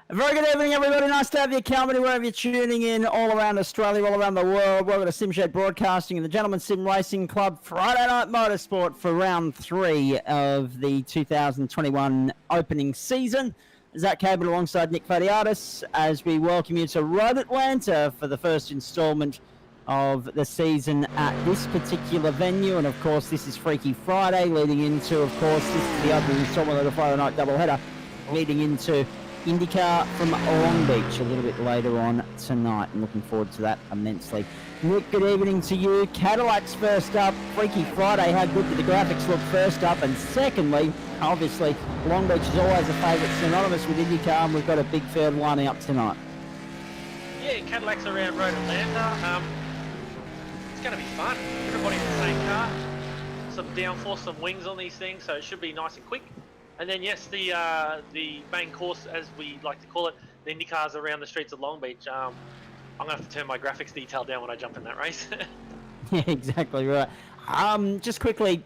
A very good evening, everybody. Nice to have your company wherever you're tuning in, all around Australia, all around the world. Welcome to SimShed Broadcasting and the Gentleman Sim Racing Club Friday Night Motorsport for round 3 of the 2021 opening season. Zach Cabot alongside Nick Fadiatis as we welcome you to Road Atlanta for the first instalment of the season at this particular venue. And of course, this is Freaky Friday, leading into, of course, this is the opening instalment of the Friday Night doubleheader, leading into Indycar from Long Beach a little bit later on tonight. I'm looking forward to that immensely. Nick, good evening to you. Cadillac's first up. Freaky Friday, how good did the graphics look first up? And secondly, obviously, Long Beach is always a favourite, synonymous with Indycar, and we've got a big field lining up tonight. Yeah, Cadillac's around Road Atlanta. It's going to be fun. Everybody in the same car. Some downforce, some wings on these things, so it should be nice and quick. And then, yes, the main course, as we like to call it, the IndyCars around the streets of Long Beach. I'm going to have to turn my graphics detail down when I jump in that race. Yeah, exactly right. Just quickly,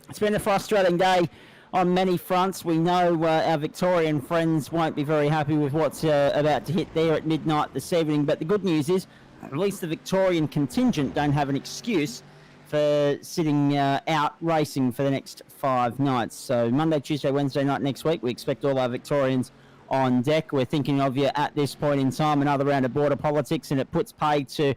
it's been a frustrating day on many fronts. We know our Victorian friends won't be very happy with what's about to hit there at midnight this evening. But the good news is, at least the Victorian contingent don't have an excuse for sitting out racing for the next 5 nights. So Monday, Tuesday, Wednesday night next week, we expect all our Victorians on deck. We're thinking of you at this point in time, another round of border politics, and it puts pay to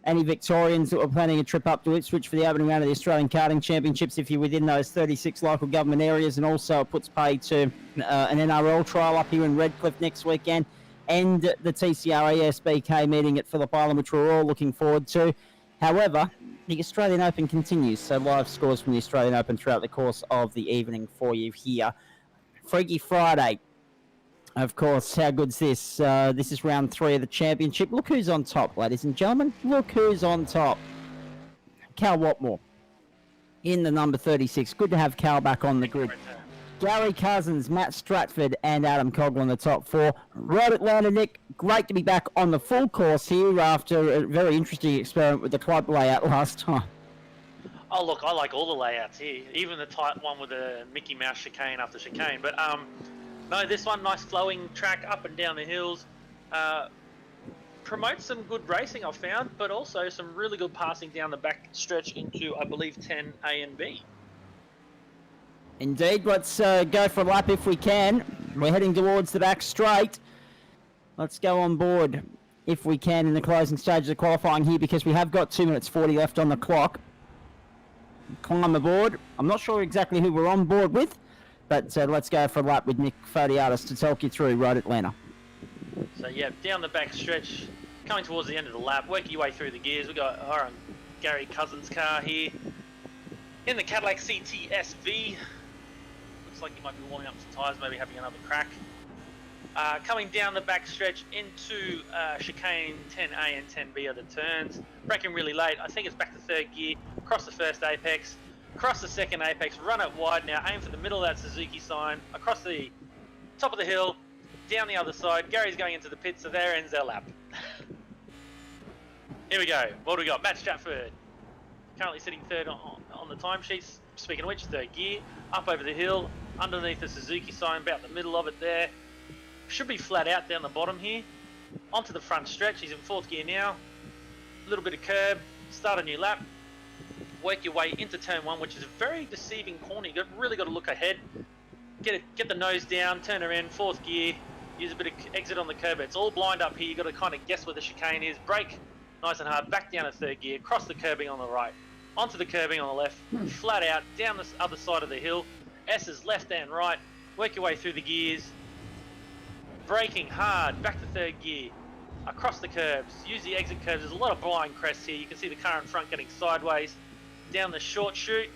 any Victorians that were planning a trip up to Ipswich for the opening round of the Australian Karting Championships if you're within those 36 local government areas, and also it puts pay to an NRL trial up here in Redcliffe next weekend, and the TCR ESBK meeting at Phillip Island, which we're all looking forward to. However, the Australian Open continues, so live scores from the Australian Open throughout the course of the evening for you here. Freaky Friday, of course, how good's this? This is round 3 of the championship. Look who's on top, ladies and gentlemen. Look who's on top. Cal Watmore in the number 36. Good to have Cal back on the grid. Gary Cousins, Matt Stratford, and Adam Coghlan, the top 4. Road Atlanta, Nick, great to be back on the full course here after a very interesting experiment with the club layout last time. Oh, look, I like all the layouts here, even the tight one with the Mickey Mouse chicane after chicane. But no, this one, nice flowing track up and down the hills. Promotes some good racing, I've found, but also some really good passing down the back stretch into, I believe, 10 A and B. Indeed, let's go for a lap if we can. We're heading towards the back straight. Let's go on board if we can in the closing stages of qualifying here, because we have got 2 minutes 40 left on the clock. Climb aboard. I'm not sure exactly who we're on board with, but let's go for a lap with Nick Fadiatis to talk you through Road Atlanta. So yeah, down the back stretch, coming towards the end of the lap, work your way through the gears. We've got our own Gary Cousins' car here in the Cadillac CTSV. Looks like he might be warming up some tyres, maybe having another crack. Coming down the back stretch into chicane 10A and 10B are the turns. Braking really late. I think it's back to third gear. Across the first apex. Across the second apex. Run it wide now. Aim for the middle of that Suzuki sign. Across the top of the hill. Down the other side. Gary's going into the pit, so there ends our lap. Here we go. What do we got? Matt Stratford. Currently sitting third on the timesheets. Speaking of which, third gear. Up over the hill. Underneath the Suzuki sign. About the middle of it there. Should be flat out down the bottom here. Onto the front stretch. He's in fourth gear now. A little bit of curb. Start a new lap. Work your way into turn 1, which is a very deceiving corner. You've really got to look ahead. Get the nose down. Turn around. Fourth gear. Use a bit of exit on the curb. It's all blind up here. You've got to kind of guess where the chicane is. Brake nice and hard. Back down to third gear. Cross the curbing on the right. Onto the curbing on the left. Flat out. Down the other side of the hill. S's left and right. Work your way through the gears. Braking hard, back to third gear, across the curbs, use the exit curves. There's a lot of blind crests here. You can see the car in front getting sideways, down the short chute,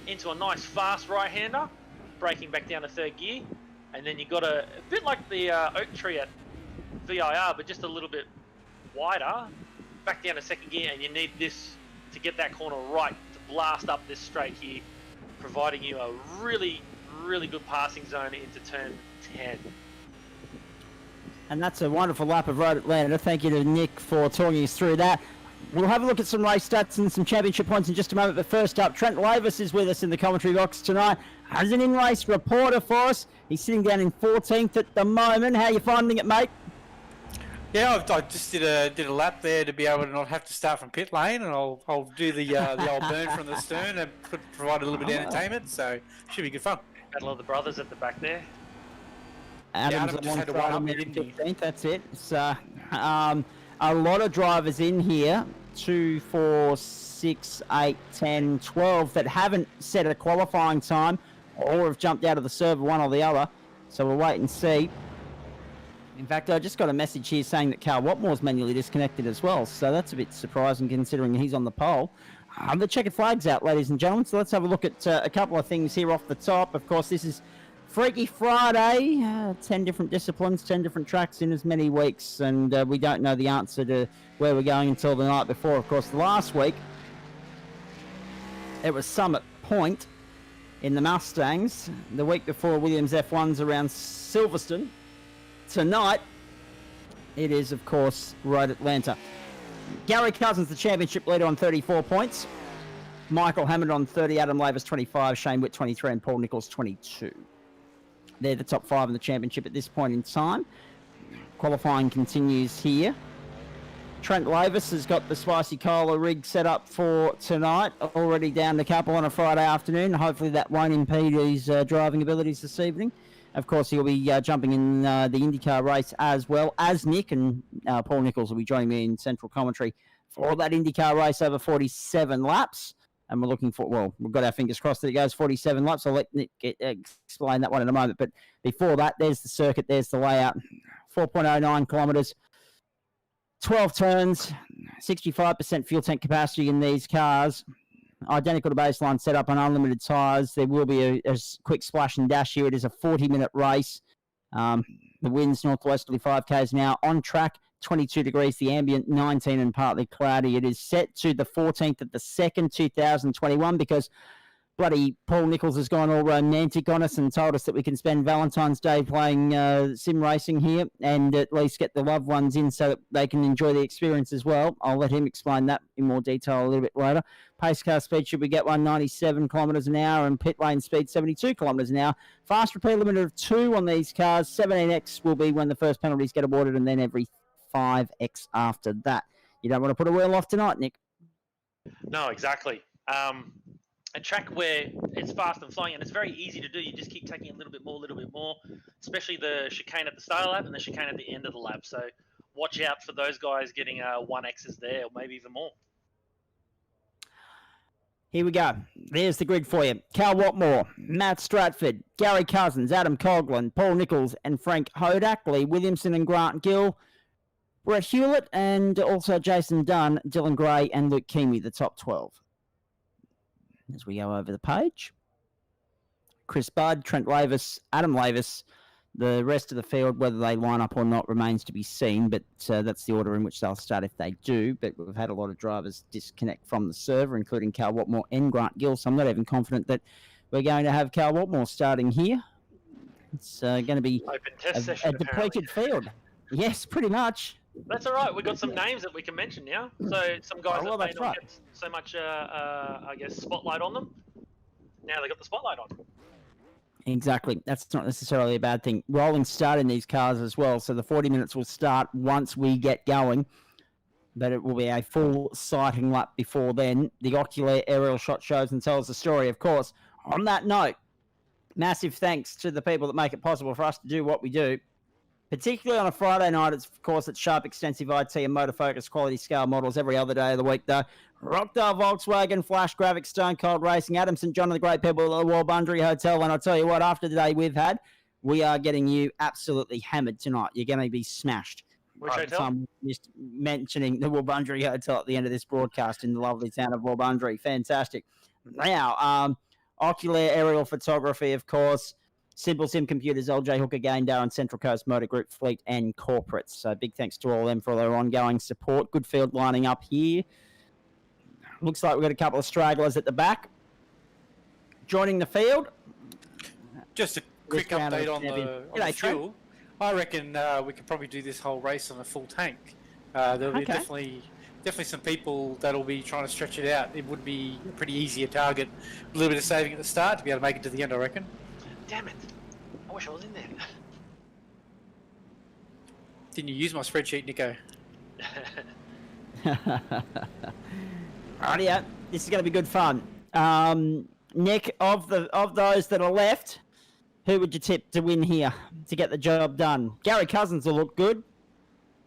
into a nice fast right-hander, braking back down to third gear, and then you got a bit like the oak tree at VIR, but just a little bit wider, back down to second gear, and you need this to get that corner right, to blast up this straight here, providing you a really, really good passing zone into turn 10. And that's a wonderful lap of Road Atlanta. Thank you to Nick for talking us through that. We'll have a look at some race stats and some championship points in just a moment. But first up, Trent Lavis is with us in the commentary box tonight. has an in-race reporter for us. He's sitting down in 14th at the moment. How are you finding it, mate? Yeah, I just did a lap there to be able to not have to start from pit lane, and I'll do the old burn from the stern and provide a little bit of entertainment. So should be good fun. Battle of the brothers at the back there. Adam's Adam just had to one up me, didn't he? 15th, that's it. So, a lot of drivers in here, 2, 4, 6, 8, 10, 12, that haven't set a qualifying time or have jumped out of the server, one or the other. So we'll wait and see. In fact, I just got a message here saying that Carl Watmore's manually disconnected as well. So that's a bit surprising considering he's on the pole. The checkered flag's out, ladies and gentlemen. So let's have a look at a couple of things here off the top. Of course, this is Freaky Friday, 10 different disciplines, 10 different tracks in as many weeks, and we don't know the answer to where we're going until the night before. Of course, last week, it was Summit Point in the Mustangs. The week before, Williams F1's around Silverstone. Tonight, it is, of course, Road Atlanta. Gary Cousins, the championship leader, on 34 points. Michael Hammond on 30, Adam Lavis 25, Shane Witt 23, and Paul Nichols 22. They're the top 5 in the championship at this point in time. Qualifying continues here. Trent Lavis has got the Spicy Cola rig set up for tonight. Already down the couple on a Friday afternoon. Hopefully that won't impede his driving abilities this evening. Of course, he'll be jumping in the IndyCar race as well as Nick, and Paul Nichols will be joining me in central commentary for that IndyCar race over 47 laps. And we're looking for, well, we've got our fingers crossed that it goes 47 laps. I'll let Nick explain that one in a moment. But before that, there's the circuit, there's the layout. 4.09 kilometres, 12 turns, 65% fuel tank capacity in these cars. Identical to baseline setup on unlimited tyres. There will be a quick splash and dash here. It is a 40-minute race. The wind's northwesterly 5 k's an hour. On track, 22 degrees. The ambient 19 and partly cloudy. It is set to the 14th of the 2nd, 2021, because bloody Paul Nichols has gone all romantic on us and told us that we can spend Valentine's Day playing sim racing here and at least get the loved ones in so that they can enjoy the experience as well. I'll let him explain that in more detail a little bit later. Pace car speed should we get 197 kilometres an hour and pit lane speed 72 kilometres an hour. Fast repeat limit of 2 on these cars. 17x will be when the first penalties get awarded, and then every 5x after that. You don't want to put a wheel off tonight, Nick. No, exactly. A track where it's fast and flowing and it's very easy to do. You just keep taking a little bit more, especially the chicane at the start of the lap and the chicane at the end of the lap. So watch out for those guys getting 1x's there, or maybe even more. Here we go. There's the grid for you. Cal Watmore, Matt Stratford, Gary Cousins, Adam Coughlin, Paul Nichols, and Frank Hodak, Lee Williamson and Grant Gill, Brett Hewlett, and also Jason Dunn, Dylan Gray, and Luke Keamy, the top 12. As we go over the page, Chris Budd, Trent Lavis, Adam Lavis, the rest of the field, whether they line up or not remains to be seen, but that's the order in which they'll start if they do. But we've had a lot of drivers disconnect from the server, including Cal Watmore and Grant Gill, so I'm not even confident that we're going to have Cal Watmore starting here. It's going to be open test session, a depleted field. Yes, pretty much. That's all right. We've got some names that we can mention now. So some guys that may not get so much, I guess, spotlight on them. Now they got the spotlight on. Exactly. That's not necessarily a bad thing. Rolling start in these cars as well. So the 40 minutes will start once we get going. But it will be a full sighting lap before then. The ocular aerial shot shows and tells the story, of course. On that note, massive thanks to the people that make it possible for us to do what we do. Particularly on a Friday night, it's, of course, it's Sharp Extensive IT and Motor Focus quality scale models every other day of the week, though. Rockdale Volkswagen, Flash Graphics, Stone Cold Racing, Adam St. John and the Great People at the Warbundry Hotel. And I'll tell you what, after the day we've had, we are getting you absolutely hammered tonight. You're going to be smashed. Which hotel? I'm just mentioning the Warbundry Hotel at the end of this broadcast in the lovely town of Warbundry. Fantastic. Now, ocular aerial photography, of course. Simple Sim Computers, LJ Hooker, Gain, Darren, Central Coast Motor Group, Fleet, and Corporates. So big thanks to all of them for their ongoing support. Good field lining up here. Looks like we've got a couple of stragglers at the back. Joining the field. Just a quick update on the fuel. I reckon we could probably do this whole race on a full tank. There'll be definitely definitely some people that'll be trying to stretch it out. It would be a pretty easier target. A little bit of saving at the start to be able to make it to the end, I reckon. Damn it! I wish I was in there. Didn't you use my spreadsheet, Nico? Rightio, this is going to be good fun. Nick, of those that are left, who would you tip to win here to get the job done? Gary Cousins will look good.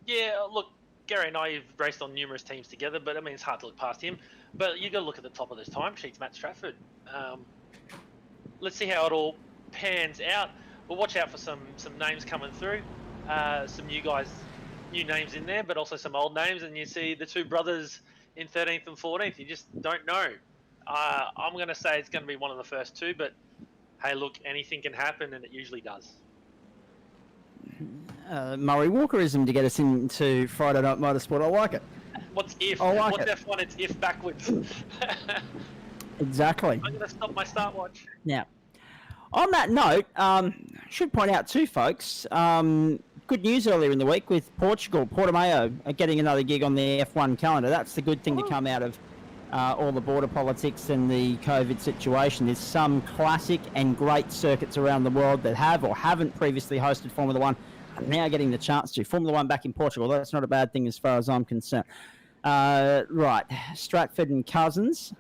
Yeah, look, Gary and I have raced on numerous teams together, but I mean, it's hard to look past him. But you got to look at the top of those timesheets, Matt Stratford. Let's see how it all pans out. But watch out for some names coming through. Some new guys, new names in there, but also some old names. And you see the two brothers in 13th and 14th. You just don't know. I'm going to say it's going to be one of the first two, but hey, look, anything can happen, and it usually does. Murray Walkerism to get us into Friday Night Motorsport. I like it. What's if? I like What's it. F1? It's if backwards. Exactly. I'm going to stop my start watch. Now, on that note, should point out too, folks, good news earlier in the week with Portugal, Portimao, getting another gig on the F1 calendar. That's the good thing to come out of all the border politics and the COVID situation. There's some classic and great circuits around the world that have or haven't previously hosted Formula One, are now getting the chance to. Formula One back in Portugal, that's not a bad thing as far as I'm concerned. Right, Stratford and Cousins,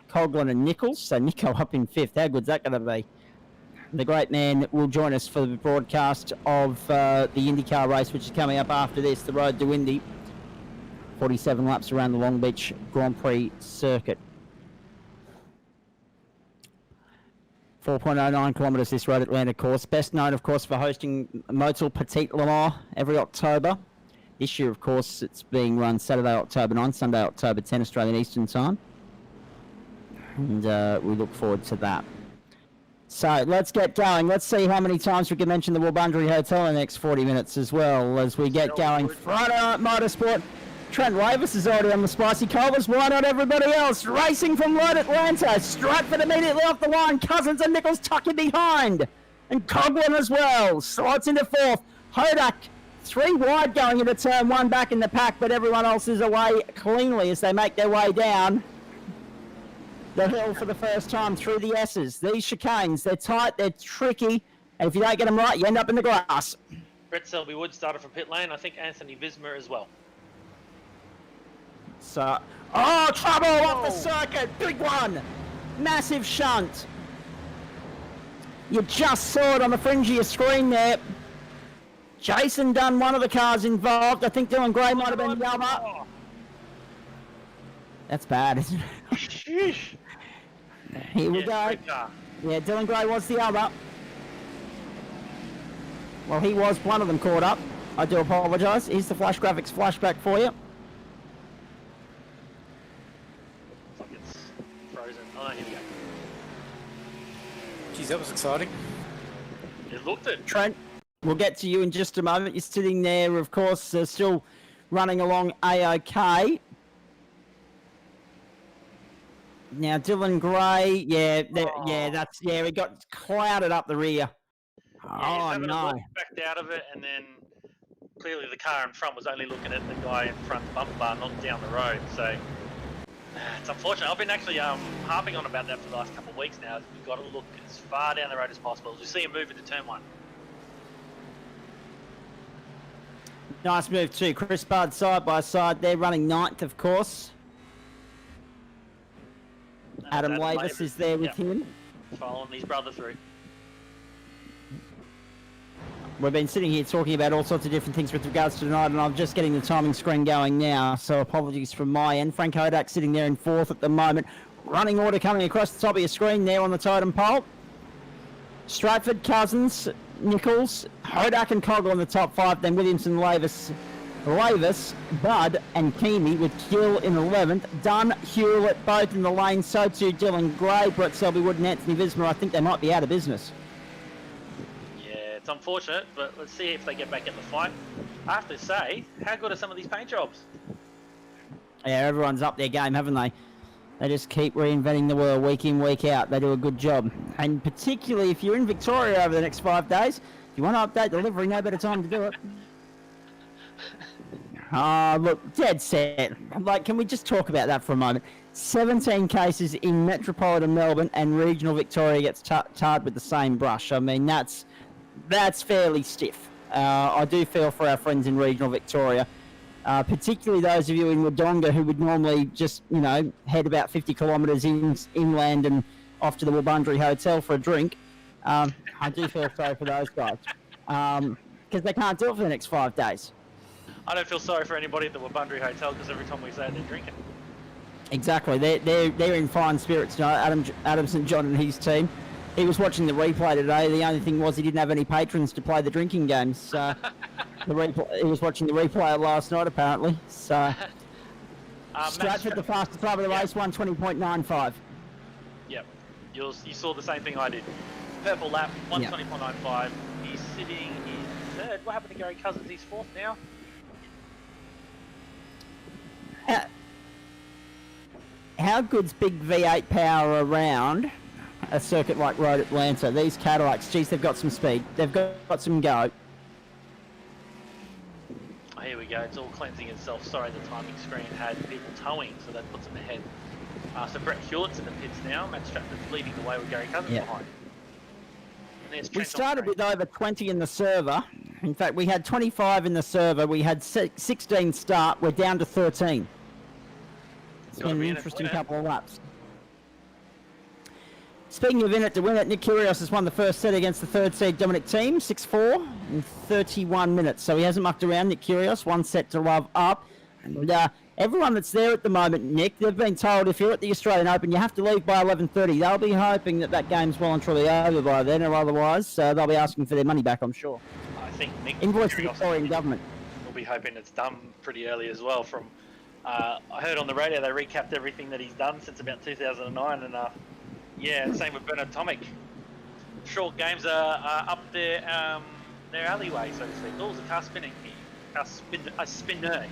Coughlin and Nichols. So Nico up in 5th. How good's that going to be? The great man will join us for the broadcast of the IndyCar race, which is coming up after this, the Road to Indy. 47 laps around the Long Beach Grand Prix circuit. 4.09 kilometres this Road Atlanta course. Best known, of course, for hosting Motul Petit Le Mans every October. This year, of course, it's being run Saturday, October 9, Sunday, October 10, Australian Eastern Time. And we look forward to that. So let's get going. Let's see how many times we can mention the Wabundri Hotel in the next 40 minutes as well as we get going. Friday Night Motorsport. Trent Lavis is already on the spicy covers. Why not everybody else? Racing from Road Atlanta. Stratford immediately off the line. Cousins and Nichols tucking behind. And Coughlin as well. Slots into 4th. Hodak 3 wide going into turn 1 back in the pack, but everyone else is away cleanly as they make their way down the hill for the first time through the S's. These chicanes, they're tight, they're tricky, and if you don't get them right, you end up in the grass. Brett Selby Wood started from pit lane. I think Anthony Visma as well. So, oh, trouble off the circuit, big one, massive shunt. You just saw it on the fringe of your screen there. Jason Dunn, one of the cars involved. I think Dylan Gray might have been the other. That's bad, isn't it? Sheesh. Here we go. Yeah, Dylan Gray was the other. Well, he was one of them caught up. I do apologise. Here's the flash graphics flashback for you. Looks like it's frozen. Oh, here we go. Geez, that was exciting. It looked it. Trent, we'll get to you in just a moment. You're sitting there, of course, still running along A-OK. Now, Dylan Gray, he got clouded up the rear. Yeah, Oh, no. Backed out of it, and then clearly the car in front was only looking at the guy in front bumper bar, not down the road. So it's unfortunate. I've been actually harping on about that for the last couple of weeks now. We've got to look as far down the road as possible. As we see him move into turn 1. Nice move too. Chris Budd side by side. They're running 9th, of course. Adam Lavis is there with him. Following his brother through. We've been sitting here talking about all sorts of different things with regards to tonight, and I'm just getting the timing screen going now, so apologies from my end. Frank Hodak sitting there in 4th at the moment. Running order coming across the top of your screen there on the totem pole. Stratford, Cousins, Nichols, Hodak and Coggle in the top 5, then Williamson, Lavis, Budd and Keamy with Gill in 11th. Dunn, Hewlett both in the lane, so too Dylan Gray, Brett Selby Wood and Anthony Visma. I think they might be out of business. It's unfortunate, but let's see if they get back in the fight. I have to say, how good are some of these paint jobs? Yeah, everyone's up their game, haven't they? They just keep reinventing the wheel week in, week out. They do a good job. And particularly if you're in Victoria over the next 5 days, if you want to update delivery, no better time to do it. Look, dead set. Like, can we just talk about that for a moment? 17 cases in metropolitan Melbourne and regional Victoria gets tarred with the same brush. I mean, that's fairly stiff. I do feel for our friends in regional Victoria, particularly those of you in Wodonga who would normally just, head about 50 kilometres inland and off to the Wabundri Hotel for a drink. I do feel sorry for those guys because they can't do it for the next 5 days. I don't feel sorry for anybody at the Wabundri Hotel because every time we say it, they're drinking. Exactly, they're in fine spirits. Adam St John and his team. He was watching the replay today. The only thing was he didn't have any patrons to play the drinking games. He was watching the replay last night apparently. So Stratford, the fastest lap of the race, 1:20.95. Yep, you saw the same thing I did. Purple lap, 1:20.95. He's sitting in third. What happened to Gary Cousins? He's fourth now. How good's big V8 power around a circuit like Road Atlanta? These Cadillacs, geez, they've got some speed. They've got some go. Oh, here we go. It's all cleansing itself. Sorry, the timing screen had people towing, so that puts them ahead. So Brett Hewlett's in the pits now. Matt Stratford's leading the way with Gary Cousins behind. We started with over 20 in the server. In fact, we had 25 in the server. We had 16 start. We're down to 13. It's been an interesting couple of laps. Speaking of in it to win it, Nick Kyrgios has won the first set against the third seed Dominic Thiem, 6-4 in 31 minutes. So he hasn't mucked around, Nick Kyrgios, one set to love up. And everyone that's there at the moment, Nick, they've been told if you're at the Australian Open, you have to leave by 11:30. They'll be hoping that game's well and truly over by then, or otherwise they'll be asking for their money back, I'm sure. I think Nick Invoice the Victorian government. We'll be hoping it's done pretty early as well. From I heard on the radio they recapped everything that he's done since about 2009, and yeah, same with Bernard Tomic. Short games are up their alleyway, so to speak. Oh, there's a car spinning here. A spinner.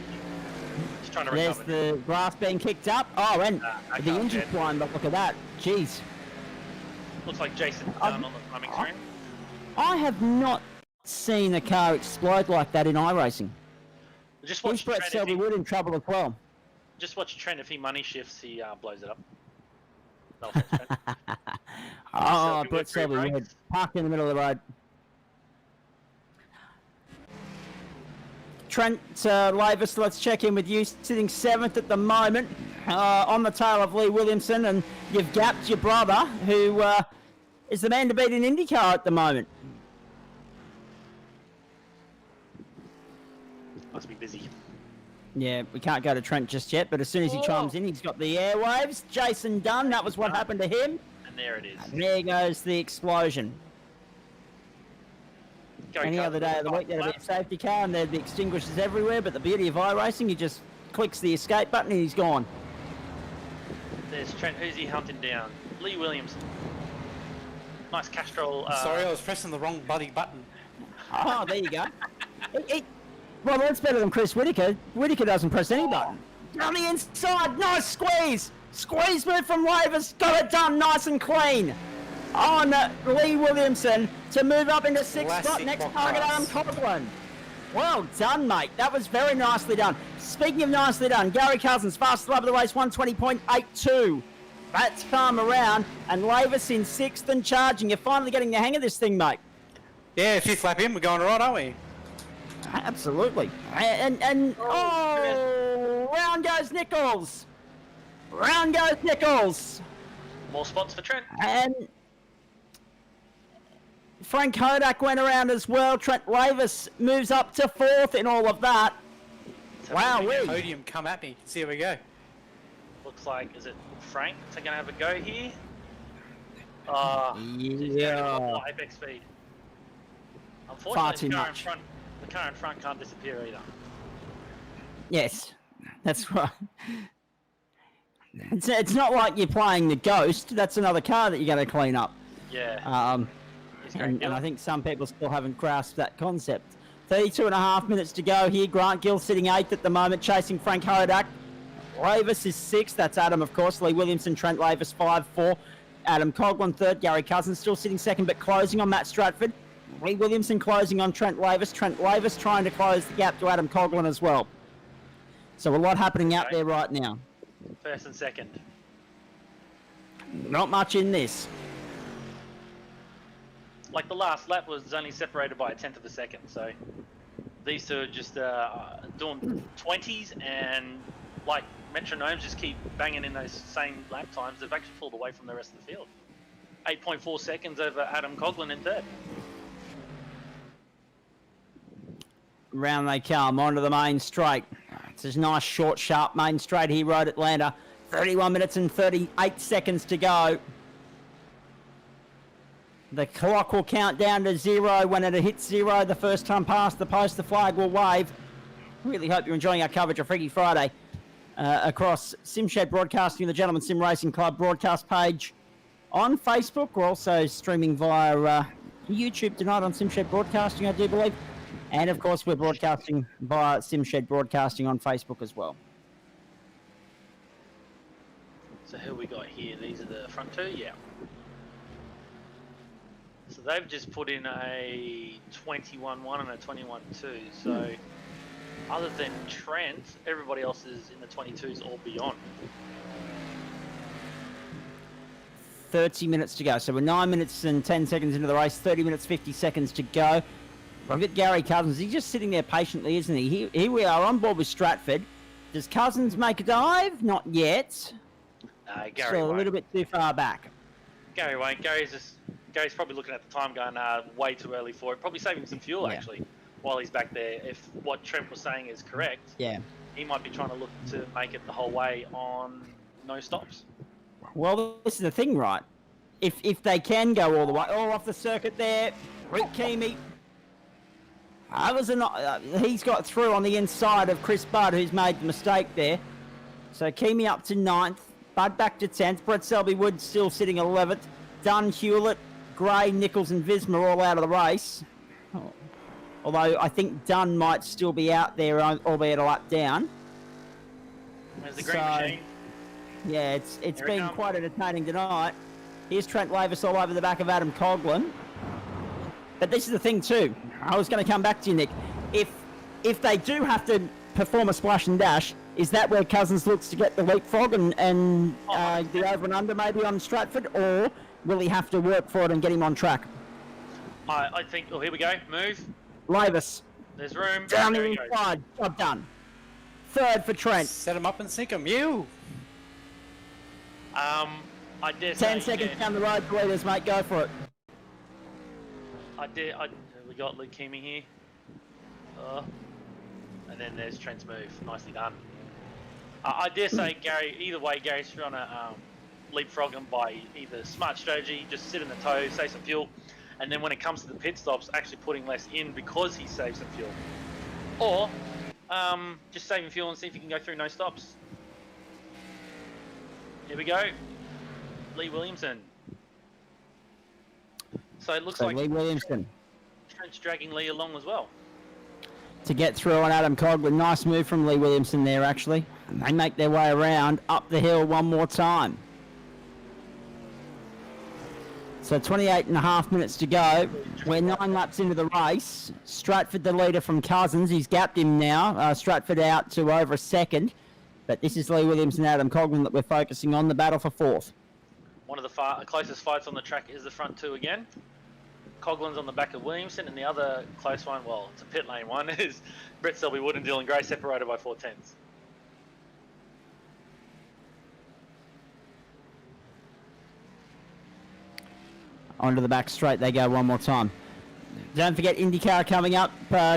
Just trying to recover. There's the grass being kicked up. Oh, and the engine flying, but look at that. Jeez. Looks like Jason's done on the timing screen. I have not seen a car explode like that in iRacing. Just watch Brett Selby Wood in trouble as well. Just watch Trent. If he money shifts, he blows it up. No offense, Trent. Brett Selby Wood parked in the middle of the road. Trent Lavis, let's check in with you. Sitting 7th at the moment, on the tail of Lee Williamson, and you've gapped your brother, who is the man to beat in IndyCar at the moment. Must be busy. Yeah, we can't go to Trent just yet, but as soon as he chimes in, he's got the airwaves. Jason Dunn, that was what happened to him. And there it is. And there goes the explosion. Any other day of the week, there'd be a safety car and there'd be extinguishers everywhere, but the beauty of iRacing, he just clicks the escape button and he's gone. There's Trent. Who's he hunting down? Lee Williamson. Nice Castrol. Sorry, I was pressing the wrong bloody button. Oh, there you go. Well, that's better than Chris Whitaker. Whitaker doesn't press any button. On the inside, nice squeeze. Squeeze move from Lavis, got it done nice and clean. On Lee Williamson to move up into 6th spot. Next target, Adam Coughlin. Well done, mate. That was very nicely done. Speaking of nicely done, Gary Cousins, fastest lap of the race, 1:20.82. That's come around, and Lavis in 6th and charging. You're finally getting the hang of this thing, mate. Yeah, 5th lap in, we're going right, aren't we? Absolutely. And round goes Nichols. Round goes Nichols. More spots for Trent. And Frank Hodak went around as well. Trent Lavis moves up to 4th in all of that. Wow, podium come at me. See how we go. Looks like, is it Frank? Is he going to have a go here? Oh, yeah. Apex speed. Far Unfortunately, too much. The car in front can't disappear either. Yes, that's right. It's not like you're playing the Ghost. That's another car that you're going to clean up. Yeah. And I think some people still haven't grasped that concept. 32.5 minutes to go here. Grant Gill sitting 8th at the moment, chasing Frank Hodak. Lavis is 6th. That's Adam, of course. Lee Williamson, Trent Lavis, 5-4. Adam Coughlin 3rd. Gary Cousins still sitting 2nd, but closing on Matt Stratford. Lee Williamson closing on Trent Lavis. Trent Lavis trying to close the gap to Adam Coughlin as well. So a lot happening out there right now. First and second. Not much in this. Like the last lap was only separated by 1/10 of a second, so these two are just doing 20s, and like metronomes just keep banging in those same lap times. They've actually pulled away from the rest of the field. 8.4 seconds over Adam Coughlin in third. Round they come, onto the main straight. It's a nice, short, sharp main straight here, Road Atlanta. 31 minutes and 38 seconds to go. The clock will count down to 0. When it hits 0, the first time past the post, the flag will wave. Really hope you're enjoying our coverage of Freaky Friday across SimShed Broadcasting, the Gentleman Sim Racing Club broadcast page on Facebook. We're also streaming via YouTube tonight on SimShed Broadcasting, I do believe. And, of course, we're broadcasting via SimShed Broadcasting on Facebook as well. So who we got here? These are the front two? Yeah. So they've just put in a 21-1 and a 21-2. So other than Trent, everybody else is in the 22s or beyond. 30 minutes to go. So we're 9 minutes and 10 seconds into the race. 30 minutes, 50 seconds to go. We've got Gary Cousins. He's just sitting there patiently, isn't he? Here we are on board with Stratford. Does Cousins make a dive? Not yet. Gary Still a won't. little bit too far back. Gary won't. Gary's probably looking at the time going, way too early for it. Probably saving some fuel, Yeah. actually, while he's back there. If what Trent was saying is correct, Yeah. he might be trying to look to make it the whole way on no stops. Well, this is the thing, right? If they can go all the way, off the circuit there, Rick Keamy. He's got through on the inside of Chris Budd, who's made the mistake there. So Keamy up to 9th, Budd back to 10th, Brett Selby-Wood still sitting 11th, Dunn, Hewlett, Gray, Nichols and Visma all out of the race. Although I think Dunn might still be out there, albeit a lap down. There's the green machine. Yeah, it's Here it been comes. quite entertaining tonight. Here's Trent Lavis all over the back of Adam Coughlin. But this is the thing too. I was going to come back to you, Nick. If they do have to perform a splash and dash, is that where Cousins looks to get the leapfrog and the over and under maybe on Stratford, or will he have to work for it and get him on track? I think. Oh, here we go. Move. Lavis There's room. down There the he goes. inside. Job done. Third for Trent. Set him up and sink him. You. I dare 10 say, seconds yeah, down the road, leaders, mate. Go for it. we got Luke Keamy here. And then there's Trent's move. Nicely done. I dare say, Gary, either way, Gary's trying to leapfrog him by either smart strategy, just sit in the toe, save some fuel, and then when it comes to the pit stops, actually putting less in because he saves some fuel. Or just saving fuel and see if he can go through no stops. Here we go. Lee Williamson. So it looks So like Lee Williamson Trent's dragging Lee along as well. to get through on Adam Coughlin. Nice move from Lee Williamson there, actually. And they make their way around up the hill one more time. So 28 and a half minutes to go. We're 9 laps into the race. Stratford the leader from Cousins. He's gapped him now. Stratford out to over a second. But this is Lee Williamson and Adam Coughlin that we're focusing on, the battle for 4th. One of the closest fights on the track is the front two again. Coughlin's on the back of Williamson, and the other close one, well, it's a pit lane one, is Brett Selby-Wood and Dylan Gray separated by 4/10. Onto the back straight they go one more time. Don't forget IndyCar coming up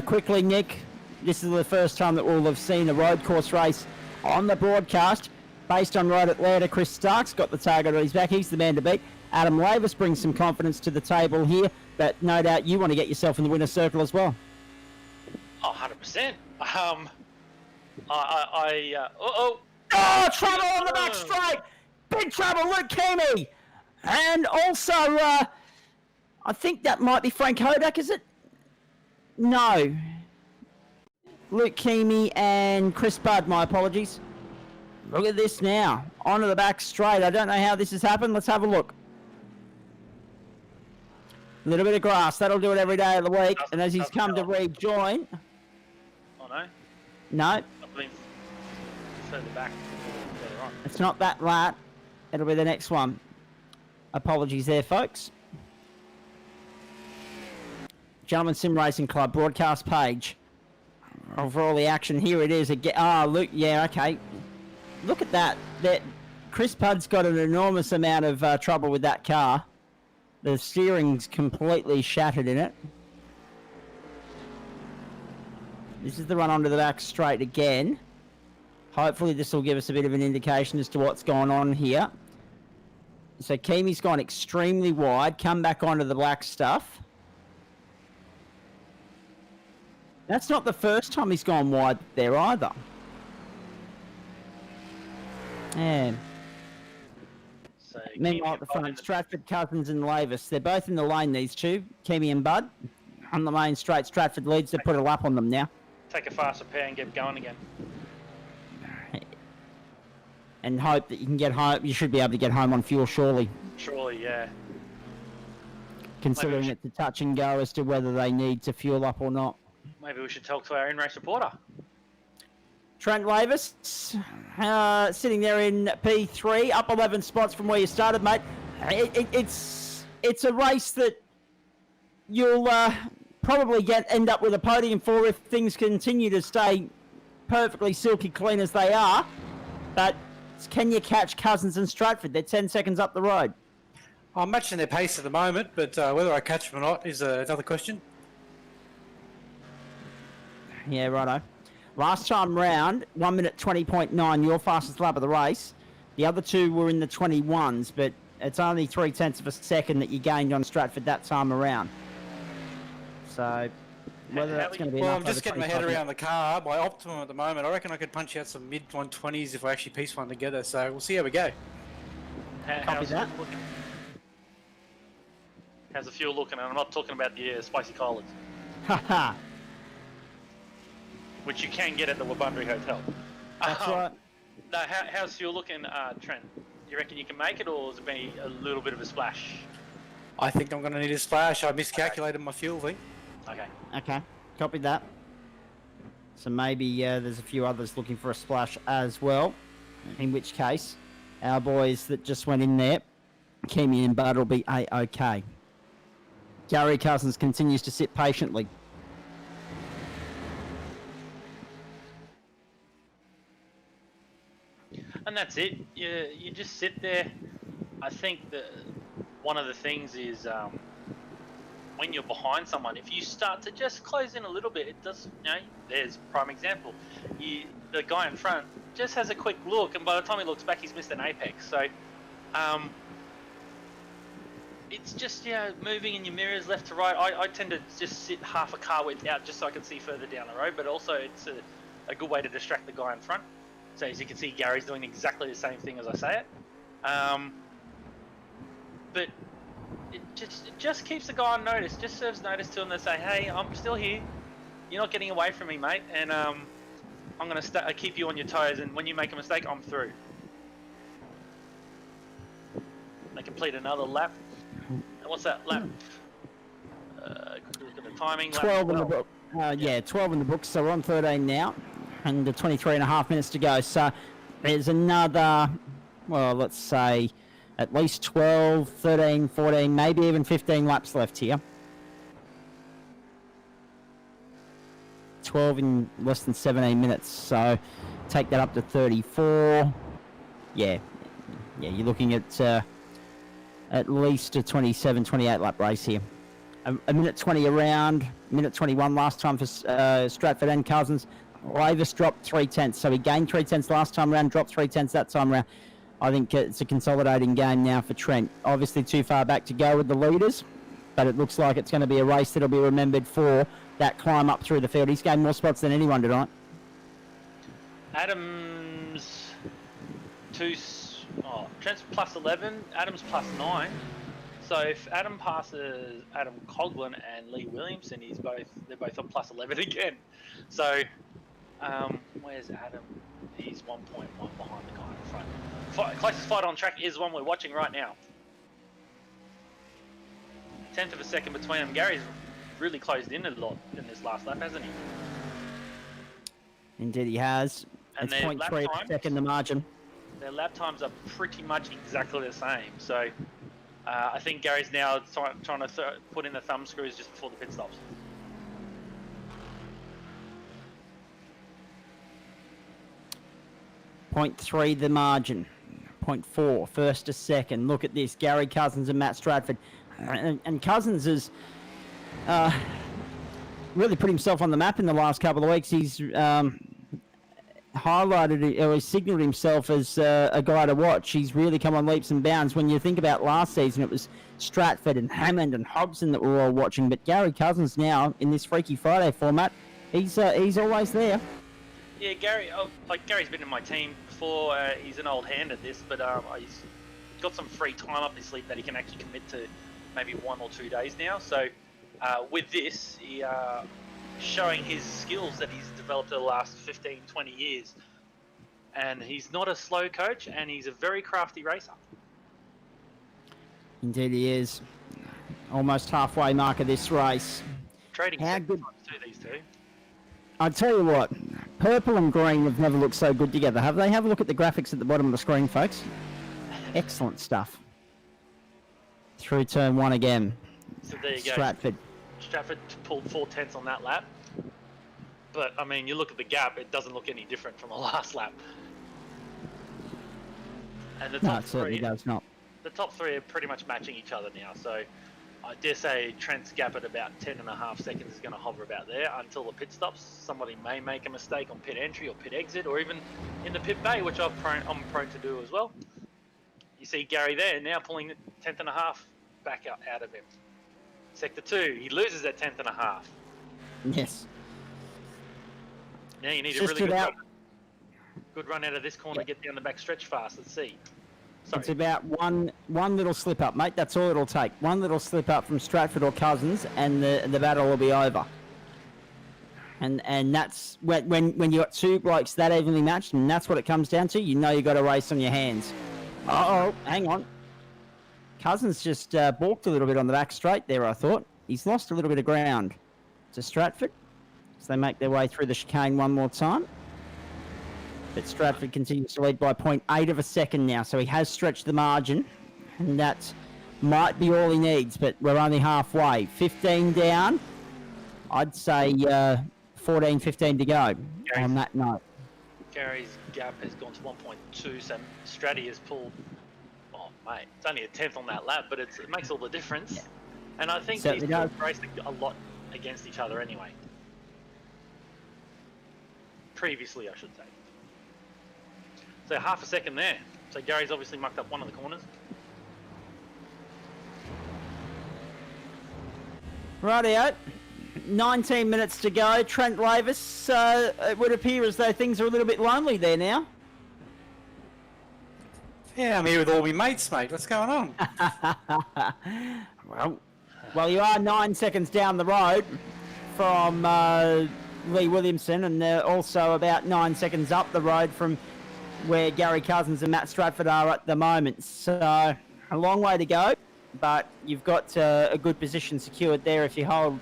quickly, Nick. This is the first time that we'll have seen a road course race on the broadcast. Based on Road Atlanta, Chris Stark's got the target on his back. He's the man to beat. Adam Lavis brings some confidence to the table here, but no doubt you want to get yourself in the winner's circle as well. Oh, 100%. Trouble on the back straight! Big trouble, Luke Keamy! And also, I think that might be Frank Hodak, is it? No. Luke Keamy and Chris Budd, my apologies. Look at this now. Onto the back straight. I don't know how this has happened. Let's have a look. A little bit of grass. That'll do it every day of the week. And as he's come to rejoin... Oh, no? No. I mean, further back, further on. It's not that lap. It'll be the next one. Apologies there, folks. Gentlemen Sim Racing Club broadcast page. For all the action, here it is again. Oh, look, yeah, okay. Look at that. Chris Pudd's got an enormous amount of trouble with that car. The steering's completely shattered in it. This is the run onto the back straight again. Hopefully this will give us a bit of an indication as to what's going on here. So Kimi's gone extremely wide, come back onto the black stuff. That's not the first time he's gone wide there either. Yeah. So Meanwhile, at the front, Stratford, Cousins and Lavis. They're both in the lane, these two, Kimi and Bud. On the main straight, Stratford leads to put a lap on them now. Take a fast repair and get going again. And hope that you can get home. You should be able to get home on fuel, surely. Surely, yeah. Considering it's a touch and go as to whether they need to fuel up or not. Maybe we should talk to our in-race reporter. Trent Lavis, sitting there in P3, up 11 spots from where you started, mate. It's a race that you'll probably end up with a podium for if things continue to stay perfectly silky clean as they are. But can you catch Cousins and Stratford? They're 10 seconds up the road. I'm matching their pace at the moment, but whether I catch them or not is another question. Yeah, righto. Last time round, 1 minute 20.9, your fastest lap of the race. The other two were in the 21s, but it's only 0.3 of a second that you gained on Stratford that time around. So, whether that's going to be enough. Well, I'm just getting my head around the car. My optimum at the moment, I reckon I could punch out some mid 120s if I actually piece one together. So we'll see how we go. How's that looking? How's the fuel looking? And I'm not talking about the spicy colas, Haha. which you can get at the Wabundri Hotel. That's right. No, how's fuel looking, Trent? You reckon you can make it, or has it been a little bit of a splash? I think I'm going to need a splash. I miscalculated my fuel thing. Okay. Okay, copied that. So maybe there's a few others looking for a splash as well. In which case, our boys that just went in there, Kimi and Bud, will be A-OK. Gary Cousins continues to sit patiently. And that's it. You just sit there. I think that one of the things is when you're behind someone, if you start to just close in a little bit, it does. There's a prime example. The guy in front just has a quick look, and by the time he looks back, he's missed an apex. So, it's just moving in your mirrors left to right. I tend to just sit half a car width out just so I can see further down the road, but also it's a good way to distract the guy in front. So as you can see, Gary's doing exactly the same thing as I say it. But it just keeps the guy on notice, just serves notice to him to say, hey, I'm still here. You're not getting away from me, mate, and I'm going to keep you on your toes, and when you make a mistake, I'm through. They complete another lap. And what's that lap? Quickly look at the timing. 12 in the book. 12 in the books, so we're on 13 now. And 23.5 minutes to go. So there's another, well, let's say at least 12, 13, 14, maybe even 15 laps left here. 12 in less than 17 minutes. So take that up to 34. Yeah, you're looking at least a 27, 28 lap race here. A minute 20 around, minute 21 last time for Stratford and Cousins. Lavis dropped 0.3, so he gained 0.3 last time round, dropped 0.3 that time round. I think it's a consolidating game now for Trent. Obviously too far back to go with the leaders, but it looks like it's going to be a race that'll be remembered for that climb up through the field. He's gained more spots than anyone tonight. Adams, Trent's plus 11, Adams plus 9. So if Adam passes Adam Coghlan and Lee Williamson, they're both on plus 11 again. So where's Adam? He's 1.1 behind the guy in front. Closest fight on track is one we're watching right now. 1/10 of a second between them. Gary's really closed in a lot in this last lap, hasn't he? Indeed he has. And It's their 0.3 lap of a times, second, the margin. their lap times are pretty much exactly the same. So I think Gary's now trying to put in the thumb screws just before the pit stops. Point 0.3 the margin. 0.4 first to second. Look at this. Gary Cousins and Matt Stratford. And Cousins has really put himself on the map in the last couple of weeks. He's highlighted or he's signalled himself as a guy to watch. He's really come on leaps and bounds. When you think about last season, it was Stratford and Hammond and Hobson that we were all watching. But Gary Cousins now, in this Freaky Friday format, he's always there. Yeah, Gary's been in my team before. He's an old hand at this, but he's got some free time up his sleeve that he can actually commit to maybe 1 or 2 days now. So with this, he showing his skills that he's developed over the last 15, 20 years. And he's not a slow coach, and he's a very crafty racer. Indeed he is. Almost halfway mark of this race. Trading How good? times too, these two. I tell you what, purple and green have never looked so good together, have they? Have a look at the graphics at the bottom of the screen, folks. Excellent stuff. Through turn 1 again. So there you go. Stratford. Stratford pulled 4/10 on that lap. But, I mean, you look at the gap, it doesn't look any different from the last lap. And the No, top it certainly three, does not. the top three are pretty much matching each other now. So I dare say Trent's gap at about 10.5 seconds is going to hover about there until the pit stops. Somebody may make a mistake on pit entry or pit exit, or even in the pit bay, which I'm prone to do as well. You see Gary there now pulling 10.5 back out of him. Sector 2, he loses that 10.5. Yes. Now you need a Just really about- good run out of this corner, get down the back stretch fast. Let's see. Sorry. It's about one little slip up, mate. That's all it'll take. One little slip up from Stratford or Cousins, and the battle will be over. And that's when you got two blokes that evenly matched, and that's what it comes down to. You know you got a race on your hands. Oh, hang on. Cousins just balked a little bit on the back straight there. I thought he's lost a little bit of ground to Stratford, so they make their way through the chicane one more time. But Stratford continues to lead by 0.8 of a second now, so he has stretched the margin, and that might be all he needs, but we're only halfway. 15 down, I'd say 14, 15 to go on that note. Gary's gap has gone to 1.2, so Stratty has pulled, oh mate, it's only a 10th on that lap, but it makes all the difference. Yeah. And I think Certainly these two does. have raced a lot against each other anyway. Previously, I should say. So half a second there. So Gary's obviously mucked up one of the corners. Rightio. 19 minutes to go. Trent Lavis, it would appear as though things are a little bit lonely there now. Yeah, I'm here with all my mates, mate. What's going on? Well, you are 9 seconds down the road from Lee Williamson, and they're also about 9 seconds up the road from where Gary Cousins and Matt Stratford are at the moment. So a long way to go, but you've got a good position secured there if you hold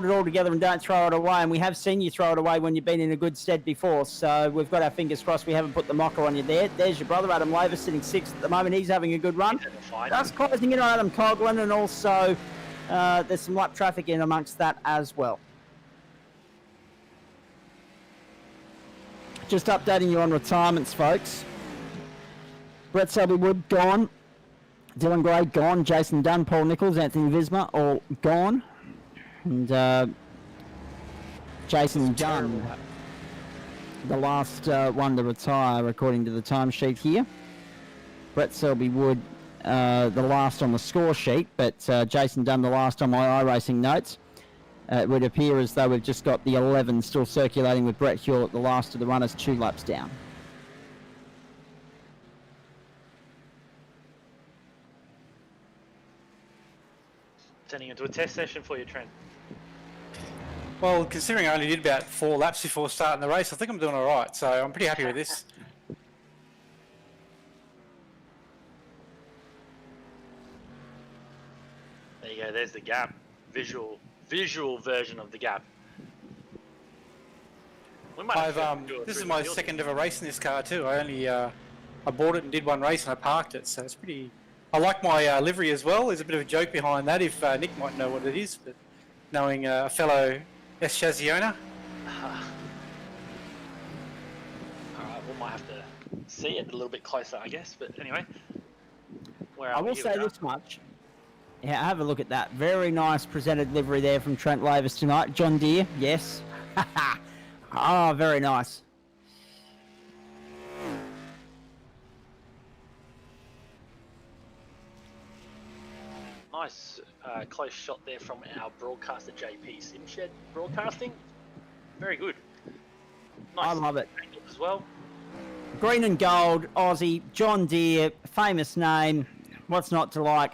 it all together and don't throw it away. And we have seen you throw it away when you've been in a good stead before. So we've got our fingers crossed we haven't put the mocker on you there. There's your brother, Adam Laver, sitting 6th at the moment. He's having a good run. Just closing in on Adam Coughlin, and also there's some lap traffic in amongst that as well. Just updating you on retirements, folks. Brett Selby-Wood, gone. Dylan Gray, gone. Jason Dunn, Paul Nichols, Anthony Visma, all gone. And Jason Dunn, the last one to retire, according to the timesheet here. Brett Selby-Wood, the last on the score sheet, but Jason Dunn, the last on my iRacing notes. It would appear as though we've just got the 11 still circulating with Brett Hewlett, the last of the runners, 2 laps down. Turning into a test session for you, Trent. Well, considering I only did about 4 laps before starting the race, I think I'm doing all right. So I'm pretty happy with this. There you go, there's the gap. Visual version of the gap. When might have to do it This is through my the field. second ever race in this car too. I bought it and did one race and I parked it, so it's pretty. I like my livery as well. There's a bit of a joke behind that. If Nick might know what it is, but knowing a fellow S chassis owner. Alright, we might have to see it a little bit closer, I guess. But anyway, where are I we? will Here we say are. this much. Yeah, have a look at that. Very nice presented livery there from Trent Lavis tonight. John Deere, yes. Oh, very nice. Nice close shot there from our broadcaster JP Simshed Broadcasting. Very good. Nice I love it. angle as well. Green and gold, Aussie, John Deere, famous name. What's not to like?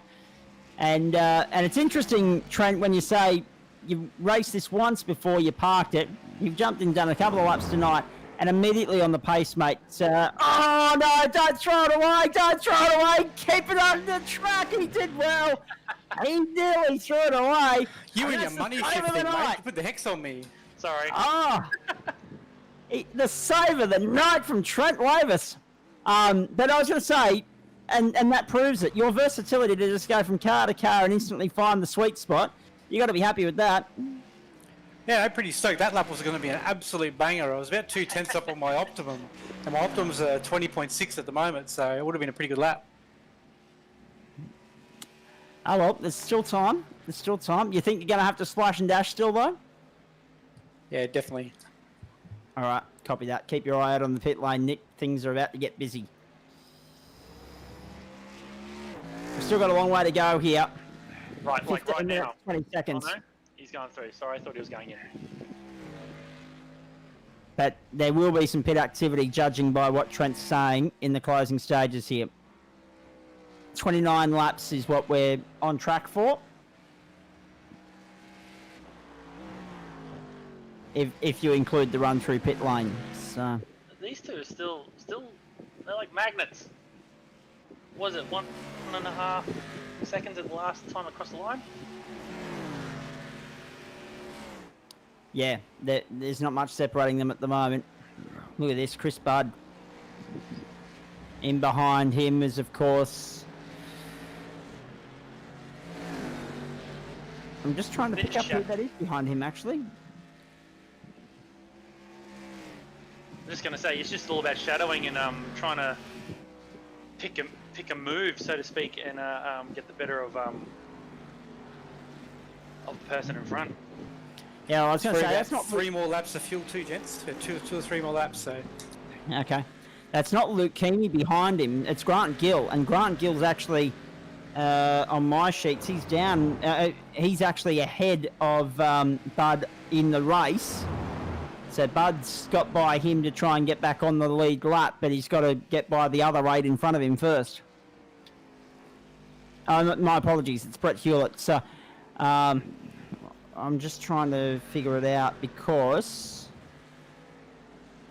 And it's interesting, Trent, when you say you've raced this once before you parked it, you've jumped in and done a couple of laps tonight, and immediately on the pace, mate, oh no, don't throw it away, don't throw it away, keep it on the track, he did well. He nearly threw it away. You and your that's the money save of shifting, the mate. night. You put the hex on me. Sorry. Oh, the save of the night from Trent Lavis. But I was going to say, and that proves it, your versatility to just go from car to car and instantly find the sweet spot, you got to be happy with that. Yeah, I'm pretty stoked. That lap was going to be an absolute banger. I was about 2/10 up on my Optimum, and my Optimum's 20.6 at the moment, so it would have been a pretty good lap. Oh well, there's still time. There's still time. You think you're going to have to splash and dash still, though? Yeah, definitely. All right, copy that. Keep your eye out on the pit lane, Nick. Things are about to get busy. We've still got a long way to go here. Right, like 15 right minutes, now. 20 seconds. Oh, no? He's going through. Sorry, I thought he was going in. But there will be some pit activity, judging by what Trent's saying in the closing stages here. 29 laps is what we're on track for. If you include the run through pit lane. So These two are still, they're like magnets. Was it 1.5 seconds at the last time across the line? yeah, there's not much separating them at the moment. Look at this, Chris Budd. In behind him is, of course... I'm just trying to pick up who that is behind him, actually. I'm just going to say, it's just all about shadowing and trying to pick a move, so to speak, and get the better of the person in front. Yeah, I was going to say, That's that's not... 3 more laps of fuel too, gents. Two or three more laps, so... Okay. That's not Luke Keeney behind him. It's Grant Gill. And Grant Gill's actually, on my sheets, he's down. He's actually ahead of Bud in the race. So Bud's got by him to try and get back on the lead lap, but he's got to get by the other 8 in front of him first. My apologies. It's Brett Hewlett. So I'm just trying to figure it out because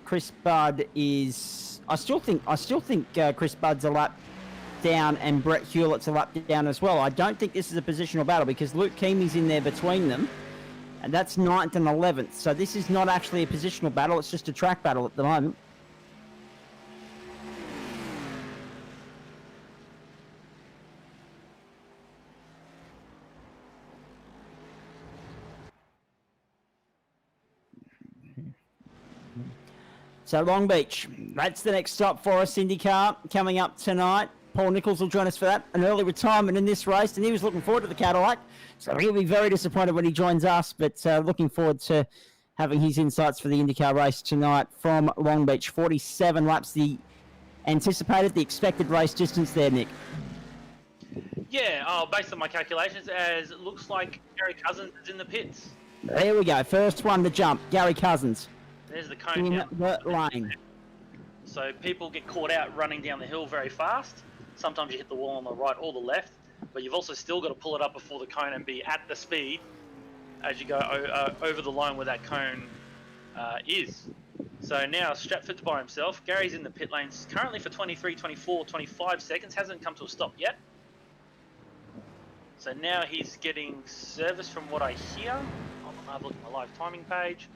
Chris Budd is... I still think Chris Budd's a lap down and Brett Hewlett's a lap down as well. I don't think this is a positional battle because Luke Keamy's in there between them, and that's 9th and 11th. So this is not actually a positional battle, it's just a track battle at the moment. So Long Beach, that's the next stop for us, IndyCar, coming up tonight. Paul Nichols will join us for that, an early retirement in this race, and he was looking forward to the Cadillac. So he'll be very disappointed when he joins us, but looking forward to having his insights for the IndyCar race tonight from Long Beach. 47 laps, the anticipated, the expected race distance there, Nick. Yeah, based on my calculations, as it looks like Gary Cousins is in the pits. There we go, first one to jump, Gary Cousins There's the cone in down. the lane. So people get caught out running down the hill very fast. Sometimes you hit the wall on the right or the left, but you've also still got to pull it up before the cone and be at the speed as you go over the line where that cone is. So now Stratford's by himself. Gary's in the pit lanes currently for 23, 24, 25 seconds. Hasn't come to a stop yet. So now he's getting service from what I hear. I'll have a look at my live timing page.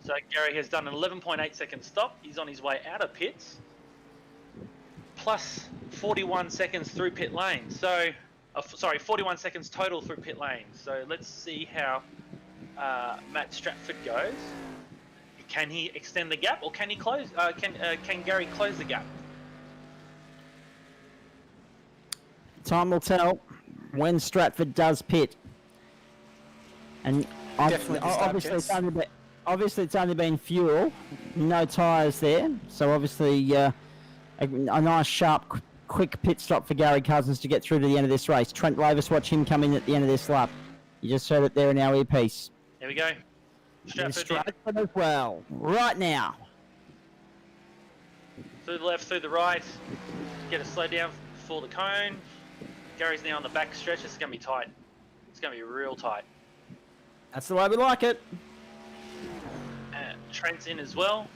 So Gary has done an 11.8 second stop. He's on his way out of pits. Plus 41 seconds through pit lane. So, sorry, 41 seconds total through pit lane. So let's see how Matt Stratford goes. Can he extend the gap, or can he close? Can Gary close the gap? Time will tell when Stratford does pit. And Definitely obviously it's only been fuel, no tyres there. So obviously a nice sharp quick pit stop for Gary Cousins to get through to the end of this race. Trent Lavis, watch him come in at the end of this lap. You just heard it there in our earpiece. Here we go. Stratford as well, right now. Through the left, through the right. Get a slow down for the cone. Gary's now on the back stretch. This is going to be tight. It's going to be real tight. That's the way we like it. And Trent's in as well.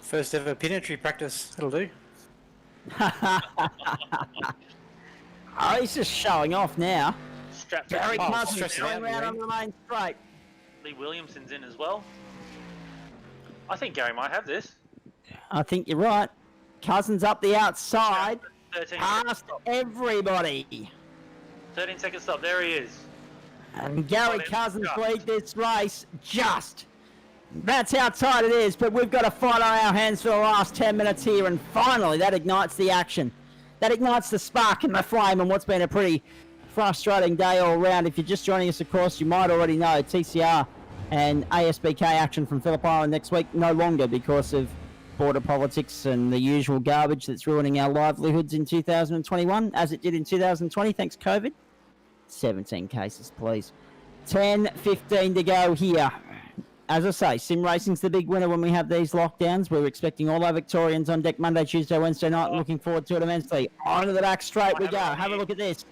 First ever pit entry practice. That'll do. Oh, he's just showing off now. Stratford. Gary Oh, Cousins stressing going out, round you on the main straight. Lee Williamson's in as well. I think Gary might have this. I think you're right. Cousins up the outside, 13 past everybody. 13 second stop. There he is. And Gary Got him. Cousins Just. lead this race just. That's how tight it is, but we've got to fight on our hands for the last 10 minutes here, and finally that ignites the action. That ignites the spark and the flame and what's been a pretty frustrating day all round. If you're just joining us, of course, you might already know TCR and ASBK action from Phillip Island next week no longer because of border politics and the usual garbage that's ruining our livelihoods in 2021, as it did in 2020, thanks COVID. 17 cases, please. 10:15 to go here. As I say, sim racing's the big winner when we have these lockdowns. We're expecting all our Victorians on deck Monday, Tuesday, Wednesday night. Looking forward to it immensely. Onto the back straight we go. Have a look at this.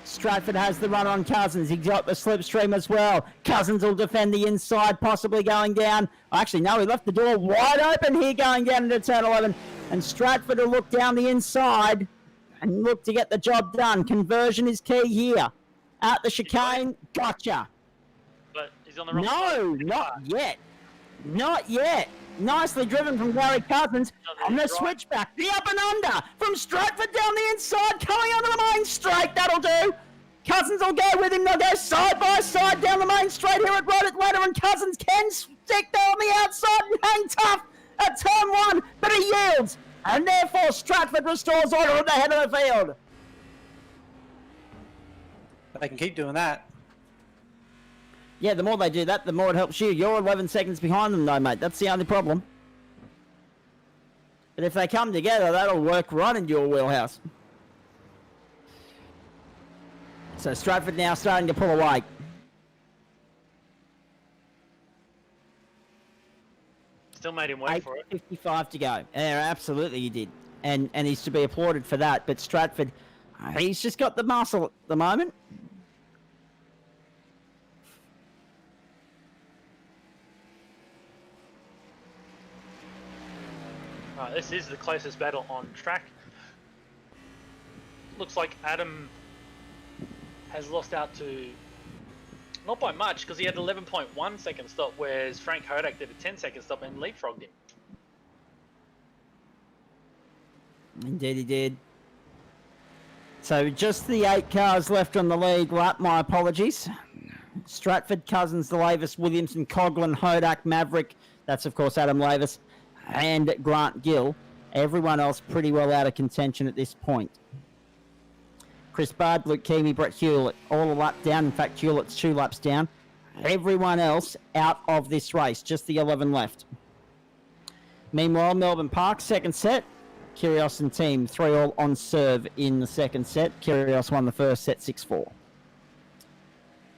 Stratford has the run on Cousins. He's got the slipstream as well. Cousins will defend the inside, possibly going down. Actually, no, he left the door wide open here going down into turn 11. And Stratford will look down the inside and look to get the job done. Conversion is key here. Out the chicane, gotcha. But he's on the wrong No, side. not yet. Not yet. Nicely driven from Gary Cousins. And the switchback, the up and under from Stratford down the inside, coming onto the main straight. That'll do. Cousins will go with him. They'll go side by side down the main straight here at Roddick Ladder, and Cousins can stick there on the outside and hang tough at turn 1, but he yields. And therefore, Stratford restores order at the head of the field. They can keep doing that. Yeah, the more they do that, the more it helps you. You're 11 seconds behind them, though, mate. That's the only problem. But if they come together, that'll work right in your wheelhouse. So Stratford now starting to pull away. Still made him wait for it. 8:55 to go. Yeah, absolutely he did. And he's to be applauded for that. But Stratford, he's just got the muscle at the moment. This is the closest battle on track. Looks like Adam has lost out to, not by much, because he had 11.1 second stop, whereas Frank Hodak did a 10-second stop and leapfrogged him. Indeed he did. So just the 8 cars left on the lead lap, my apologies. Stratford, Cousins, Lavis, Williamson, Coughlin, Hodak, Maverick. That's, of course, Adam Lavis. And Grant Gill. Everyone else pretty well out of contention at this point. Chris Bard, Luke Keamy, Brett Hewlett, all a lap down. In fact, Hewlett's 2 laps down. Everyone else out of this race. Just the 11 left. Meanwhile, Melbourne Park, second set. Kyrgios and team, 3 all on serve in the second set. Kyrgios won the first set 6-4.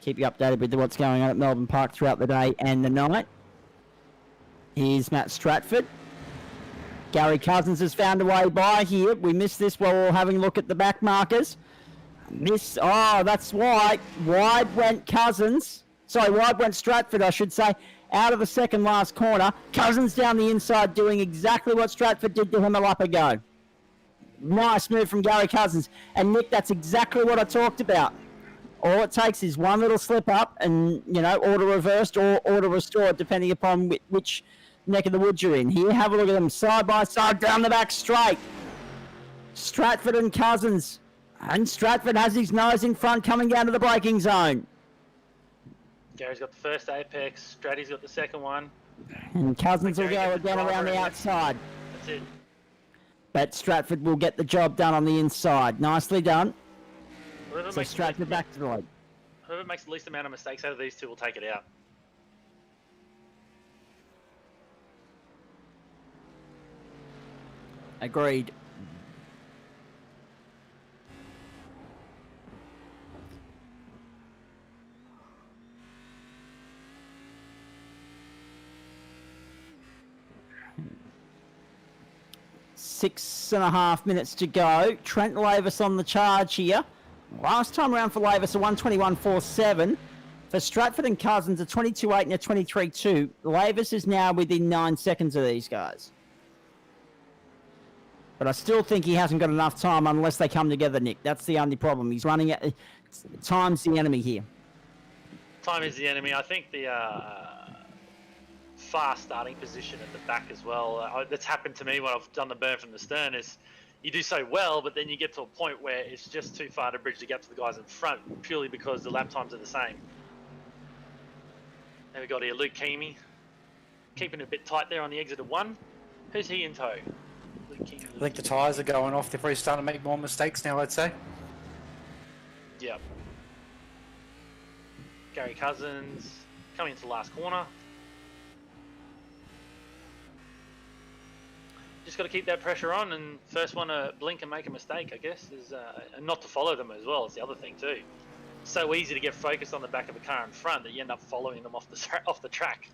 Keep you updated with what's going on at Melbourne Park throughout the day and the night. Here's Matt Stratford. Gary Cousins has found a way by here. We missed this while we were having a look at the back markers. That's why. Wide went Cousins. Sorry, wide went Stratford, I should say. Out of the second last corner. Cousins down the inside doing exactly what Stratford did to him a lap ago. Nice move from Gary Cousins. And Nick, that's exactly what I talked about. All it takes is one little slip up and, auto reversed or auto restored, depending upon which neck of the woods you're in. Here, have a look at them side by side down the back straight. Stratford and Cousins. And Stratford has his nose in front coming down to the braking zone. Gary's got the first apex, Stratty's got the second one. And Cousins will Gary go gets the again driver around the and outside. That's it. But Stratford will get the job done on the inside. Nicely done. Whoever So makes, Stratford back to the lead. whoever makes the least amount of mistakes out of these two will take it out. Agreed. Six and a half minutes to go. Trent Lavis on the charge here. Last time around for Lavis, a 121.47. For Stratford and Cousins, a 22.8 and a 23.2. Lavis is now within 9 seconds of these guys. But I still think he hasn't got enough time unless they come together, Nick. That's the only problem. He's running at... Time's the enemy here. Time is the enemy. I think the fast starting position at the back as well. That's happened to me when I've done the burn from the stern is you do so well, but then you get to a point where it's just too far to bridge the gap to the guys in front purely because the lap times are the same. Then we got here Luke Keamy, keeping it a bit tight there on the exit of one. Who's he in tow? Luke Keamy. I think the tyres are going off. They're probably starting to make more mistakes now, I'd say. Yep. Gary Cousins coming into the last corner. Just got to keep that pressure on, and first one to blink and make a mistake, I guess, is and not to follow them as well. It's the other thing too. So easy to get focused on the back of a car in front that you end up following them off the track.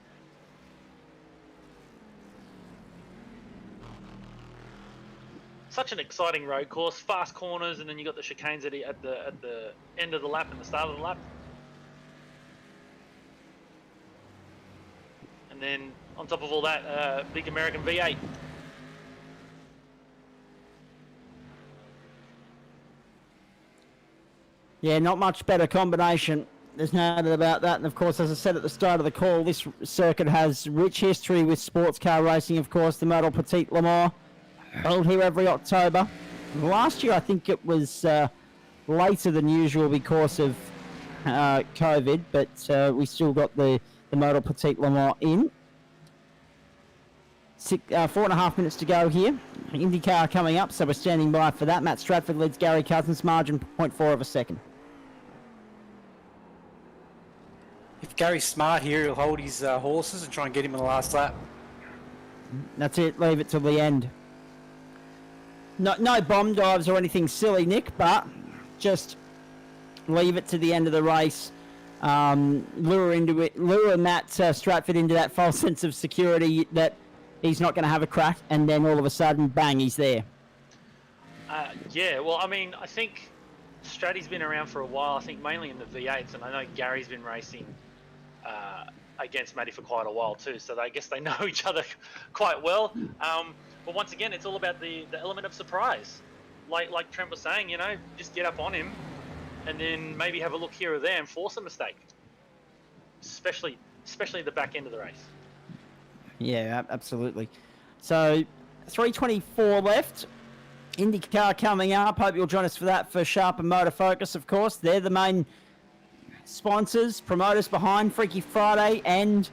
Such an exciting road course, fast corners, and then you got the chicanes at the end of the lap and the start of the lap. And then on top of all that, big American V8. Yeah, not much better combination. There's no doubt about that. And of course, as I said at the start of the call, this circuit has rich history with sports car racing. Of course, the Model Petit Le Mans held here every October. Last year, I think it was later than usual because of COVID, but we still got the Model Petit Le Mans in. 4.5 minutes to go here. Indycar coming up, so we're standing by for that. Matt Stratford leads Gary Cousins, margin 0.4 of a second. If Gary's smart here, he'll hold his horses and try and get him in the last lap. That's it, leave it till the end. No bomb dives or anything silly, Nick, but just leave it to the end of the race. Lure Matt Stratford into that false sense of security that he's not going to have a crack, and then all of a sudden, bang, he's there. Yeah, well, I mean, I think Stratty's been around for a while, I think mainly in the V8s, and I know Gary's been racing against Matty for quite a while too, so I guess they know each other quite well. But once again, it's all about the element of surprise. Like Trent was saying, you know, just get up on him and then maybe have a look here or there and force a mistake, especially the back end of the race. Yeah, absolutely. So, 3:24 left. IndyCar coming up. Hope you'll join us for that for Sharp and Motor Focus, of course. They're the main sponsors, promoters behind Freaky Friday and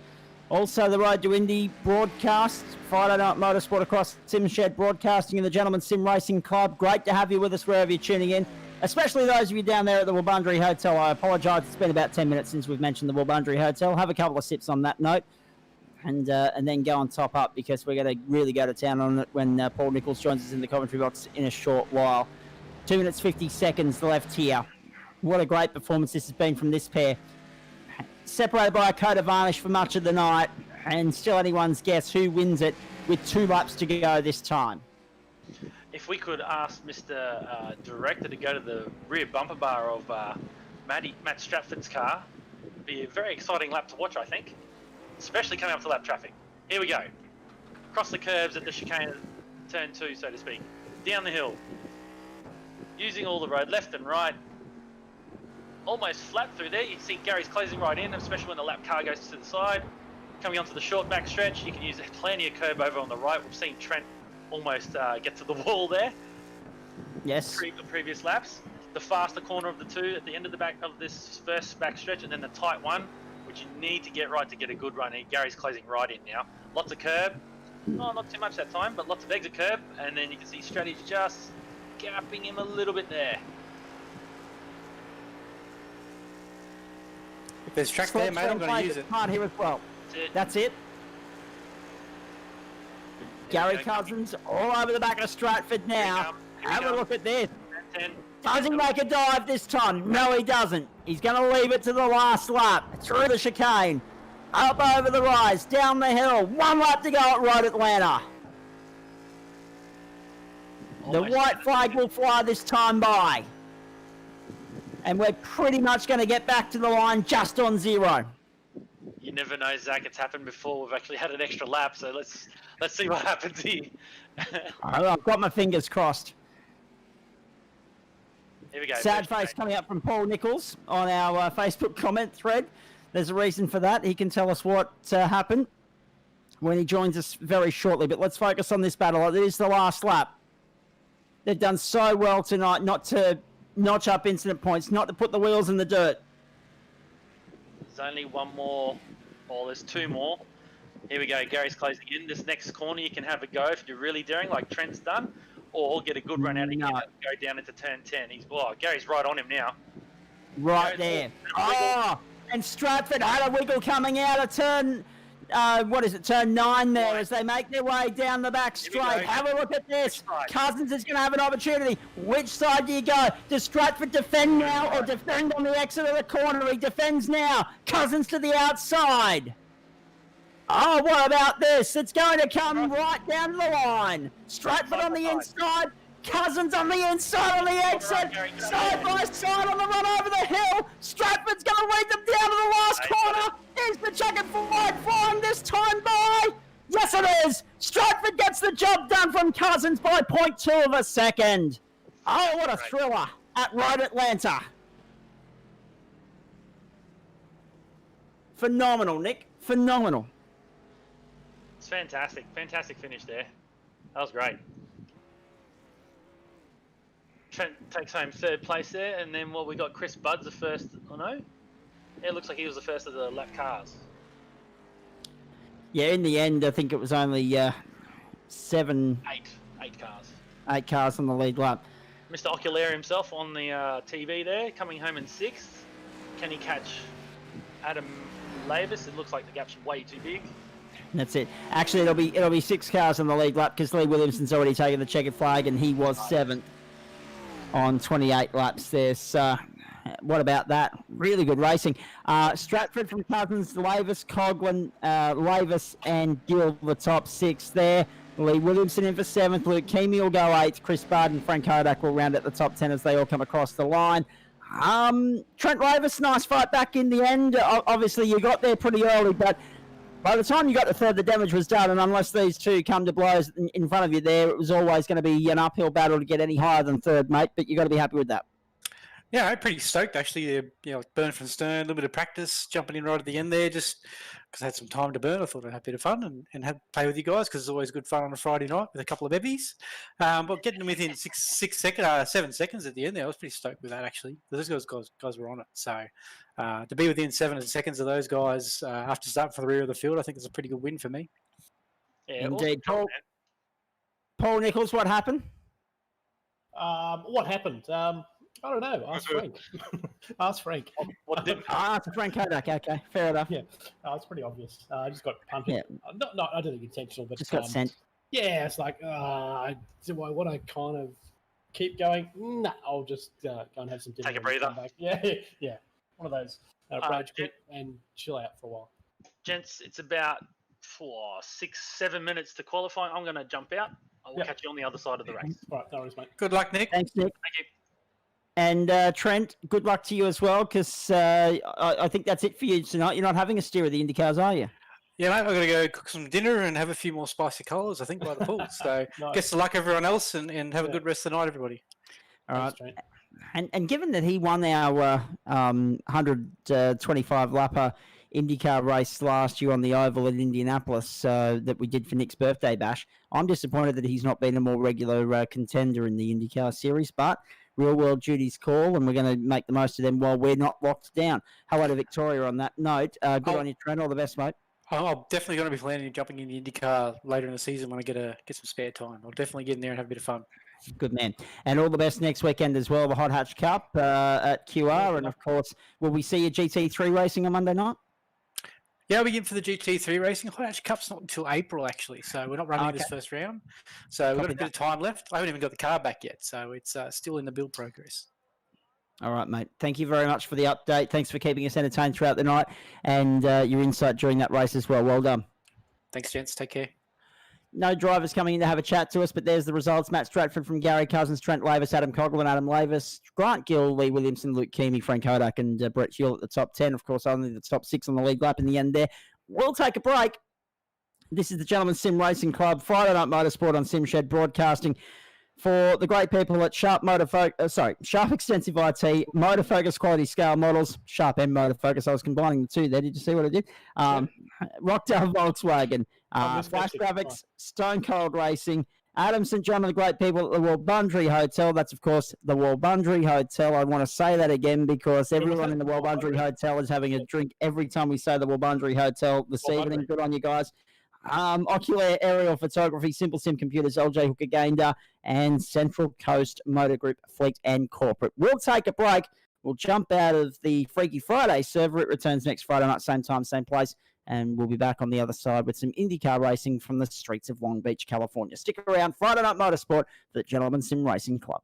also the Road to Indy broadcast. Friday Night Motorsport across Sim Shed Broadcasting and the Gentlemen's Sim Racing Club. Great to have you with us wherever you're tuning in, especially those of you down there at the Wabundri Hotel. I apologise, it's been about 10 minutes since we've mentioned the Wabundri Hotel. Have a couple of sips on that note. And then go and top up because we're going to really go to town on it when Paul Nichols joins us in the commentary box in a short while. 2 minutes 50 seconds left here. What a great performance this has been from this pair. Separated by a coat of varnish for much of the night, and still anyone's guess who wins it with 2 laps to go this time. If we could ask Mr. Director to go to the rear bumper bar of Matt Stratford's car, it'd be a very exciting lap to watch, I think. Especially coming up to lap traffic. Here we go. Across the curbs at the chicane, turn 2, so to speak. Down the hill. Using all the road, left and right. almost flat through there. You can see Gary's closing right in, especially when the lap car goes to the side. Coming onto the short back stretch, you can use plenty of curb over on the right. We've seen Trent almost get to the wall there. Yes. The previous laps. The faster corner of the two at the end of the back of this first back stretch, and then the tight one, which you need to get right to get a good run. Gary's closing right in now. Lots of curb. Oh, not too much that time, but lots of exit curb. And then you can see Stratty's just gapping him a little bit there. If there's track there, mate, I'm going to use it. Can't here as well. That's it. Gary Cousins all over the back of Stratford now. Have a look at this. 10. Does he make a dive this time? No, he doesn't. He's going to leave it to the last lap. Through the chicane. Up over the rise. Down the hill. 1 lap to go at Road Atlanta. The white flag will fly this time by. And we're pretty much going to get back to the line just on 0. You never know, Zach. It's happened before. We've actually had an extra lap, so let's see what happens here. I've got my fingers crossed. Here we go. Sad face coming up from Paul Nichols on our Facebook comment thread. There's a reason for that. He can tell us what happened when he joins us very shortly. But let's focus on this battle. It is the last lap. They've done so well tonight not to notch up incident points, not to put the wheels in the dirt. There's only one more, or there's 2 more. Here we go. Gary's closing in. This next corner, you can have a go if you're really daring, like Trent's done, or get a good run out of here and go down into turn 10. Gary's right on him now. Right there. Oh, and Stratford had a wiggle coming out of turn, turn 9 there as they make their way down the back straight. Have a look at this. Cousins is going to have an opportunity. Which side do you go? Does Stratford defend now or defend on the exit of the corner? He defends now. Cousins to the outside. Oh, what about this? It's going to come right down the line. Stratford on the inside. Cousins on the inside on the exit. Side by side on the run over the hill. Stratford's going to lead them down to the last corner. Is the checkered flag flying this time by? Yes, it is. Stratford gets the job done from Cousins by 0.2 of a second. Oh, what a thriller at Road Atlanta. Phenomenal, Nick. Phenomenal. It's fantastic. Fantastic finish there. That was great. Trent takes home 3rd place there, and then we got Chris Budd's the first. Oh no, yeah, it looks like he was the first of the lap cars. Yeah, in the end, I think it was only 8 cars. 8 cars on the lead lap. Mr. Oculaire himself on the TV there, coming home in 6th. Can he catch Adam Lavis? It looks like the gap's way too big. That's it. Actually, it'll be 6 cars on the lead lap because Lee Williamson's already taken the checkered flag and he was 7th on 28 laps there. So, what about that? Really good racing. Stratford from Cousins, Lavis, Coughlin, Lavis and Gill the top 6 there. Lee Williamson in for 7th. Luke Keamy will go 8th. Chris Bard and Frank Kodak will round at the top 10 as they all come across the line. Trent Lavis, nice fight back in the end. Obviously, you got there pretty early, but by the time you got to 3rd, the damage was done, and unless these two come to blows in front of you there, it was always going to be an uphill battle to get any higher than 3rd, mate, but you got to be happy with that. Yeah, I'm pretty stoked, actually. Burn from stern, a little bit of practice, jumping in right at the end there, just because I had some time to burn. I thought I'd have a bit of fun and play with you guys, because it's always good fun on a Friday night with a couple of bevies. But getting them within 7 seconds at the end there, I was pretty stoked with that, actually. Those guys were on it. So to be within 7 seconds of those guys after starting for the rear of the field, I think it's a pretty good win for me. Yeah, indeed. Paul Nichols, what happened? What happened? I don't know. Ask Frank. Ask Frank. What did? Ask Frank Kodak. Okay, fair enough. Yeah, it's pretty obvious. I just got punted. Yeah. Not, I don't think intentional, but Just got sent. Yeah, it's like, do I want to kind of keep going? Nah, I'll just go and have some dinner. Take a breather. Come back. Yeah. One of those. Rage quit and chill out for a while. Gents, it's about 6-7 minutes to qualify. I'm going to jump out. I will catch you on the other side of the race. All right, no worries, mate. Good luck, Nick. Thanks, Nick. Thank you. And Trent, good luck to you as well, because I think that's it for you tonight. You're not having a steer of the IndyCars, are you? Yeah, mate, I've got to go cook some dinner and have a few more spicy colours, I think, by the pool. So, Nice. best of luck, everyone else, and have a good rest of the night, everybody. All right. Thanks, Trent. And given that he won our 125 lapper IndyCar race last year on the oval at Indianapolis that we did for Nick's birthday bash, I'm disappointed that he's not been a more regular contender in the IndyCar series. But real world duties call, and we're going to make the most of them while we're not locked down. Hello to Victoria on that note. Good on you, Trent. All the best, mate. I'm definitely going to be planning on jumping in the IndyCar later in the season when I get some spare time. I'll definitely get in there and have a bit of fun. Good man. And all the best next weekend as well, the Hot Hatch Cup at QR. And, of course, will we see you GT3 racing on Monday night? Yeah, we're in for the GT3 racing. Hot Hatch Cup's not until April, actually, so we're not running this first round. So we've got a bit of time left. I haven't even got the car back yet, so it's still in the build progress. All right, mate. Thank you very much for the update. Thanks for keeping us entertained throughout the night and your insight during that race as well. Well done. Thanks, gents. Take care. No drivers coming in to have a chat to us, but there's the results. Matt Stratford from Gary Cousins, Trent Lavis, Adam Coghlan, Adam Lavis, Grant Gill, Lee Williamson, Luke Keamy, Frank Hodak, and Brett Hewell at the top 10. Of course, only the top 6 on the league lap in the end there. We'll take a break. This is the Gentlemen Sim Racing Club, Friday Night Motorsport on SimShed Broadcasting for the great people at Sharp Sharp Extensive IT, Motofocus Quality Scale Models, Sharp M Motofocus. I was combining the two there. Did you see what I did? Rockdale Volkswagen, Flash Graphics, Stone Cold Racing, Adam St. John, and the great people at the Wallbundry Hotel. That's, of course, the Wallbundry Hotel. I want to say that again because everyone in the Wallbundry Hotel is having a drink every time we say the Wallbundry Hotel this evening. Good on you guys. Ocular Aerial Photography, Simple Sim Computers, LJ Hooker Gander, and Central Coast Motor Group Fleet and Corporate. We'll take a break. We'll jump out of the Freaky Friday server. It returns next Friday night, same time, same place. And we'll be back on the other side with some IndyCar racing from the streets of Long Beach, California. Stick around. Friday Night Motorsport for the Gentlemen Sim Racing Club.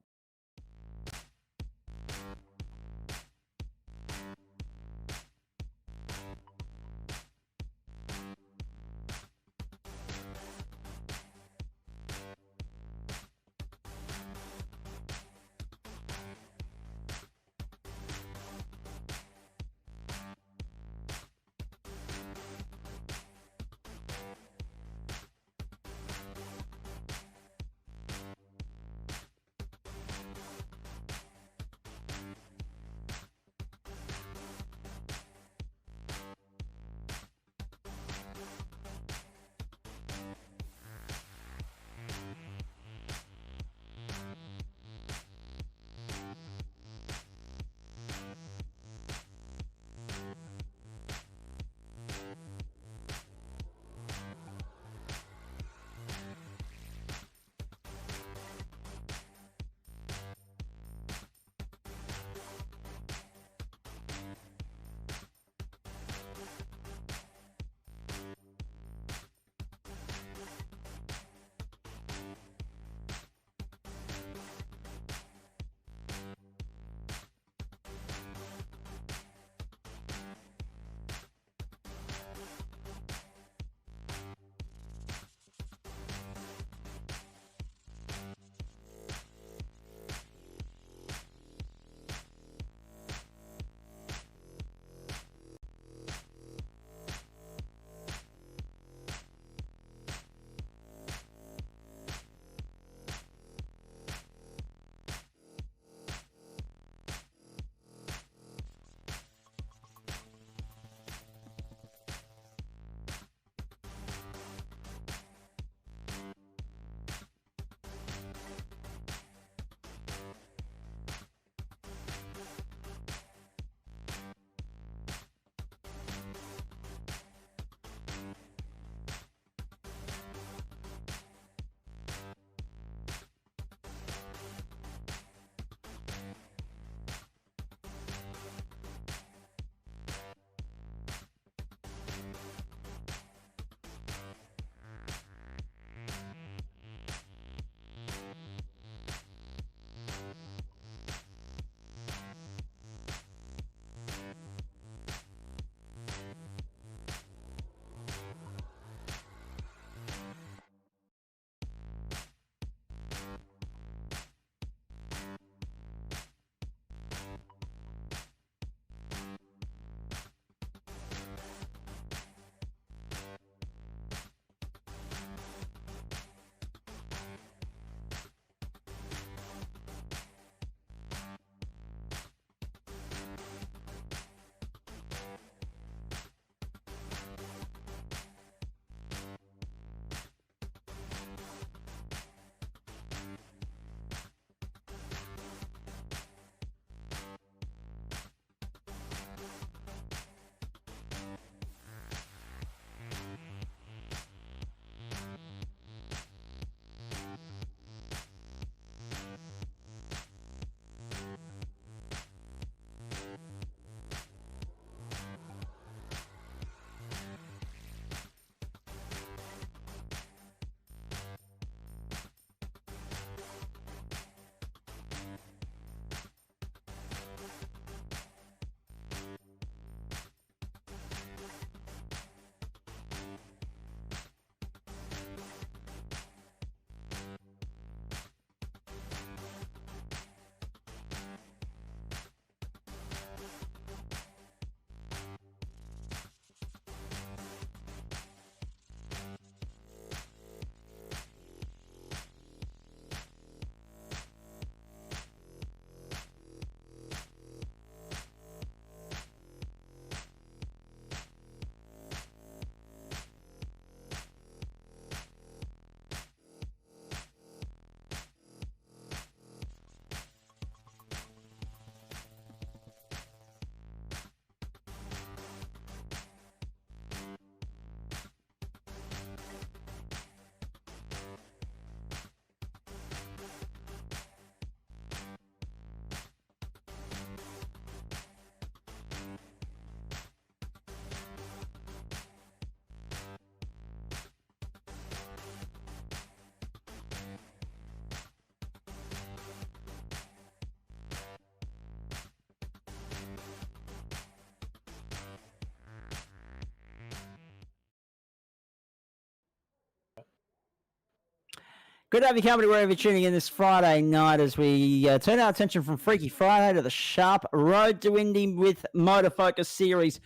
Good to have you company wherever you're tuning in this Friday night as we turn our attention from Freaky Friday to the sharp road to Indy with Motor Focus Series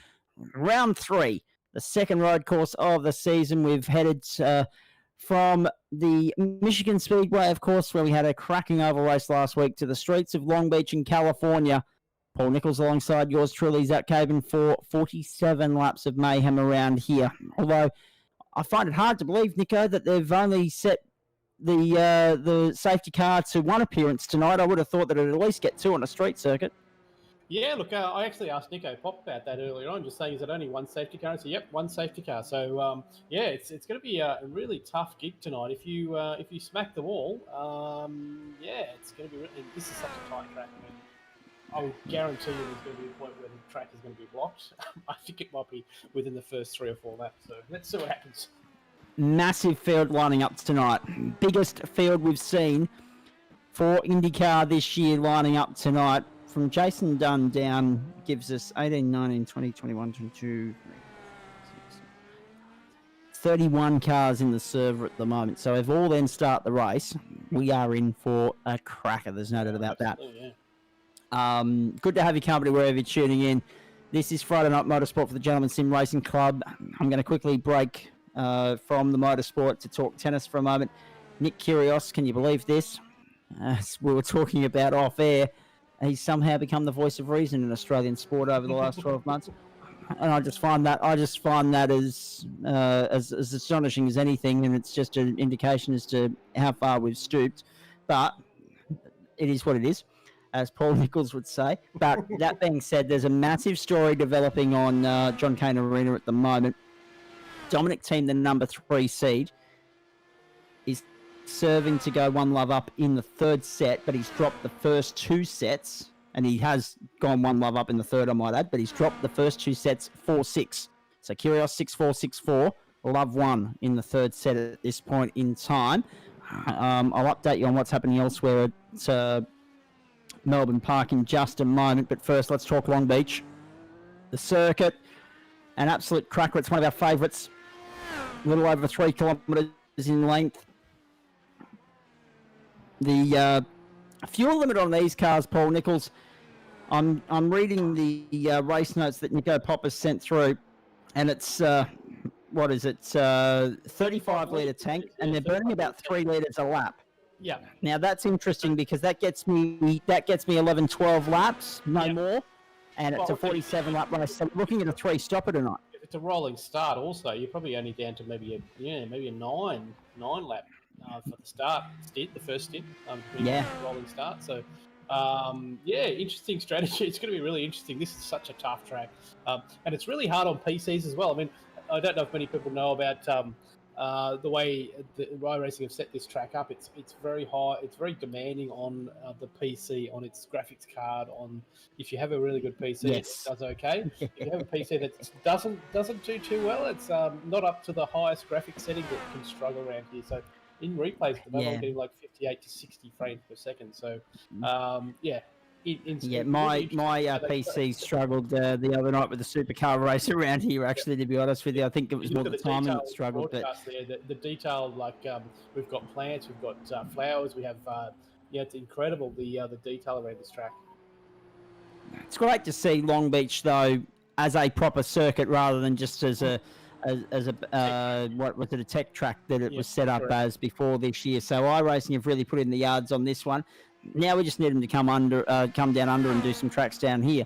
Round 3, the second road course of the season. We've headed from the Michigan Speedway, of course, where we had a cracking oval race last week, to the streets of Long Beach in California. Paul Nichols alongside yours truly, Zach Caban, for 47 laps of mayhem around here. Although I find it hard to believe, Nico, that they've only set the safety car to one appearance tonight. I would have thought that it'd at least get two on a street circuit. Yeah, look, I actually asked Nico Pop about that earlier on, just saying, is it only one safety car? So, yep, one safety car. So, yeah, it's going to be a really tough gig tonight. If you smack the wall, yeah, it's going to be. This is such a tight track. I mean, I would guarantee you there's going to be a point where the track is going to be blocked. I think it might be within the first 3 or 4 laps. So let's see what happens. Massive field lining up tonight. Biggest field we've seen for IndyCar this year lining up tonight. From Jason Dunn down gives us 18, 19, 20, 21, 22, 31 cars in the server at the moment. So if all then start the race, we are in for a cracker. There's no doubt about that. Yeah. Good to have you company wherever you're tuning in. This is Friday Night Motorsport for the Gentleman Sim Racing Club. I'm going to quickly break from the motorsport to talk tennis for a moment. Nick Kyrgios, can you believe this? As we were talking about off air, he's somehow become the voice of reason in Australian sport over the last 12 months, and I just find that as astonishing as anything, and it's just an indication as to how far we've stooped. But it is what it is, as Paul Nichols would say. But that being said, there's a massive story developing on John Cain Arena at the moment. Dominic Thiem, the number 3 seed, is serving to go 1-love up in the third set, but he's dropped the first 2 sets, and he has gone 1-love up in the third, I might add, but he's dropped the first 2 sets 4-6. So Kyrgios 6-4, 6-4, love 1 in the third set at this point in time. I'll update you on what's happening elsewhere at Melbourne Park in just a moment, but first let's talk Long Beach. The circuit, an absolute cracker. It's one of our favourites. A little over 3 kilometres in length. The fuel limit on these cars, Paul Nichols, I'm reading the race notes that Nico Pop has sent through, and it's, what is it, 35-litre tank, and they're burning about 3 litres a lap. Yeah. Now, that's interesting because that gets me 11, 12 laps, no more, and it's a 47-lap race. So we're looking at a 3-stopper tonight. If it's a rolling start also, you're probably only down to maybe a 9 lap for the start stint, the first stint. Rolling start. So, yeah, interesting strategy. It's going to be really interesting. This is such a tough track, and it's really hard on PCs as well. I mean, I don't know if many people know about the way the iRacing have set this track up. It's very high. It's very demanding on the PC, on its graphics card. On if you have a really good PC, Yes. it does okay. If you have a PC that doesn't do too well, it's not up to the highest graphics setting. That can struggle around here. So in replays, I'm getting like 58 to 60 frames per second. So yeah. My PC struggled the other night with the supercar race around here, actually, to be honest with you. I think it was more the timing that struggled. But the detail, like we've got plants, we've got flowers, we have, it's incredible, the detail around this track. It's great to see Long Beach, though, as a proper circuit rather than just as a what was it, a tech track that it was set up as before this year. So iRacing have really put in the yards on this one. Now we just need them to come down under and do some tracks down here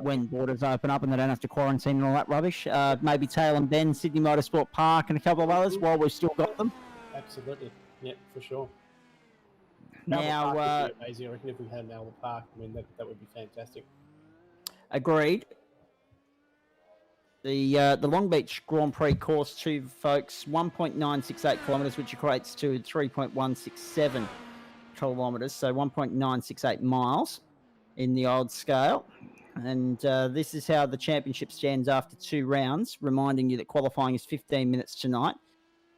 when borders open up and they don't have to quarantine and all that rubbish. Maybe Tail and Bend, Sydney Motorsport Park, and a couple of others while we've still got them. Absolutely, yeah, for sure. Now, would be amazing. I reckon if we had Melbourne Park, I mean that would be fantastic. Agreed. The Long Beach Grand Prix course 2, folks, 1.968 kilometres, which equates to 3.167 kilometres, so 1.968 miles in the old scale. And this is how the championship stands after 2 rounds, reminding you that qualifying is 15 minutes tonight,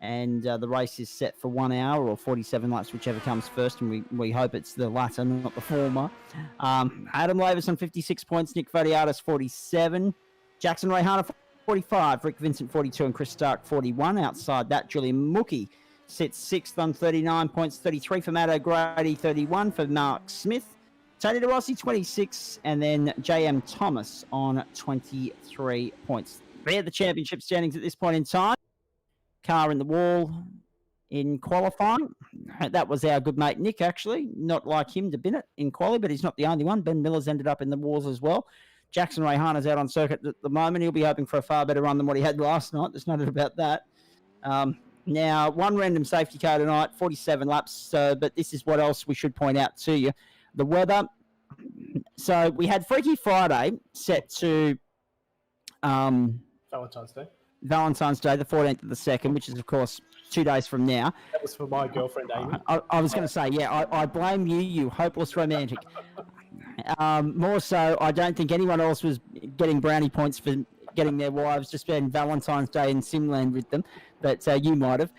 and the race is set for 1 hour or 47 laps, whichever comes first, and we hope it's the latter, not the former. Adam Lavis on 56 points, Nick Vodiatis 47, Jackson Rayhana 45, Rick Vincent 42, and Chris Stark 41. Outside that, Julian Mookie sits 6th on 39 points, 33 for Matt O'Grady, 31 for Mark Smith. Tony De Rossi, 26, and then J.M. Thomas on 23 points. They're the championship standings at this point in time. Car in the wall in qualifying. That was our good mate Nick, actually. Not like him to bin it in quali, but he's not the only one. Ben Miller's ended up in the walls as well. Jackson Rayhana's out on circuit at the moment. He'll be hoping for a far better run than what he had last night. There's no doubt about that. Now, one random safety car tonight, 47 laps, but this is what else we should point out to you. The weather. So we had Freaky Friday set to Valentine's Day, the 14th of the 2nd, which is, of course, 2 days from now. That was for my girlfriend, Amy. I was going to say, yeah, I blame you, you hopeless romantic. More so, I don't think anyone else was getting brownie points for getting their wives to spend Valentine's Day in Simland with them, but you might have.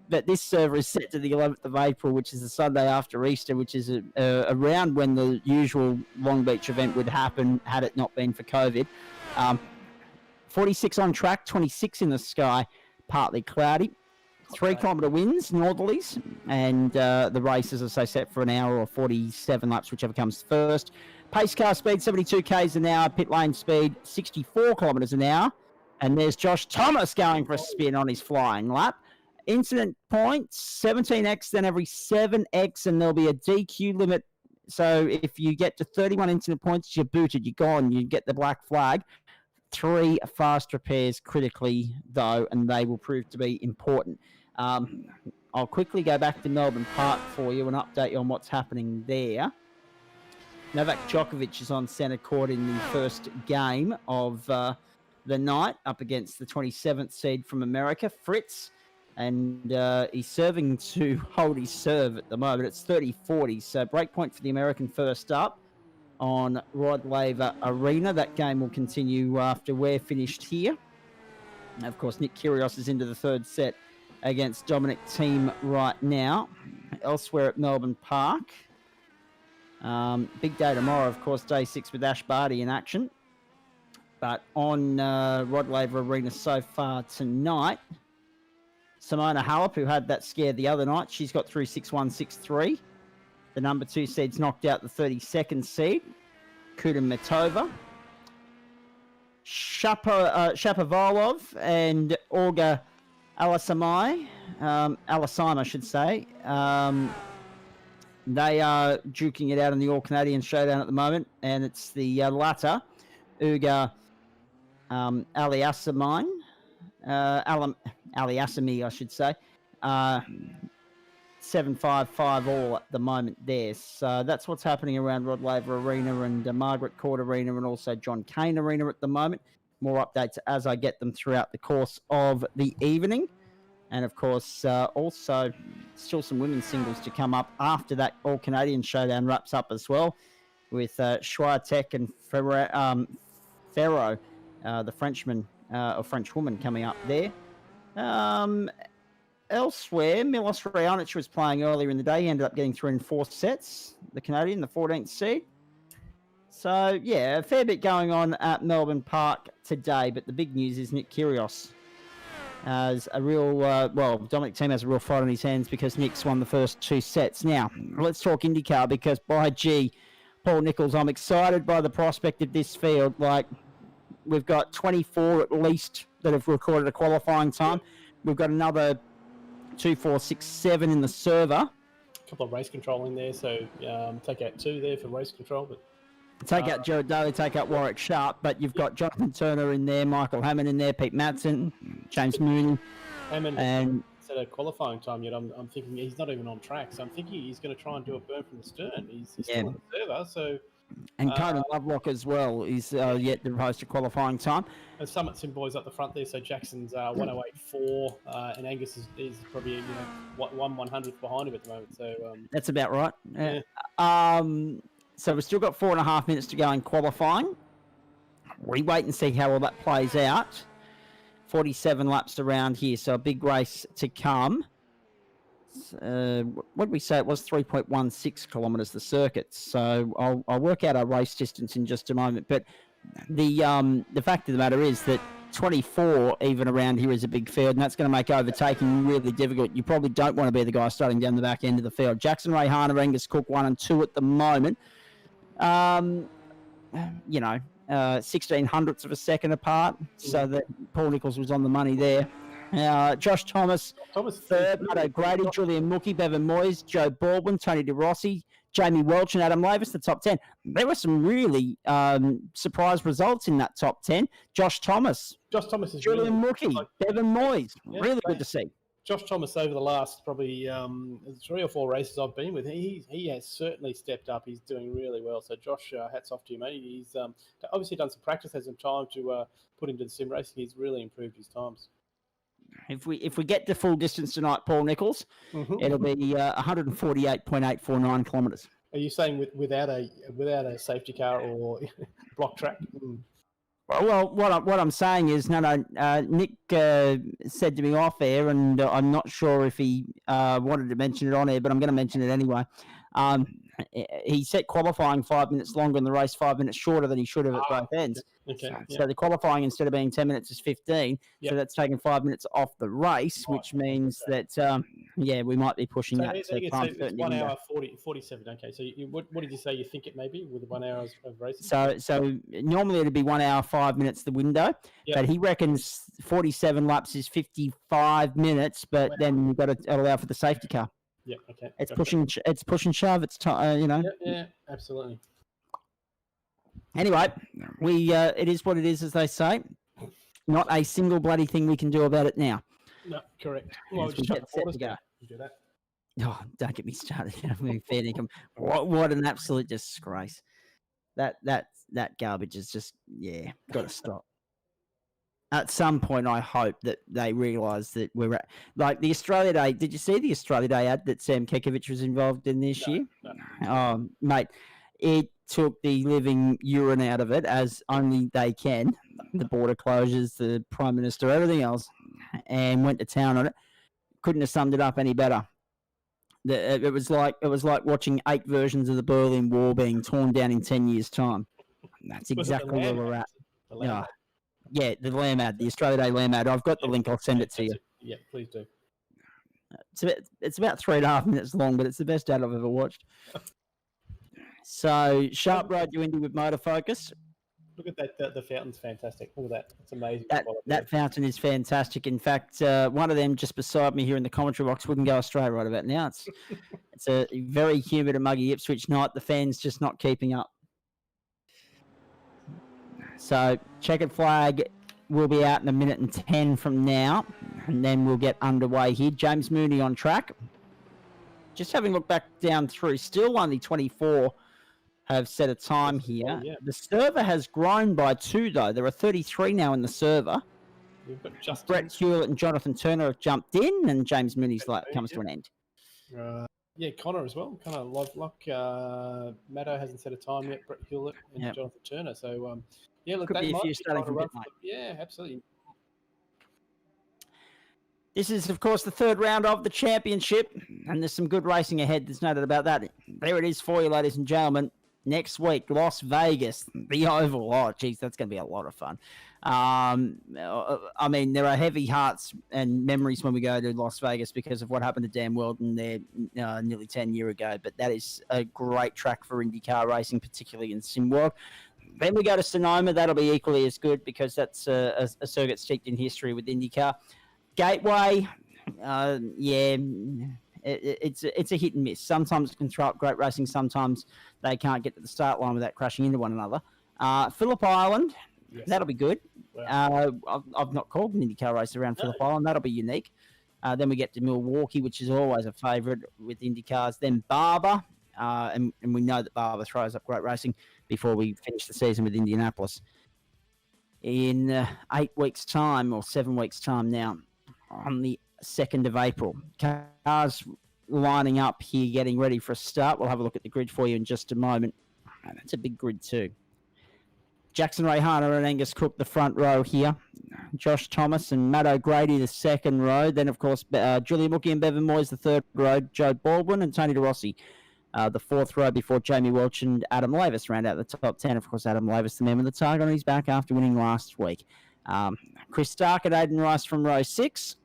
But this server is set to the 11th of April, which is the Sunday after Easter, which is around when the usual Long Beach event would happen had it not been for COVID. 46 on track, 26 in the sky, partly cloudy. 3 kilometre winds, northerlies, and the race, as I say, set for an hour or 47 laps, whichever comes first. Pace car speed, 72 k's an hour. Pit lane speed, 64 kilometres an hour. And there's Josh Thomas going for a spin on his flying lap. Incident points, 17x, then every 7x, and there'll be a DQ limit. So if you get to 31 incident points, you're booted, you're gone, you get the black flag. 3 fast repairs critically, though, and they will prove to be important. I'll quickly go back to Melbourne Park for you and update you on what's happening there. Novak Djokovic is on centre court in the first game of the night up against the 27th seed from America, Fritz. And he's serving to hold his serve at the moment. It's 30-40, so break point for the American first up on Rod Laver Arena. That game will continue after we're finished here. And of course, Nick Kyrgios is into the third set against Dominic Thiem right now. Elsewhere at Melbourne Park. Big day tomorrow, of course, day 6 with Ash Barty in action. But on Rod Laver Arena so far tonight, Simona Halep, who had that scare the other night, she's got through 6-1, 6-3. The number 2 seed's knocked out the 32nd seed, Kudermetova. Shapovalov and Olga Aliassimova, I should say. They are duking it out in the All-Canadian Showdown at the moment, and it's the latter, Uga Aliassimova, Aliassimi, I should say. 7-5-5 all at the moment there. So that's what's happening around Rod Laver Arena and Margaret Court Arena and also John Cain Arena at the moment. More updates as I get them throughout the course of the evening. And of course, also still some women's singles to come up after that All-Canadian Showdown wraps up as well, with Swiatek and Ferro, the Frenchman or Frenchwoman coming up there. Elsewhere, Milos Raonic was playing earlier in the day. He ended up getting through in 4 sets, the Canadian, the 14th seed. So, yeah, a fair bit going on at Melbourne Park today, but the big news is Nick Kyrgios has a real, Dominic Thiem has a real fight on his hands because Nick's won the first 2 sets. Now, let's talk IndyCar because, by gee, Paul Nichols, I'm excited by the prospect of this field. Like, we've got 24 at least that have recorded a qualifying time. We've got another 2, 4, 6, 7 in the server. A couple of race control in there, so take out 2 there for race control. But take out Jared Daly, take out Warwick Sharp, but you've got Jonathan Turner in there, Michael Hammond in there, Pete Madsen, James Mooney. Hammond and at a qualifying time yet. I'm thinking he's not even on track, so I'm thinking he's going to try and do a burn from the stern. He's still on the server, so. And Conan Lovelock as well is yet to post a qualifying time. And Summit Sim boys up the front there, so Jackson's 108.4, and Angus is probably 1/100th behind him at the moment. So that's about right. Yeah. So we've still got 4.5 minutes to go in qualifying. We wait and see how all that plays out. 47 laps around here, so a big race to come. What did we say? It was 3.16 kilometres the circuit. So I'll work out our race distance in just a moment. But the fact of the matter is that 24 even around here is a big field, and that's going to make overtaking really difficult. You probably don't want to be the guy starting down the back end of the field. Jackson Ray Harner, Angus Cook 1 and 2 at the moment. 16 hundredths of a second apart, so that Paul Nicholls was on the money there. Josh Thomas third, Matt O'Grady, Julian Mookie, Bevan Moyes, Joe Baldwin, Tony DeRossi, Jamie Welch and Adam Lavis, the top 10. There were some really surprise results in that top 10. Josh Thomas is Julian really, Mookie, Bevan Moyes, really good to see. Josh Thomas over the last probably 3 or 4 races I've been with, he has certainly stepped up. He's doing really well. So Josh, hats off to you, mate. He's obviously done some practice, has some time to put into the sim racing. He's really improved his times. If we get to full distance tonight, Paul Nicholls, it'll be 148.849 kilometres. Are you saying without a safety car or block track? Well, what I'm saying is, Nick said to me off air, and I'm not sure if he wanted to mention it on air, but I'm going to mention it anyway. He set qualifying 5 minutes longer and the race 5 minutes shorter than he should have at both ends. Okay. So the qualifying, instead of being 10 minutes, is 15. So that's taken 5 minutes off the race, which means that, we might be pushing that to time. It's 1 hour 47. Okay. So what did you say you think it may be with 1 hour of racing? So normally it'd be 1 hour, 5 minutes, the window. But he reckons 47 laps is 55 minutes, but then you've got to allow for the safety car. Yeah, okay. It's pushing shove. It's Yeah, absolutely. Anyway, it is what it is, as they say. Not a single bloody thing we can do about it now. No, correct. Well, we get set to go. Do that. Oh, don't get me started. Fair dinkum. What an absolute disgrace. That garbage is just got to stop. At some point, I hope that they realise that we're at, like the Australia Day. Did you see the Australia Day ad that Sam Kekovich was involved in this year? No. Mate, it took the living urine out of it, as only they can. The border closures, the Prime Minister, everything else, and went to town on it. Couldn't have summed it up any better. It was like watching 8 versions of the Berlin Wall being torn down in 10 years' time. That's exactly where we're at. Yeah, the Lamb ad, the Australia Day Lamb ad. I've got the link. I'll send it to you. Yeah, please do. It's about 3.5 minutes long, but it's the best ad I've ever watched. So, Sharp Road to Indy with Motor Focus. Look at that. The fountain's fantastic. Look at that. It's amazing. That fountain is fantastic. In fact, one of them just beside me here in the commentary box wouldn't go astray right about now. It's a very humid and muggy Ipswich night. The fan's just not keeping up. So, checkered flag will be out in 1 minute and 10 from now, and then we'll get underway here. James Mooney on track. Just having a look back down through, still only 24 have set a time here. Oh, yeah. The server has grown by 2, though. There are 33 now in the server. We've got Justin. Brett Hewlett and Jonathan Turner have jumped in, and James Mooney's lap comes to an end. Yeah, Connor as well. Kind of like Matto hasn't set a time yet. Brett Hewlett and Jonathan Turner. So look, could be a few starting from bit, mate. Yeah, absolutely. This is, of course, the third round of the championship, and there's some good racing ahead. There's no doubt about that. There it is for you, ladies and gentlemen. Next week, Las Vegas, the Oval. Oh, geez, that's going to be a lot of fun. I mean, there are heavy hearts and memories when we go to Las Vegas because of what happened to Dan Weldon there nearly 10 years ago. But that is a great track for IndyCar racing, particularly in SimWorld. Then we go to Sonoma. That'll be equally as good because that's a circuit steeped in history with IndyCar. Gateway, it's a hit and miss. Sometimes it can throw up great racing. Sometimes they can't get to the start line without crashing into one another. Phillip Island, that'll be good. I've not called an IndyCar race around Phillip Island. That'll be unique. Then we get to Milwaukee, which is always a favourite with IndyCars. Then Barber, and we know that Barber throws up great racing before we finish the season with Indianapolis. In 8 weeks' time, or 7 weeks' time now, on the 2nd of April. Cars lining up here, getting ready for a start. We'll have a look at the grid for you in just a moment. That's a big grid too. Jackson Ray Harner and Angus Cook, the front row here. Josh Thomas and Matt O'Grady, the second row. Then, of course, Julian Mookie and Bevan Moyes, the third row. Joe Baldwin and Tony DeRossi, the fourth row, before Jamie Welch and Adam Lavis round out the top 10. Of course, Adam Lavis, the man with the target on his back after winning last week. Chris Stark and Aidan Rice from row 6.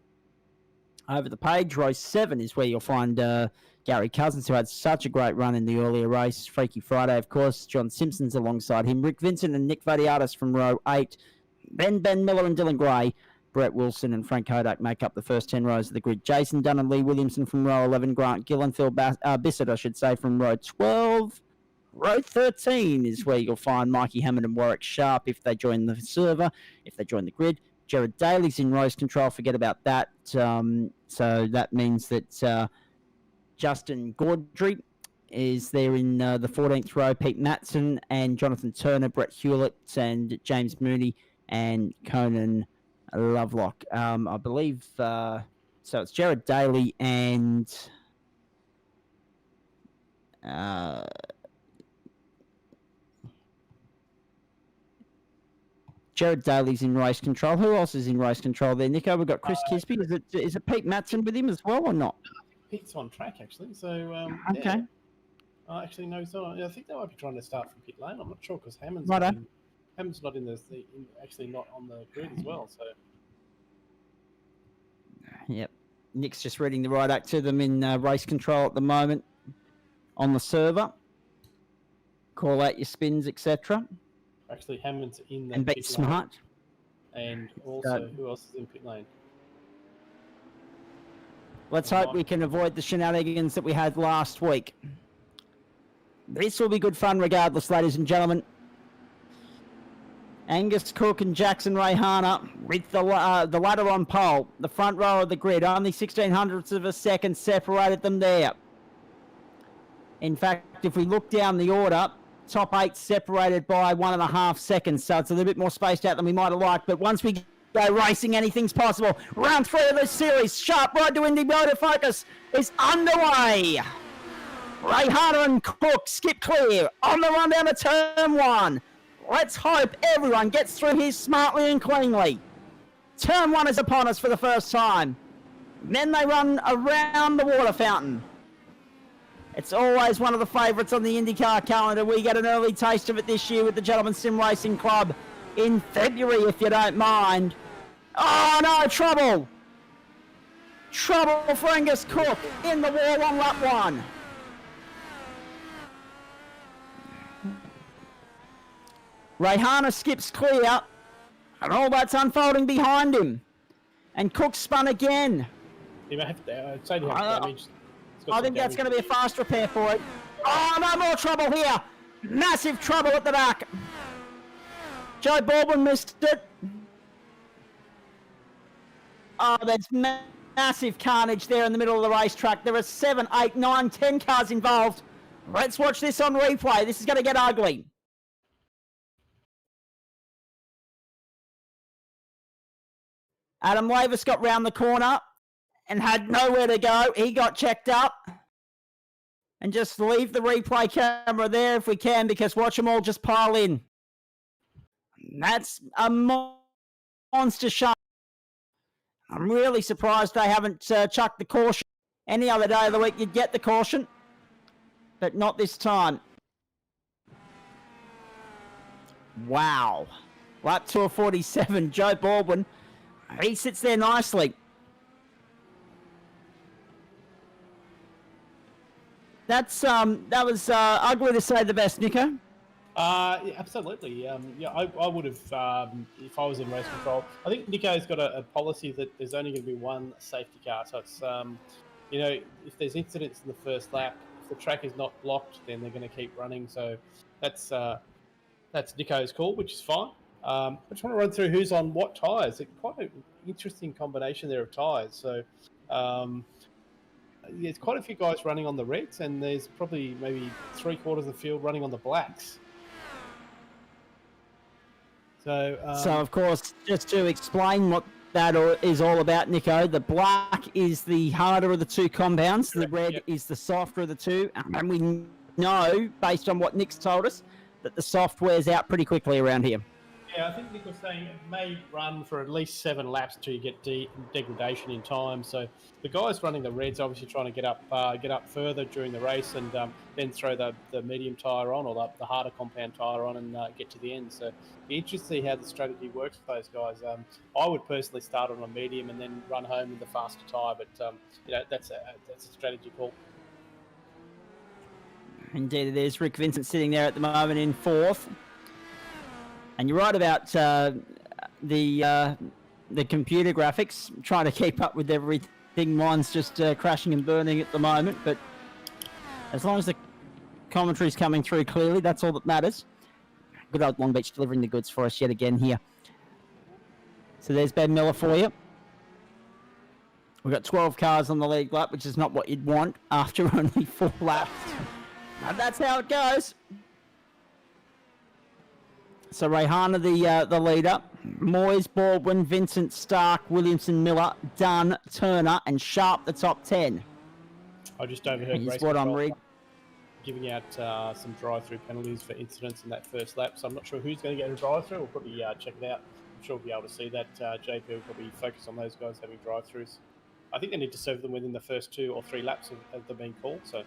Over the page, row 7 is where you'll find Gary Cousins, who had such a great run in the earlier race. Freaky Friday, of course. John Simpson's alongside him. Rick Vincent and Nick Vadiatis from row 8. Ben Miller and Dylan Gray. Brett Wilson and Frank Kodak make up the first 10 rows of the grid. Jason Dunn and Lee Williamson from row 11. Grant Gill and Phil Bissett, I should say, from row 12. Row 13 is where you'll find Mikey Hammond and Warwick Sharp if they join the server, if they join the grid. Jared Daly's in race control. Forget about that. So that means that Justin Gaudry is there in the 14th row. Pete Matson and Jonathan Turner, Brett Hewlett and James Mooney and Conan Lovelock. I believe so. It's Jared Daly and Jared Daly's in race control. Who else is in race control there, Nico? We've got Chris Kisby. Is it Pete Matson with him as well or not? Pete's on track, actually. So, okay. Yeah. Actually, no, he's not. I think they might be trying to start from pit lane. I'm not sure because Hammond's not in actually not on the grid as well. So, yep. Nick's just reading the right act to them in race control at the moment on the server. Call out your spins, etc. Actually, Hammond's in the and be pit smart. Lane. And also, who else is in pit lane? Let's hope we can avoid the shenanigans that we had last week. This will be good fun regardless, ladies and gentlemen. Angus Cook and Jackson Rayhana with the ladder on pole, the front row of the grid. Only 1600ths of a second separated them there. In fact, if we look down the order, top 8 separated by 1.5 seconds, so it's a little bit more spaced out than we might have liked. But once we go racing, anything's possible. Round 3 of this series, Sharp Ride to Indy Motor Focus is underway. Rayhana and Cook skip clear on the run down to turn 1. Let's hope everyone gets through here smartly and cleanly. Turn 1 is upon us for the first time. Then they run around the water fountain. It's always one of the favourites on the IndyCar calendar. We get an early taste of it this year with the Gentlemen Sim Racing Club in February, if you don't mind. Oh no, trouble! Trouble for Angus Cook in the wall on lap 1. Rayhana skips clear, and all that's unfolding behind him. And Cook spun again. He may have to say to him damage. I think that's going to be a fast repair for it. Oh, no more trouble here. Massive trouble at the back. Joe Baldwin missed it. Oh, there's massive carnage there in the middle of the racetrack. There are 7, 8, 9, 10 cars involved. Let's watch this on replay. This is going to get ugly. Adam Lavis got round the corner and had nowhere to go. He got checked up. And just leave the replay camera there if we can, because watch them all just pile in. That's a monster shot. I'm really surprised they haven't chucked the caution. Any other day of the week you'd get the caution, but not this time. Wow. Lap 2 of 47, Joe Baldwin. He sits there nicely. That was ugly to say the best, Nico. Yeah, absolutely. Yeah, I would have, if I was in race control. I think Nico's got a policy that there's only going to be one safety car. So it's, you know, if there's incidents in the first lap, if the track is not blocked, then they're going to keep running. So that's Nico's call, which is fine. I just want to run through who's on what tyres. It's quite an interesting combination there of tyres. So there's quite a few guys running on the reds, and there's probably maybe 3/4 of the field running on the blacks. So of course, just to explain what that is all about, Nico, the black is the harder of the two compounds. The red is the softer of the two. And we know, based on what Nick's told us, that the soft wears out pretty quickly around here. Yeah, I think Nick was saying it may run for at least 7 laps till you get degradation in time. So the guys running the reds obviously trying to get up further during the race, and then throw the medium tyre on, or the harder compound tyre on, and get to the end. So be interested to see how the strategy works for those guys. I would personally start on a medium and then run home with the faster tyre, but that's a strategy call. Indeed it is. Rick Vincent sitting there at the moment in 4th. And you're right about the computer graphics, trying to keep up with everything. Mine's just crashing and burning at the moment, but as long as the commentary's coming through clearly, that's all that matters. Good old Long Beach delivering the goods for us yet again here. So there's Ben Miller for you. We've got 12 cars on the lead lap, which is not what you'd want after only 4 laps. And that's how it goes. So Rayhana, the leader. Moyes, Baldwin, Vincent, Stark, Williamson, Miller, Dunn, Turner, and Sharp the top 10. I just overheard He's race what I'm control reading. giving out some drive-through penalties for incidents in that first lap. So I'm not sure who's going to get a drive-through. We'll probably check it out. I'm sure we'll be able to see that. JP will probably focus on those guys having drive-throughs. I think they need to serve them within the first 2 or 3 laps of them being called. So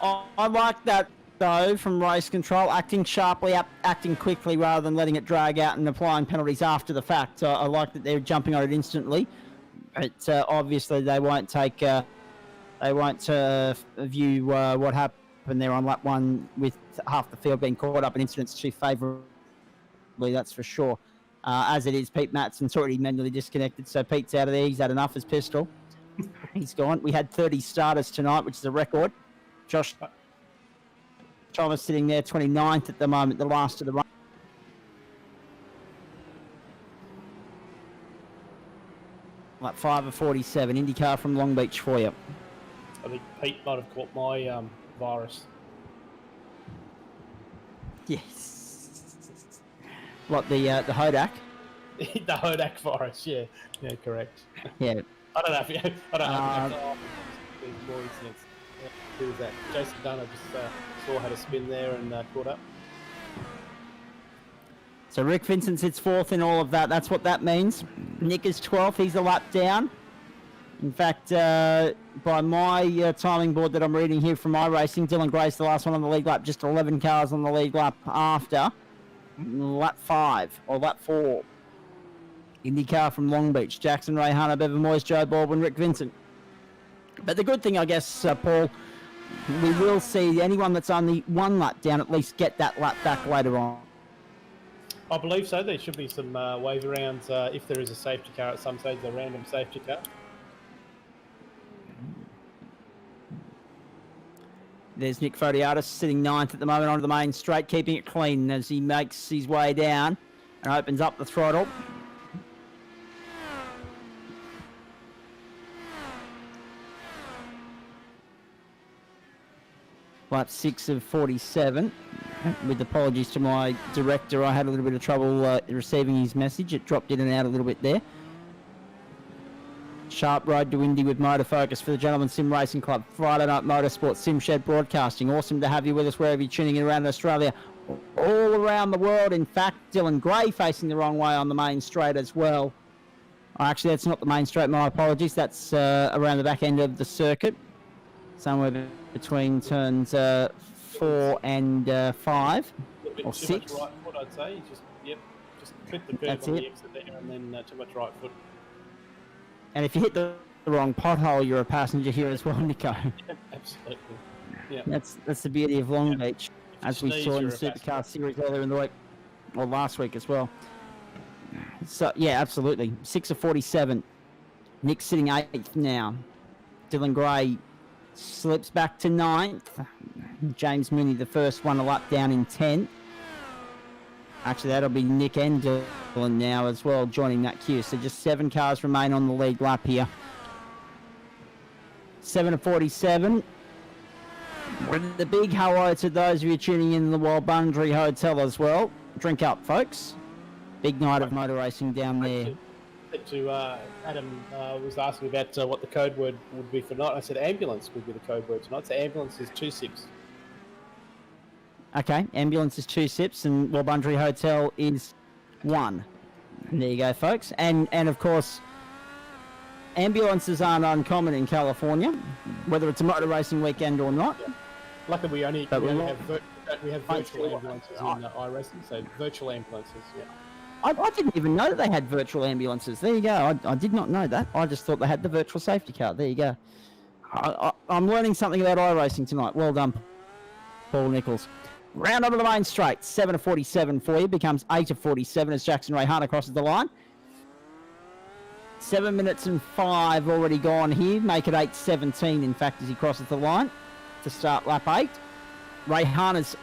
I like that, though, from race control, acting sharply, acting quickly rather than letting it drag out and applying penalties after the fact. I like that they're jumping on it instantly. But obviously they won't take, view what happened there on lap 1 with half the field being caught up in incidents too favourably, that's for sure. As it is, Pete Matson's already manually disconnected, so Pete's out of there. He's had enough as pistol. He's gone. We had 30 starters tonight, which is a record. Josh Thomas sitting there, 29th at the moment, the last of the run. Like 5 of 47. Indycar from Long Beach for you. I think Pete might have caught my virus. Yes. What, the Hodak? The Hodak virus, yeah, correct. Yeah. I don't know if there's more incidents. Who was that? Jason Dunn, I just saw had a spin there and caught up. So Rick Vincent sits 4th in all of that. That's what that means. Nick is 12th. He's a lap down. In fact, by my timing board that I'm reading here from iRacing, Dylan Gray's the last one on the lead lap. Just 11 cars on the lead lap after lap 5 or lap 4. IndyCar from Long Beach. Jackson, Rayhana, Bevan Moyes, Joe Baldwin, Rick Vincent. But the good thing, I guess, Paul, we will see anyone that's only 1 lap down at least get that lap back later on. I believe so. There should be some wave arounds if there is a safety car at some stage, a random safety car. There's Nick Fodiatis sitting 9th at the moment onto the main straight, keeping it clean as he makes his way down and opens up the throttle. Lap 6 of 47. With apologies to my director, I had a little bit of trouble receiving his message. It dropped in and out a little bit there. Sharp road to Indy with Motor Focus for the Gentleman Sim Racing Club. Friday Night Motorsport Sim Shed Broadcasting. Awesome to have you with us wherever you're tuning in around Australia. All around the world, in fact. Dylan Gray facing the wrong way on the main straight as well. Actually, that's not the main straight, my apologies. That's around the back end of the circuit. Somewhere between turns 4 and 5 or 6. Too much right foot, I'd say. Just clip the curve on the exit there, and then too much right foot. And if you hit the wrong pothole, you're a passenger here as well, Nico. Absolutely. Yeah. That's the beauty of Long Beach, as we saw in the Supercar Series earlier in the week, or last week as well. So yeah, absolutely. 6 of 47. Nick's sitting 8th now. Dylan Gray slips back to 9th. James Mooney, the first one, a lap down in 10th. Actually, that'll be Nick and Dylan now as well, joining that queue. So just 7 cars remain on the lead lap here. 7 of 47. The big hello to those of you tuning in the Walbundry Hotel as well. Drink up, folks. Big night of motor racing down there. Adam was asking about what the code word would be for tonight. I said ambulance would be the code word tonight. So ambulance is 26. Okay, ambulance is 2 sips and Wabundry Hotel is 1. And there you go, folks. And of course, ambulances aren't uncommon in California, whether it's a motor racing weekend or not. Yeah. Luckily, we only But have virtual ambulances in iRacing, so virtual ambulances. Yeah. I didn't even know that they had virtual ambulances. There you go. I did not know that. I just thought they had the virtual safety car. There you go. I'm learning something about iRacing tonight. Well done, Paul Nichols. Round onto the main straight. 7 of 47 for you. Becomes 8 of 47 as Jackson Rayhana crosses the line. 7 minutes and 5 already gone here. Make it 8:17, in fact, as he crosses the line to start lap 8. Rayhana's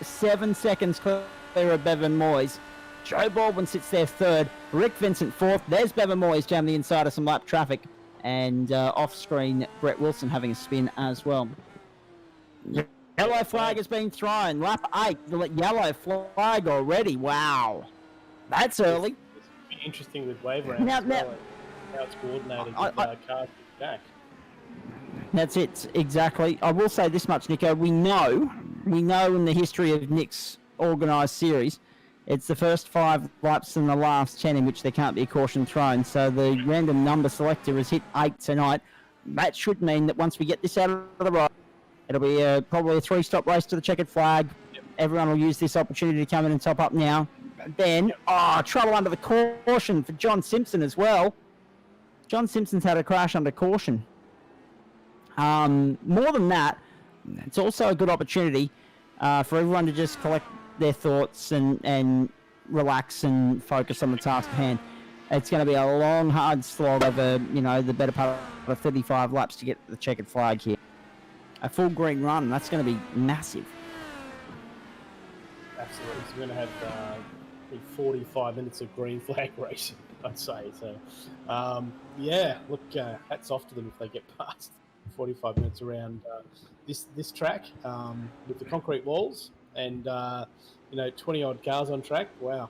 7 seconds clear of Bevan Moyes. Joe Baldwin sits there third. Rick Vincent fourth. There's Bevan Moyes down the inside of some lap traffic. And off-screen, Brett Wilson having a spin as well. Yellow flag has been thrown. Lap 8, the yellow flag already. Wow. That's early. It's interesting with wave rounds. Now, how it's coordinated with cars back. That's it, exactly. I will say this much, Nico. We know in the history of Nick's organised series, it's the first 5 laps and the last 10 in which there can't be a caution thrown. So the random number selector has hit 8 tonight. That should mean that once we get this out of the road, it'll be probably a 3-stop race to the checkered flag. Yep. Everyone will use this opportunity to come in and top up now. Then, trouble under the caution for John Simpson as well. John Simpson's had a crash under caution. More than that, it's also a good opportunity for everyone to just collect their thoughts and relax and focus on the task at hand. It's going to be a long, hard slog over, the better part of 35 laps to get the checkered flag here. A full green run, that's going to be massive. Absolutely. So we're going to have 45 minutes of green flag racing, I'd say. So, look, hats off to them if they get past 45 minutes around this track with the concrete walls and 20-odd cars on track. Wow.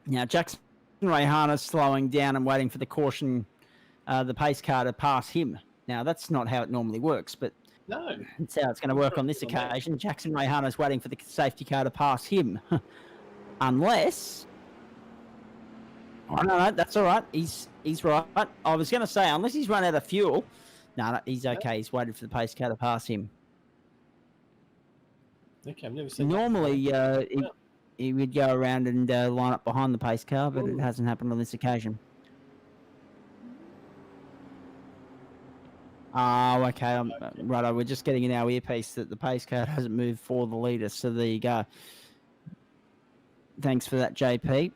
Now, Jackson Rayhana slowing down and waiting for the caution, the pace car to pass him. Now, that's not how it normally works, but no, that's how it's going to work on this occasion. Jackson Rayhana's waiting for the safety car to pass him. Unless... Oh, no, that's all right. He's right. I was going to say, unless he's run out of fuel. No, he's okay. He's waited for the pace car to pass him. Okay, I've never seen normally, he would go around and line up behind the pace car, but it hasn't happened on this occasion. Oh, okay. Righto, we're just getting in our earpiece that the pace car hasn't moved for the leader, so there you go. Thanks for that, JP.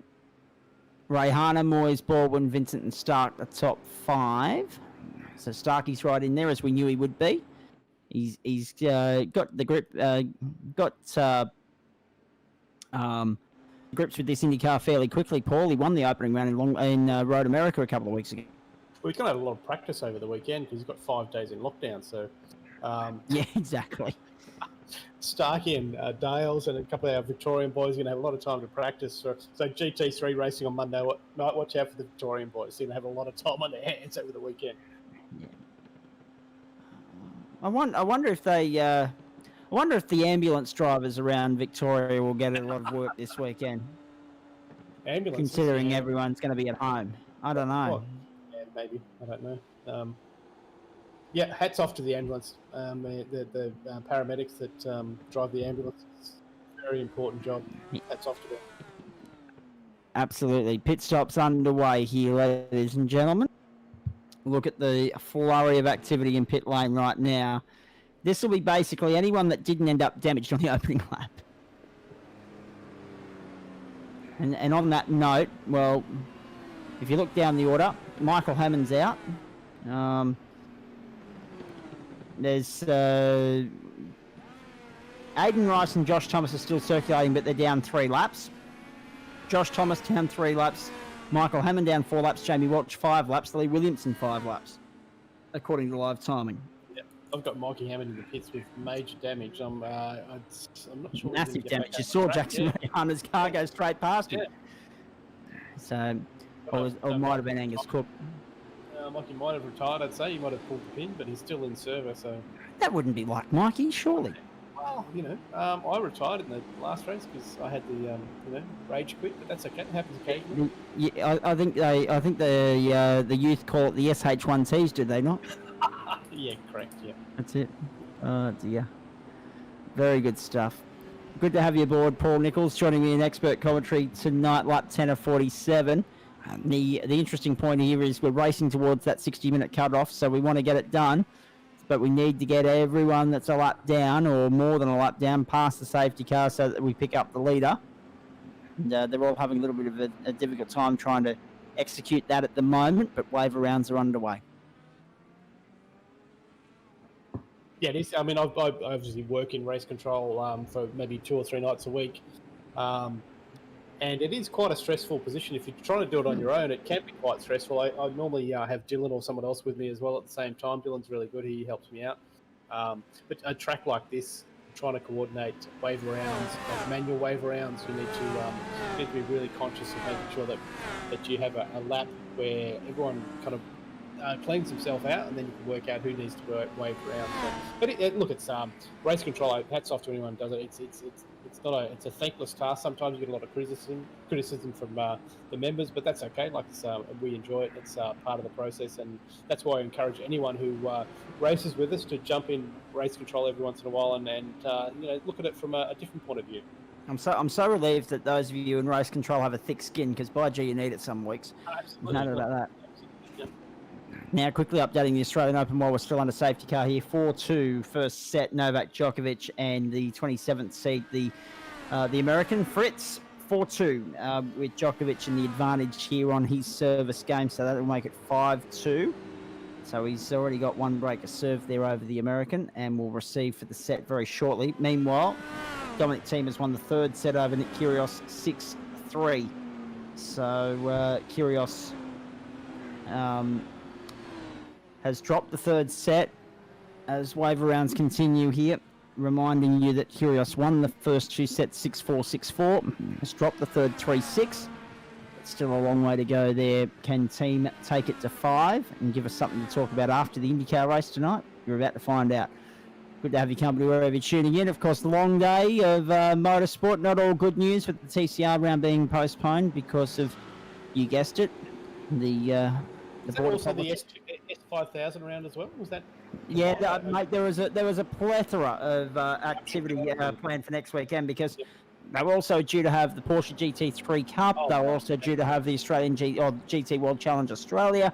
Rayhana, Moyes, Baldwin, Vincent and Stark, the top 5. So Starkey's right in there, as we knew he would be. He's got the grip, grips with this IndyCar fairly quickly, Paul. He won the opening round in Road America a couple of weeks ago. Well, he's going to have a lot of practice over the weekend because he's got 5 days in lockdown. So, yeah, exactly. Starkey and Dales and a couple of our Victorian boys are going to have a lot of time to practice. So GT3 racing on Monday night. Watch out for the Victorian boys. They're going to have a lot of time on their hands over the weekend. Yeah. I wonder if they. I wonder if the ambulance drivers around Victoria will get a lot of work this weekend. Ambulances, considering everyone's going to be at home. I don't know. Well, yeah, maybe. I don't know. Yeah, hats off to the ambulance. The paramedics that drive the ambulance. It's a very important job. Hats off to them. Absolutely. Pit stop's underway here, ladies and gentlemen. Look at the flurry of activity in pit lane right now. This will be basically anyone that didn't end up damaged on the opening lap. And on that note, well, if you look down the order, Michael Hammond's out. There's Aiden Rice and Josh Thomas are still circulating, but they're down 3 laps. Josh Thomas down 3 laps. Michael Hammond down 4 laps. Jamie Welch 5 laps. Lee Williamson 5 laps, according to live timing. Yeah, I've got Mikey Hammond in the pits with major damage. I'm not sure. Massive damage. You saw Jackson Rayhana's car go straight past him. So, or it might have been Angus Cook. Mikey might have retired, I'd say. He might have pulled the pin, but he's still in service. So that wouldn't be like Mikey, surely. Well, I retired in the last race because I had the rage quit, but that's okay. It happens occasionally. Yeah, I think the youth call it the SH1Ts, do they not? Yeah, correct. Yeah. That's it. Oh dear. Very good stuff. Good to have you aboard, Paul Nichols, joining me in expert commentary tonight, lap 10 of 47. The interesting point here is we're racing towards that 60-minute cut-off, so we want to get it done, but we need to get everyone that's a lap down or more than a lap down past the safety car so that we pick up the leader. And, they're all having a little bit of a difficult time trying to execute that at the moment, but waiver rounds are underway. Yeah, it is. I mean, I obviously work in race control for maybe 2 or 3 nights a week. And it is quite a stressful position. If you're trying to do it on your own, it can be quite stressful. I normally have Dylan or someone else with me as well at the same time. Dylan's really good. He helps me out. But a track like this, trying to coordinate waiver rounds, like manual waiver rounds, you need to be really conscious of making sure that you have a lap where everyone kind of cleans himself out, and then you can work out who needs to wave around. But it's race control. Hats off to anyone who does it. It's a thankless task. Sometimes you get a lot of criticism from the members, but that's okay. We enjoy it. It's part of the process, and that's why I encourage anyone who races with us to jump in race control every once in a while and look at it from a different point of view. I'm so relieved that those of you in race control have a thick skin, because by gee, you need it some weeks. Absolutely. No doubt about that. Now, quickly updating the Australian Open while we're still under safety car here. 4-2, first set, Novak Djokovic, and the 27th seed, the American Fritz. 4-2, with Djokovic in the advantage here on his service game, so that will make it 5-2. So he's already got one break of serve there over the American, and will receive for the set very shortly. Meanwhile, Dominic Thiem has won the third set over Nick Kyrgios 6-3. So Kyrgios has dropped the third set as waiver rounds continue here. Reminding you that Kyrgios won the first 2 sets 6-4, 6-4. Has dropped the third 3-6. But still a long way to go there. Can Thiem take it to 5 and give us something to talk about after the IndyCar race tonight? You're about to find out. Good to have your company wherever you're tuning in. Of course, the long day of motorsport. Not all good news with the TCR round being postponed because of, you guessed it, the also the S5000 round as well? Was that? Yeah, mate. There was a plethora of activity planned for next weekend, because they were also due to have the Porsche GT3 Cup. They were also due to have the Australian GT World Challenge Australia.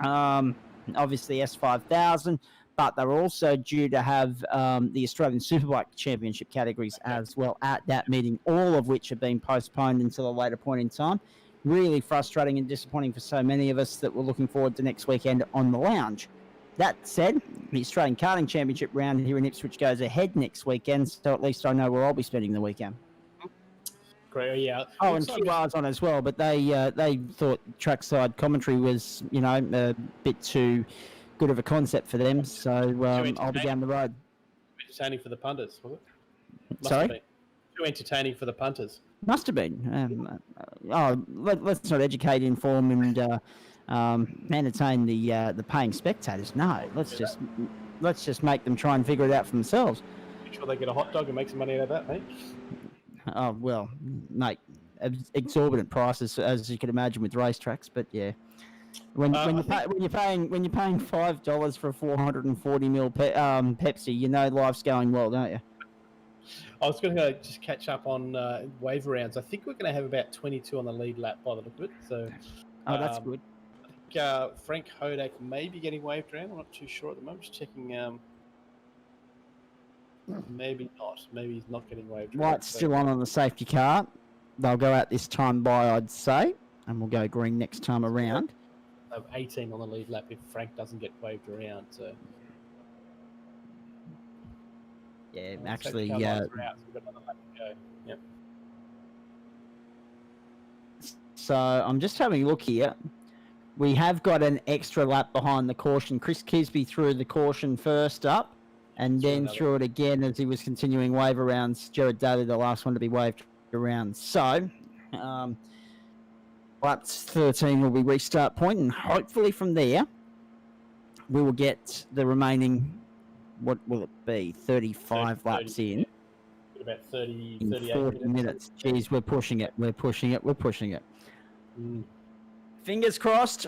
Obviously S5000, but they were also due to have the Australian Superbike Championship categories as well at that meeting. All of which have been postponed until a later point in time. Really frustrating and disappointing for so many of us that were looking forward to next weekend on the lounge. That said, the Australian Karting Championship round here in Ipswich goes ahead next weekend, so at least I know where I'll be spending the weekend. Great, yeah. Oh, and QR's on as well, but they thought trackside commentary was, a bit too good of a concept for them, so I'll be down the road. Entertaining for the punters, was it? Sorry? Too entertaining for the punters. Must have been. Let's not educate, inform, and entertain the paying spectators. No, let's just make them try and figure it out for themselves. Make sure they get a hot dog and make some money out of that, mate. Oh well, mate, exorbitant prices as you can imagine with racetracks. But yeah, when you're paying $5 for a 440 ml Pepsi, life's going well, don't you? I was going to just catch up on waiver rounds. I think we're going to have about 22 on the lead lap by the look of it. So, that's good. I think Frank Hodak may be getting waved around. I'm not too sure at the moment. Just checking. Maybe not. Maybe he's not getting waved around. White's still on the safety car. They'll go out this time by, I'd say, and we'll go green next time around. 18 on the lead lap if Frank doesn't get waved around. So. Yeah, actually, So I'm just having a look here. We have got an extra lap behind the caution. Chris Kisby threw the caution first up, and then threw it again as he was continuing wave rounds. Jared Daly, the last one to be waved around. So, lap 13 will be restart point, and hopefully from there, we will get the remaining what will it be? 35 laps in. About 30, In 38 40 minutes. Jeez, we're pushing it. We're pushing it. We're pushing it. Mm. Fingers crossed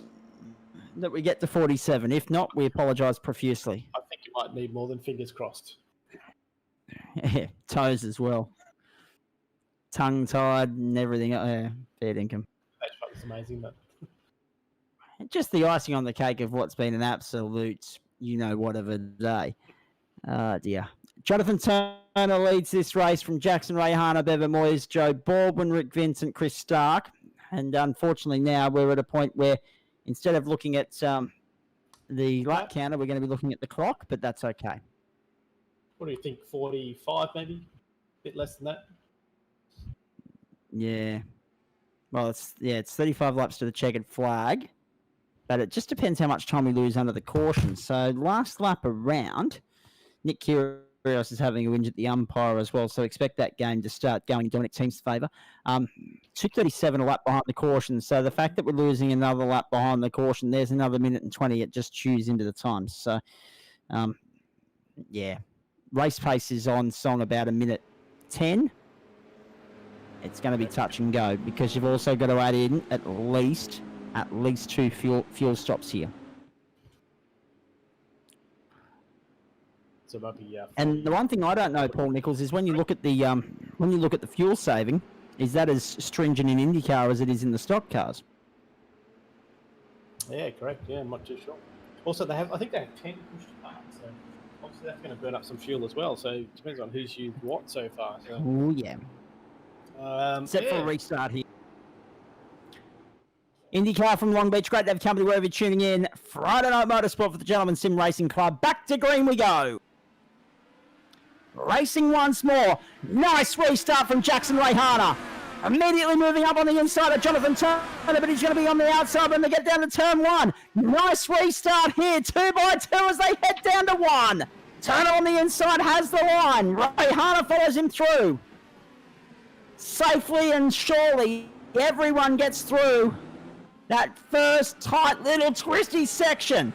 that we get to 47. If not, we apologise profusely. I think you might need more than fingers crossed. Yeah, toes as well. Tongue-tied and everything. Fair dinkum. That shot was amazing, but Just the icing on the cake of what's been an absolute, what of a day. Dear. Jonathan Turner leads this race from Jackson Ray, Hannah, Bevan Moyes, Joe Baldwin, Rick Vincent, Chris Stark. And unfortunately now we're at a point where instead of looking at the lap counter, we're going to be looking at the clock, but that's okay. what do you think? 45 maybe? A bit less than that? Yeah. Well, it's 35 laps to the checkered flag, but it just depends how much time we lose under the caution. So last lap around, Nick Kyrgios is having a whinge at the umpire as well, so expect that game to start going in Dominic Thiem's favour. 2:37 a lap behind the caution, so the fact that we're losing another lap behind the caution, there's another minute and 20, it just chews into the times. So, race pace is on song about a minute 10. It's going to be touch and go because you've also got to add in at least 2 fuel stops here. So it might be, And the one thing I don't know, Paul Nichols, is when you look at the fuel saving, is that as stringent in IndyCar as it is in the stock cars? Yeah, correct. Yeah, I'm not too sure. Also, I think they have 10 push to start, so obviously that's going to burn up some fuel as well. So it depends on who's used what so far. So, Oh yeah. Except for a restart here. IndyCar from Long Beach, great to have company wherever you're tuning in. Friday Night Motorsport for the Gentlemen Sim Racing Club. Back to green we go. Racing once more. Nice restart from Jackson Rayhana. Immediately moving up on the inside of Jonathan Turner, but he's going to be on the outside when they get down to turn 1. Nice restart here, 2 by 2 as they head down to 1. Turner on the inside has the line. Rayhana follows him through. Safely and surely, everyone gets through that first tight little twisty section.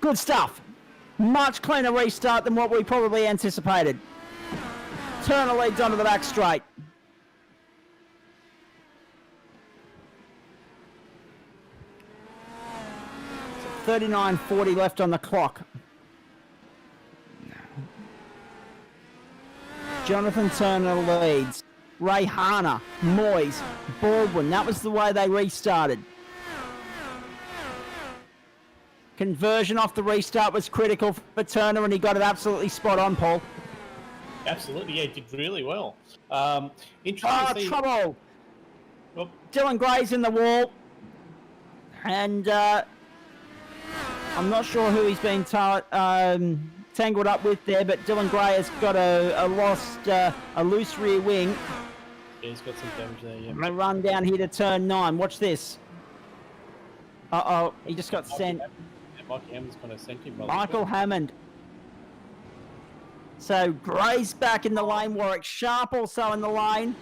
Good stuff. Much cleaner restart than what we probably anticipated. Turner leads onto the back straight. So 39.40 left on the clock. Jonathan Turner leads. Rayhana, Moyes, Baldwin. That was the way they restarted. Conversion off the restart was critical for Turner, and he got it absolutely spot on, Paul. Absolutely, yeah, he did really well. Interesting to see... trouble! Oh. Dylan Gray's in the wall. And I'm not sure who he's been tangled up with there, but Dylan Gray has got a loose rear wing. Yeah, he's got some damage there, yeah. I'm going to run down here to turn 9. Watch this. Uh-oh, he just got sent. Michael Hammond's kind of sent him. Michael Hammond. So Gray's back in the lane. Warwick Sharp also in the lane.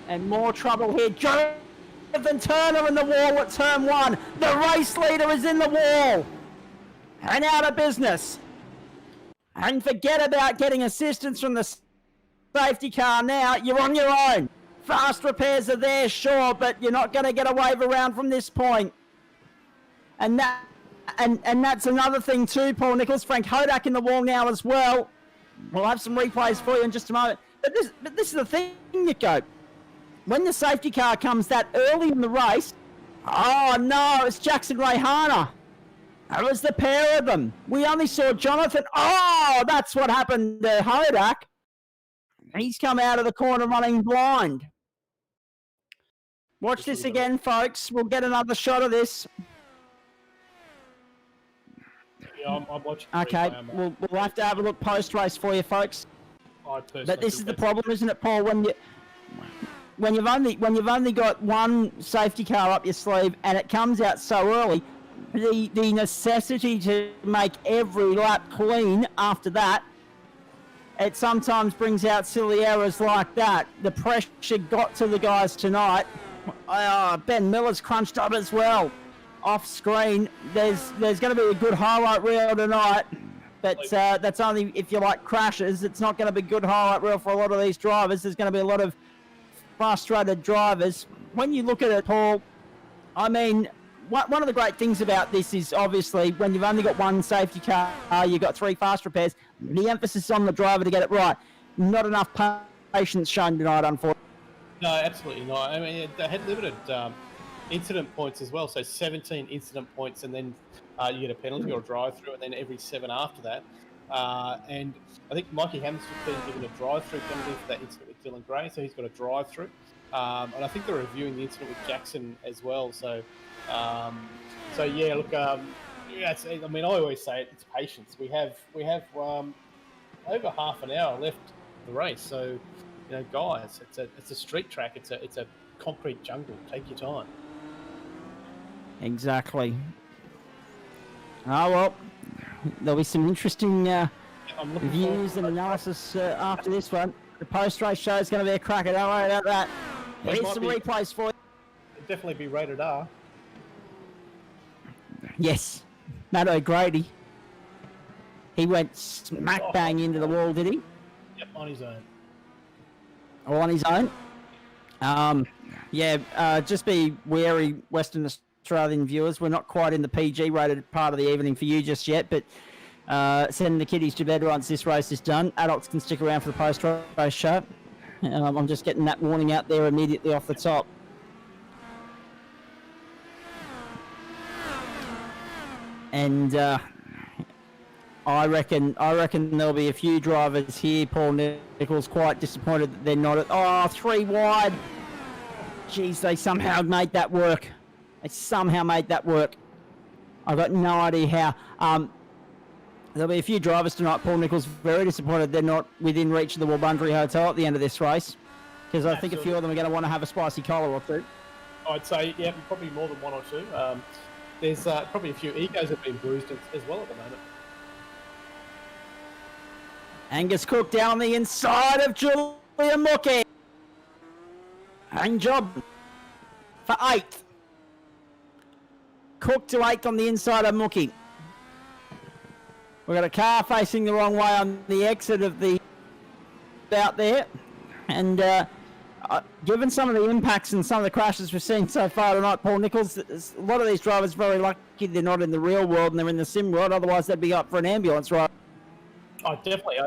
And more trouble here. Jonathan Turner in the wall at turn 1. The race leader is in the wall. And out of business. And forget about getting assistance from the safety car now. You're on your own. Fast repairs are there, sure, but you're not going to get a wave around from this point. And that's another thing too, Paul Nichols. Frank Hodak in the wall now as well. We'll have some replays for you in just a moment. But this is the thing, Nico. When the safety car comes that early in the race, oh no, it's Jackson Rayhana. It was the pair of them. We only saw Jonathan. Oh, that's what happened to Hodak. He's come out of the corner running blind. Watch this again, folks. We'll get another shot of this. Yeah, I'm watching. Okay, we'll have to have a look post-race for you, folks. But this is the problem, isn't it, Paul? When you've only got one safety car up your sleeve and it comes out so early, the necessity to make every lap clean after that, it sometimes brings out silly errors like that. The pressure got to the guys tonight. Ben Miller's crunched up as well. off screen, there's going to be a good highlight reel tonight, but that's only if you like crashes. It's not going to be good highlight reel for a lot of these drivers. There's going to be a lot of frustrated drivers. When you look at it, Paul, I mean, one of the great things about this is obviously when you've only got one safety car, you've got 3 fast repairs, the emphasis is on the driver to get it right. Not enough patience shown tonight, unfortunately. No, absolutely not. I mean, they had limited incident points as well, so 17 incident points, and then you get a penalty or a drive-through, and then every 7 after that. And I think Mikey Hamilton's been given a drive-through penalty for that incident with Dylan Gray, so he's got a drive-through. And I think they're reviewing the incident with Jackson as well. So yeah, look, I mean, I always say it's patience. We have over half an hour left of the race, so you know, guys, it's a street track. It's a concrete jungle. Take your time. Exactly. Oh well, there'll be some interesting views and analysis after this one. The post-race show is going to be a cracker. Don't worry about that. Here's some replays for you. It'll definitely be rated R. Yes, Matt O'Grady. He went smack bang into the wall, did he? Yep, on his own. All on his own. Just be wary, Western Australian viewers. We're not quite in the PG rated part of the evening for you just yet, but send the kiddies to bed once this race is done. Adults can stick around for the post-race show. I'm just getting that warning out there immediately off the top. And I reckon there'll be a few drivers here. Paul Nichols quite disappointed that they're not at 3 wide. Jeez, they somehow made that work. I've got no idea how. There'll be a few drivers tonight. Paul Nichols very disappointed they're not within reach of the Wabundri Hotel at the end of this race, because I think a few of them are going to want to have a spicy cola or two. I'd say, yeah, probably more than 1 or 2. There's probably a few egos have been bruised as well at the moment. Angus Cook down the inside of Julian Mookie. And job for 8th. Cook to 8th on the inside of Mookie. We've got a car facing the wrong way on the exit of the out there. And given some of the impacts and some of the crashes we've seen so far tonight, Paul Nichols, a lot of these drivers are very lucky they're not in the real world and they're in the sim world. Otherwise, they'd be up for an ambulance, right? Oh, definitely.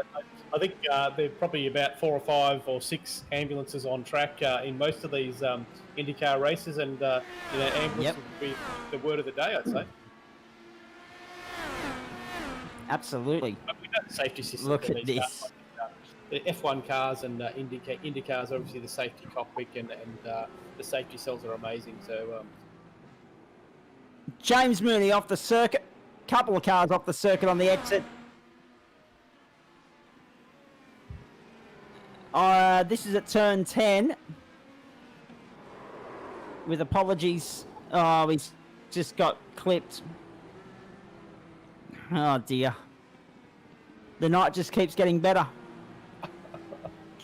I think there are probably about 4 or 5 or 6 ambulances on track in most of these IndyCar races, and ambulance would be the word of the day, I'd say. Absolutely. But we know the safety system. Look at this. The F1 cars and Indy cars, obviously the safety cockpit and the safety cells are amazing. So James Mooney off the circuit. Couple of cars off the circuit on the exit. This is at turn 10. With apologies. Oh, he's just got clipped. Oh dear. The night just keeps getting better.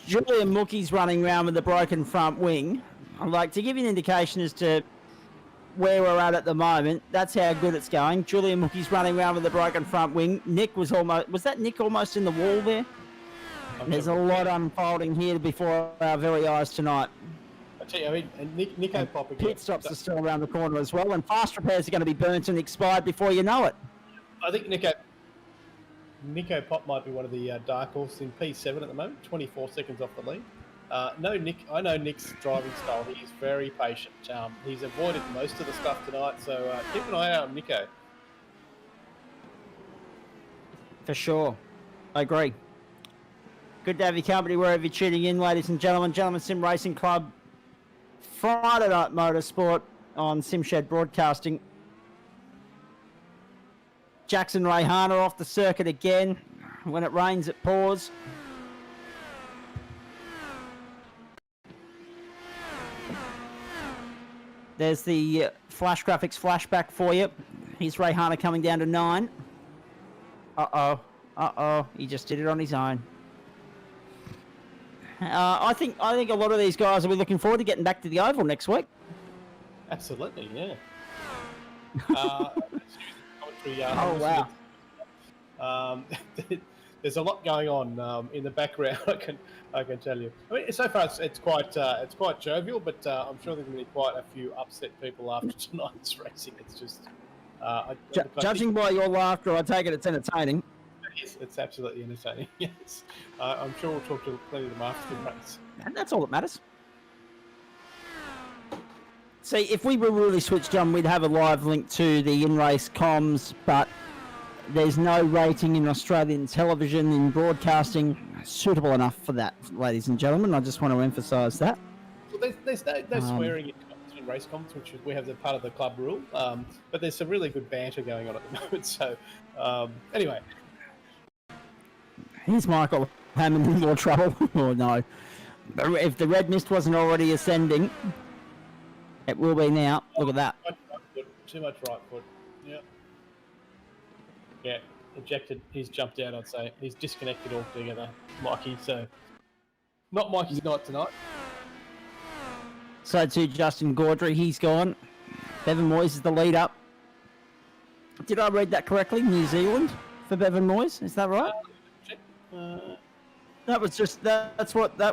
Julian Mookie's running around with a broken front wing. I'd like to give you an indication as to where we're at the moment. That's how good it's going. Julian Mookie's running around with a broken front wing. Nick was that Nick almost in the wall there? There's a lot unfolding here before our very eyes tonight. I tell you, I mean, Nico Pop again. Pit stops are still around the corner as well, and fast repairs are going to be burnt and expired before you know it. I think Nico Pop might be one of the dark horses in P7 at the moment. 24 seconds off the lead. I know Nick's driving style. He's very patient. He's avoided most of the stuff tonight, so keep an eye out on Nico. For sure, I agree. Good to have your company wherever you're tuning in, ladies and gentlemen. Gentlemen Sim Racing Club, Friday Night Motorsport on Simshed Broadcasting. Jackson Rayhana off the circuit again. When it rains, it pours. There's the flash graphics flashback for you. Here's Rayhana coming down to 9. Uh-oh. He just did it on his own. I think a lot of these guys will be looking forward to getting back to the Oval next week. Absolutely, yeah. Commentary, Oh, wow. There's a lot going on in the background. I can tell you. I mean, so far it's quite jovial, but I'm sure there's going to be quite a few upset people after tonight's racing. It's just Judging by your laughter, I take it it's entertaining. It's absolutely entertaining. Yes, I'm sure we'll talk to plenty of them after the race. And that's all that matters. See, if we were really switched on, we'd have a live link to the in-race comms, but there's no rating in Australian television in broadcasting suitable enough for that, ladies and gentlemen. I just want to emphasise that. Well, there's no swearing in race comms, which we have as part of the club rule, but there's some really good banter going on at the moment. So, anyway. Here's Michael Hammond in more trouble. Oh, no. If the red mist wasn't already ascending, it will be now. Look at that. Too much right foot. Yeah. Yeah. Ejected. He's jumped out, I'd say. He's disconnected altogether, Mikey. So, not Mikey's night tonight. So too Justin Gaudry. He's gone. Bevan Moyes is the lead up. Did I read that correctly? New Zealand for Bevan Moyes. Is that right? That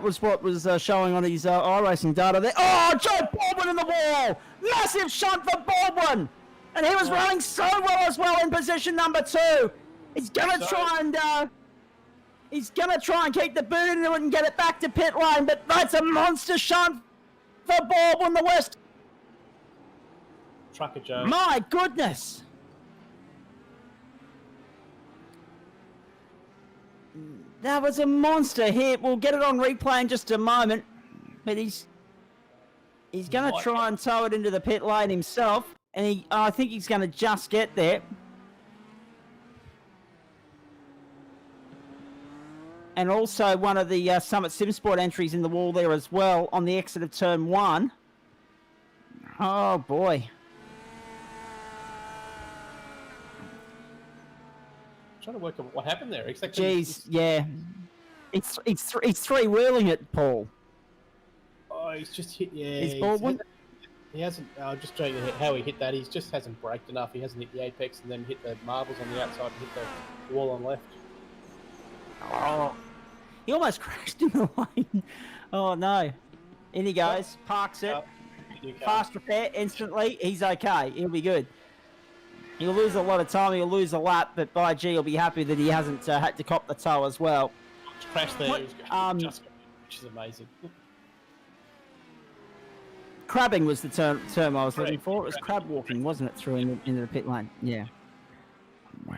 was what was showing on his iRacing data there. Oh, Joe Baldwin in the wall! Massive shunt for Baldwin, and he was running so well as well in position number 2. He's gonna try and keep the boot into it and get it back to pit lane, but that's a monster shunt for Baldwin the West. Trucker Joe. My goodness. That was a monster hit. We'll get it on replay in just a moment. But he's going to try and tow it into the pit lane himself. And I think he's going to just get there. And also one of the Summit SimSport entries in the wall there as well on the exit of turn 1. Oh, boy. Trying to work out what happened there. Exactly. Jeez, yeah. It's three-wheeling it, Paul. Oh, he's just hit. Yeah. Is Baldwin? He hasn't. I'm just trying to hit how he hit that. He just hasn't braked enough. He hasn't hit the apex and then hit the marbles on the outside and hit the wall on left. Oh, he almost crashed in the lane. Oh no! In he goes. Parks it. Fast repair instantly. He's okay. He'll be good. He'll lose a lot of time. He'll lose a lap, but by G, he'll be happy that he hasn't had to cop the tow as well. Crash there. Which is amazing. Crabbing was the term I was looking for. It was crab walking, wasn't it, through into the pit lane? Yeah.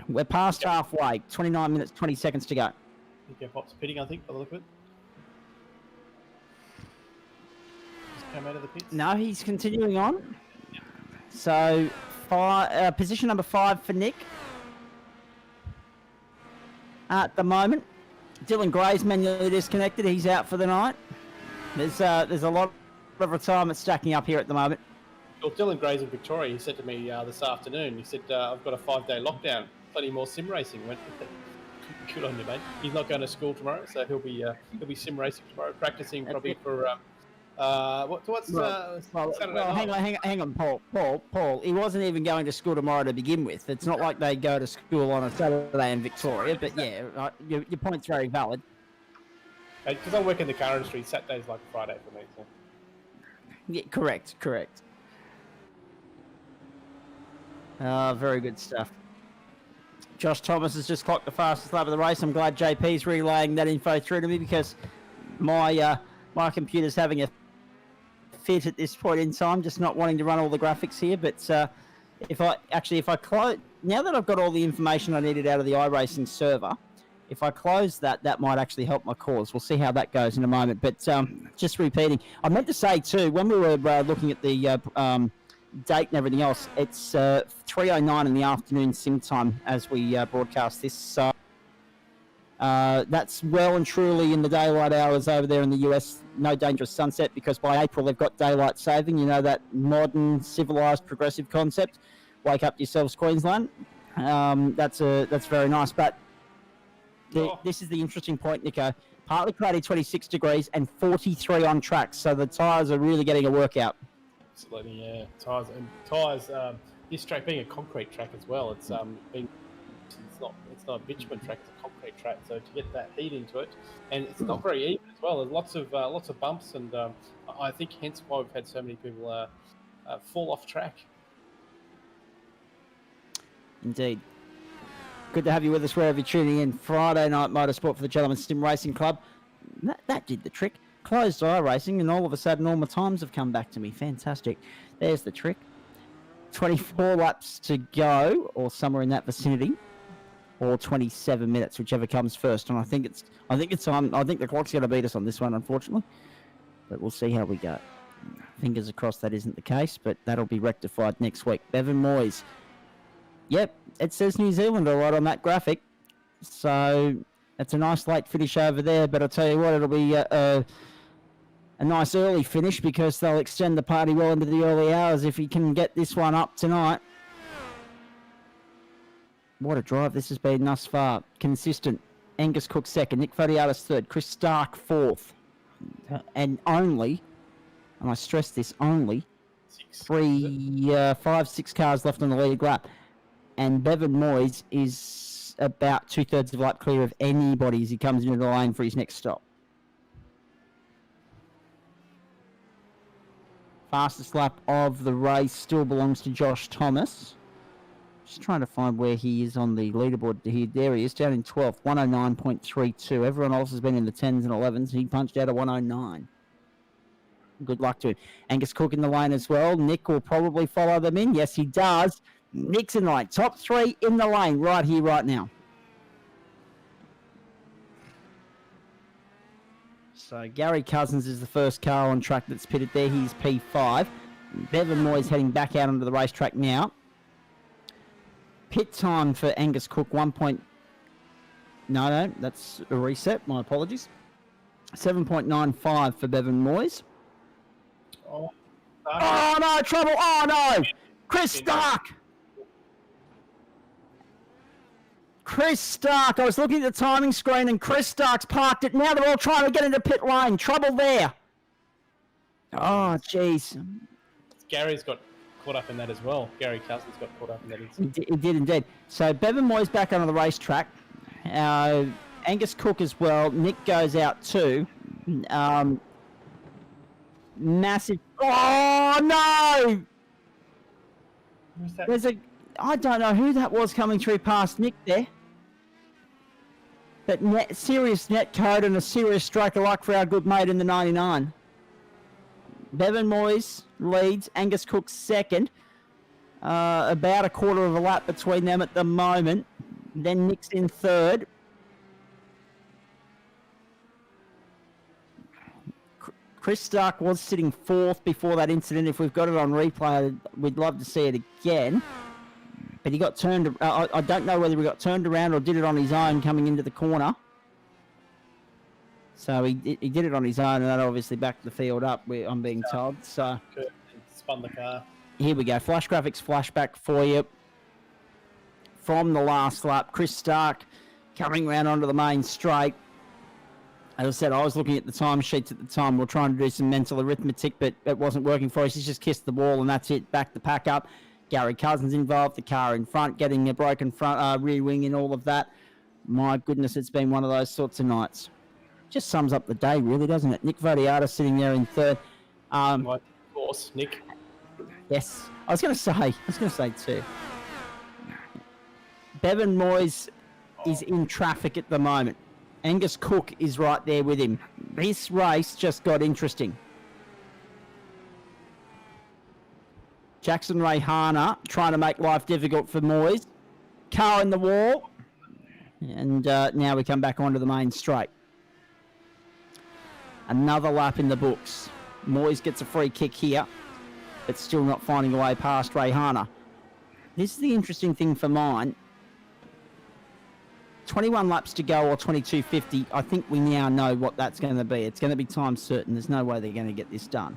We're past halfway. 29 minutes, 20 seconds to go. Indycar Pop's pitting, I think, by the look of it. Just come out of the pits. No, he's continuing on. So, position number 5 for Nick. At the moment, Dylan Gray's manually disconnected. He's out for the night. There's a lot of retirement stacking up here at the moment. Well, Dylan Gray's in Victoria. He said to me this afternoon, he said, I've got a 5-day lockdown. Plenty more sim racing. Went, good on you, mate. He's not going to school tomorrow, so he'll be sim racing tomorrow, practicing probably for Saturday night? Hang on, Paul. He wasn't even going to school tomorrow to begin with. It's not like they go to school on a Saturday in Victoria. But yeah, your point's very valid. Because I work in the car industry, Saturday's like Friday for me. So. Yeah, correct. Very good stuff. Josh Thomas has just clocked the fastest lap of the race. I'm glad JP's relaying that info through to me because my computer's having a fit at this point in time, just not wanting to run all the graphics here. But if I close, now that I've got all the information I needed out of the iRacing server, if I close that might actually help my cause. We'll see how that goes in a moment. But just repeating, I meant to say too, when we were looking at the date and everything else, it's 3:09 in the afternoon sim time as we broadcast this. So that's well and truly in the daylight hours over there in the US. No dangerous sunset because by April they've got daylight saving. You know, that modern, civilised, progressive concept. Wake up yourselves, Queensland. That's very nice. But this is the interesting point, Nico. Partly cloudy, 26 degrees, and 43 on track. So the tyres are really getting a workout. Absolutely, yeah. Tyres. this track being a concrete track as well, it's not a bitumen track, it's a concrete track. So to get that heat into it, and it's not very even as well. There's lots of bumps, and I think hence why we've had so many people fall off track. Indeed. Good to have you with us wherever you're tuning in. Friday night motorsport for the Gentleman Sim Racing Club. That did the trick. Closed eye racing, and all of a sudden all my times have come back to me. Fantastic. There's the trick. 24 laps to go, or somewhere in that vicinity, or 27 minutes, whichever comes first. And I think the clock's going to beat us on this one, unfortunately. But we'll see how we go. Fingers crossed that isn't the case, but that'll be rectified next week. Bevan Moyes. Yep, it says New Zealand all right on that graphic. So it's a nice late finish over there, but I'll tell you what, it'll be a nice early finish because they'll extend the party well into the early hours if he can get this one up tonight. What a drive this has been thus far. Consistent. Angus Cook second, Nick Vodiatis third, Chris Stark fourth. And only, and I stress this, only 5-6 cars left on the lead lap. And Bevan Moyes is about 2/3 of lap clear of anybody as he comes into the lane for his next stop. Fastest lap of the race still belongs to Josh Thomas. Just trying to find where he is on the leaderboard here. There he is, down in 12th, 109.32. Everyone else has been in the 10s and 11s. He punched out a 109. Good luck to him. Angus Cook in the lane as well. Nick will probably follow them in. Yes, he does. Nick's in the lane. Top three in the lane right here, right now. So Gary Cousins is the first car on track that's pitted there. He's P5. Bevan Moyes heading back out onto the racetrack now. Pit time for Angus Cook, No, that's a reset. My apologies. 7.95 for Bevan Moyes. Oh no, trouble. Oh, no. Chris Stark. Chris Stark. I was looking at the timing screen and Chris Stark's parked it. Now they're all trying to get into pit lane. Trouble there. Oh, jeez. Gary's got caught up in that as well. Gary Cousins got caught up in that incident. He did indeed. So Bevan Moyes back onto the racetrack. Angus Cook as well. Nick goes out too. Massive. Oh no! Who's that? There's I don't know who that was coming through past Nick there. But serious net code and a serious stroke of luck for our good mate in the 99. Bevan Moyes leads. Angus Cook second. About a quarter of a lap between them at the moment. Then Nick's in third. Chris Stark was sitting fourth before that incident. If we've got it on replay, we'd love to see it again. But he got turned. I don't know whether he got turned around or did it on his own coming into the corner. So he did it on his own, and that obviously backed the field up, I'm being told. So Spun the car. Here we go. Flash graphics flashback for you. From the last lap, Chris Stark coming round onto the main straight. As I said, I was looking at the time sheets at the time. We're trying to do some mental arithmetic, but it wasn't working for us. He's just kissed the wall, and that's it. Back the pack up. Gary Cousins involved, the car in front, getting a broken front rear wing and all of that. My goodness, it's been one of those sorts of nights. Just sums up the day, really, doesn't it? Nick Vodiatis sitting there in third. Of course, Nick. Yes, I was going to say too. Bevan Moyes is in traffic at the moment. Angus Cook is right there with him. This race just got interesting. Jackson Rayhana trying to make life difficult for Moyes. Car in the wall. And now we come back onto the main straight. Another lap in the books. Moyes gets a free kick here, but still not finding a way past Rayhana. This is the interesting thing for mine. 21 laps to go or 22.50. I think we now know what that's going to be. It's going to be time certain. There's no way they're going to get this done.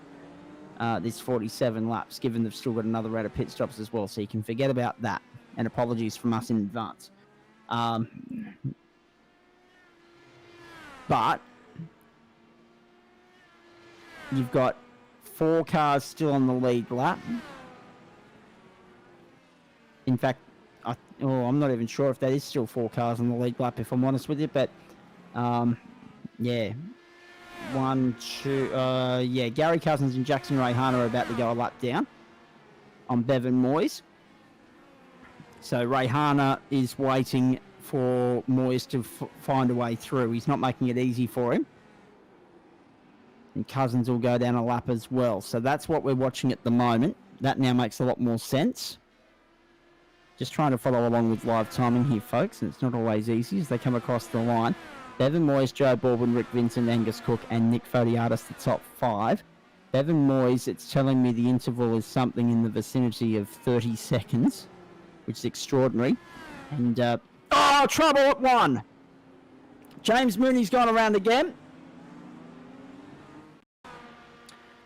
This 47 laps, given they've still got another round of pit stops as well. So you can forget about that. And apologies from us in advance. But you've got 4 cars still on the lead lap. In fact, I'm not even sure if that is still 4 cars on the lead lap, if I'm honest with you. But, yeah. 1, 2, yeah, Gary Cousins and Jackson Rayhana are about to go a lap down on Bevan Moyes. So Rayhana is waiting for Moyes to find a way through. He's not making it easy for him. And Cousins will go down a lap as well. So that's what we're watching at the moment. That now makes a lot more sense. Just trying to follow along with live timing here, folks, and it's not always easy as they come across the line. Bevan Moyes, Joe Baldwin, Rick Vincent, Angus Cook, and Nick Fodiatis, the top 5. Bevan Moyes, it's telling me the interval is something in the vicinity of 30 seconds, which is extraordinary. And, trouble at 1. James Mooney's gone around again.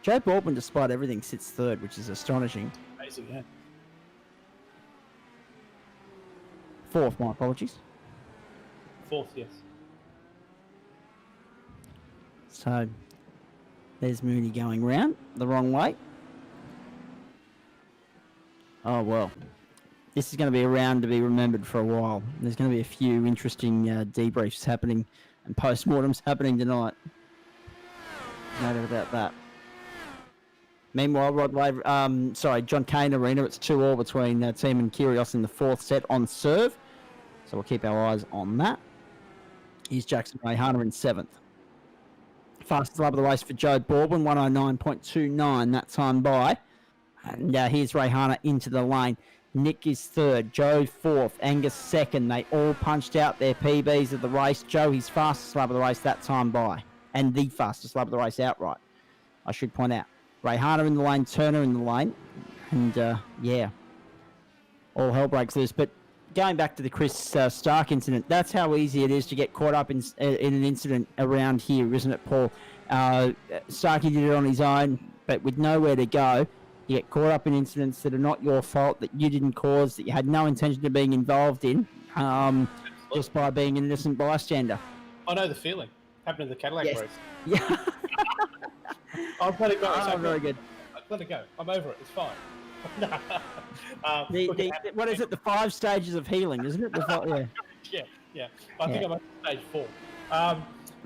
Joe Baldwin, despite everything, sits 3rd, which is astonishing. Amazing, yeah. 4th, my apologies. 4th, yes. So, there's Mooney going round the wrong way. Oh, well. This is going to be a round to be remembered for a while. There's going to be a few interesting debriefs happening and postmortems happening tonight. No doubt about that. Meanwhile, John Cain Arena, it's 2-2 between Team and Kyrgios in the 4th set on serve. So we'll keep our eyes on that. Here's Jackson Rayhana in 7th. Fastest lap of the race for Joe Baldwin, 109.29 that time by. And here's Rayhana into the lane. Nick is 3rd, Joe 4th, Angus 2nd. They all punched out their PBs of the race. Joe, his fastest lap of the race that time by. And the fastest lap of the race outright, I should point out. Rayhana in the lane, Turner in the lane. And, yeah, all hell breaks loose. But going back to the Chris Stark incident, that's how easy it is to get caught up in an incident around here, isn't it, Paul? Starkey did it on his own, but with nowhere to go. You get caught up in incidents that are not your fault, that you didn't cause, that you had no intention of being involved in, just by being an innocent bystander. I know the feeling. Happened in the Cadillac race. Yeah. I've let it go. Oh, very good. Let it go. I'm over it. It's fine. What is it? The 5 stages of healing, isn't it? Yeah. I think I'm at stage 4.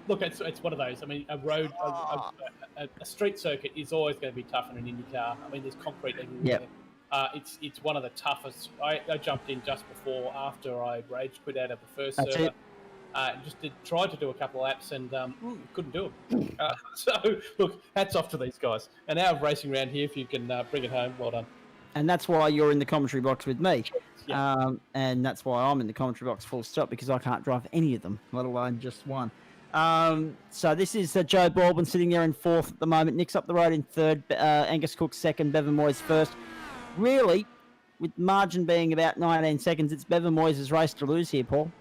Look, it's one of those. I mean, a street circuit is always going to be tough in an IndyCar. I mean, there's concrete everywhere. Yep. It's one of the toughest. I jumped in just before, after I rage quit out of the first That's server. Tried to do a couple of laps and couldn't do them. So, look, hats off to these guys. An hour of racing around here, if you can bring it home, well done. And that's why you're in the commentary box with me. Yeah. And that's why I'm in the commentary box full stop, because I can't drive any of them, let alone just one. So this is Joe Baldwin sitting there in 4th at the moment. Nick's up the road in 3rd. Angus Cook 2nd. Bevan Moyes 1st. Really, with margin being about 19 seconds, it's Bevan Moyes' race to lose here, Paul.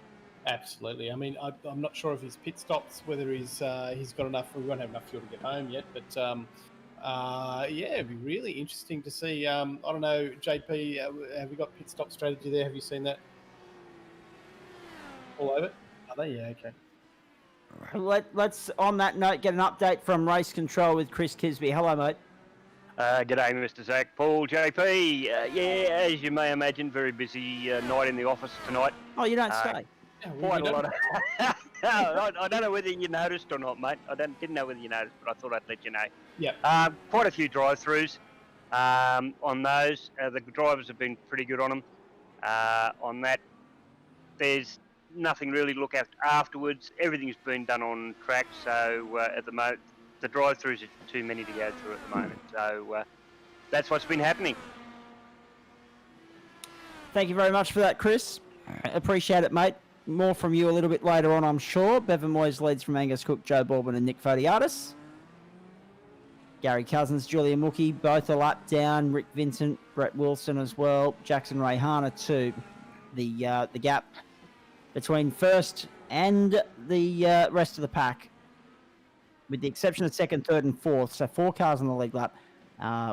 Absolutely. I mean, I'm not sure if his pit stops, whether he's got enough. We won't have enough fuel to get home yet, but yeah, it'd be really interesting to see. I don't know, JP, have we got pit stop strategy there? Have you seen that? All over? Are they? Yeah, okay. Let's, on that note, get an update from Race Control with Chris Kisby. Hello, mate. G'day, Mr. Zach. Paul, JP. Yeah, as you may imagine, very busy night in the office tonight. Oh, you don't stay? Quite a lot of... I don't know whether you noticed or not, mate. Didn't know whether you noticed, but I thought I'd let you know. Yeah. Quite a few drive-throughs on those. The drivers have been pretty good on them. On that, there's nothing really to look at afterwards. Everything's been done on track, so at the moment, the drive-throughs are too many to go through at the moment. So that's what's been happening. Thank you very much for that, Chris. Appreciate it, mate. More from you a little bit later on, I'm sure. Bevan Moyes leads from Angus Cook, Joe Baldwin and Nick Fodiatis. Gary Cousins, Julia Mookie, both a lap down. Rick Vincent, Brett Wilson as well. Jackson Rayhana too. The gap between first and the rest of the pack, with the exception of 2nd, 3rd and 4th, so 4 cars on the lead lap,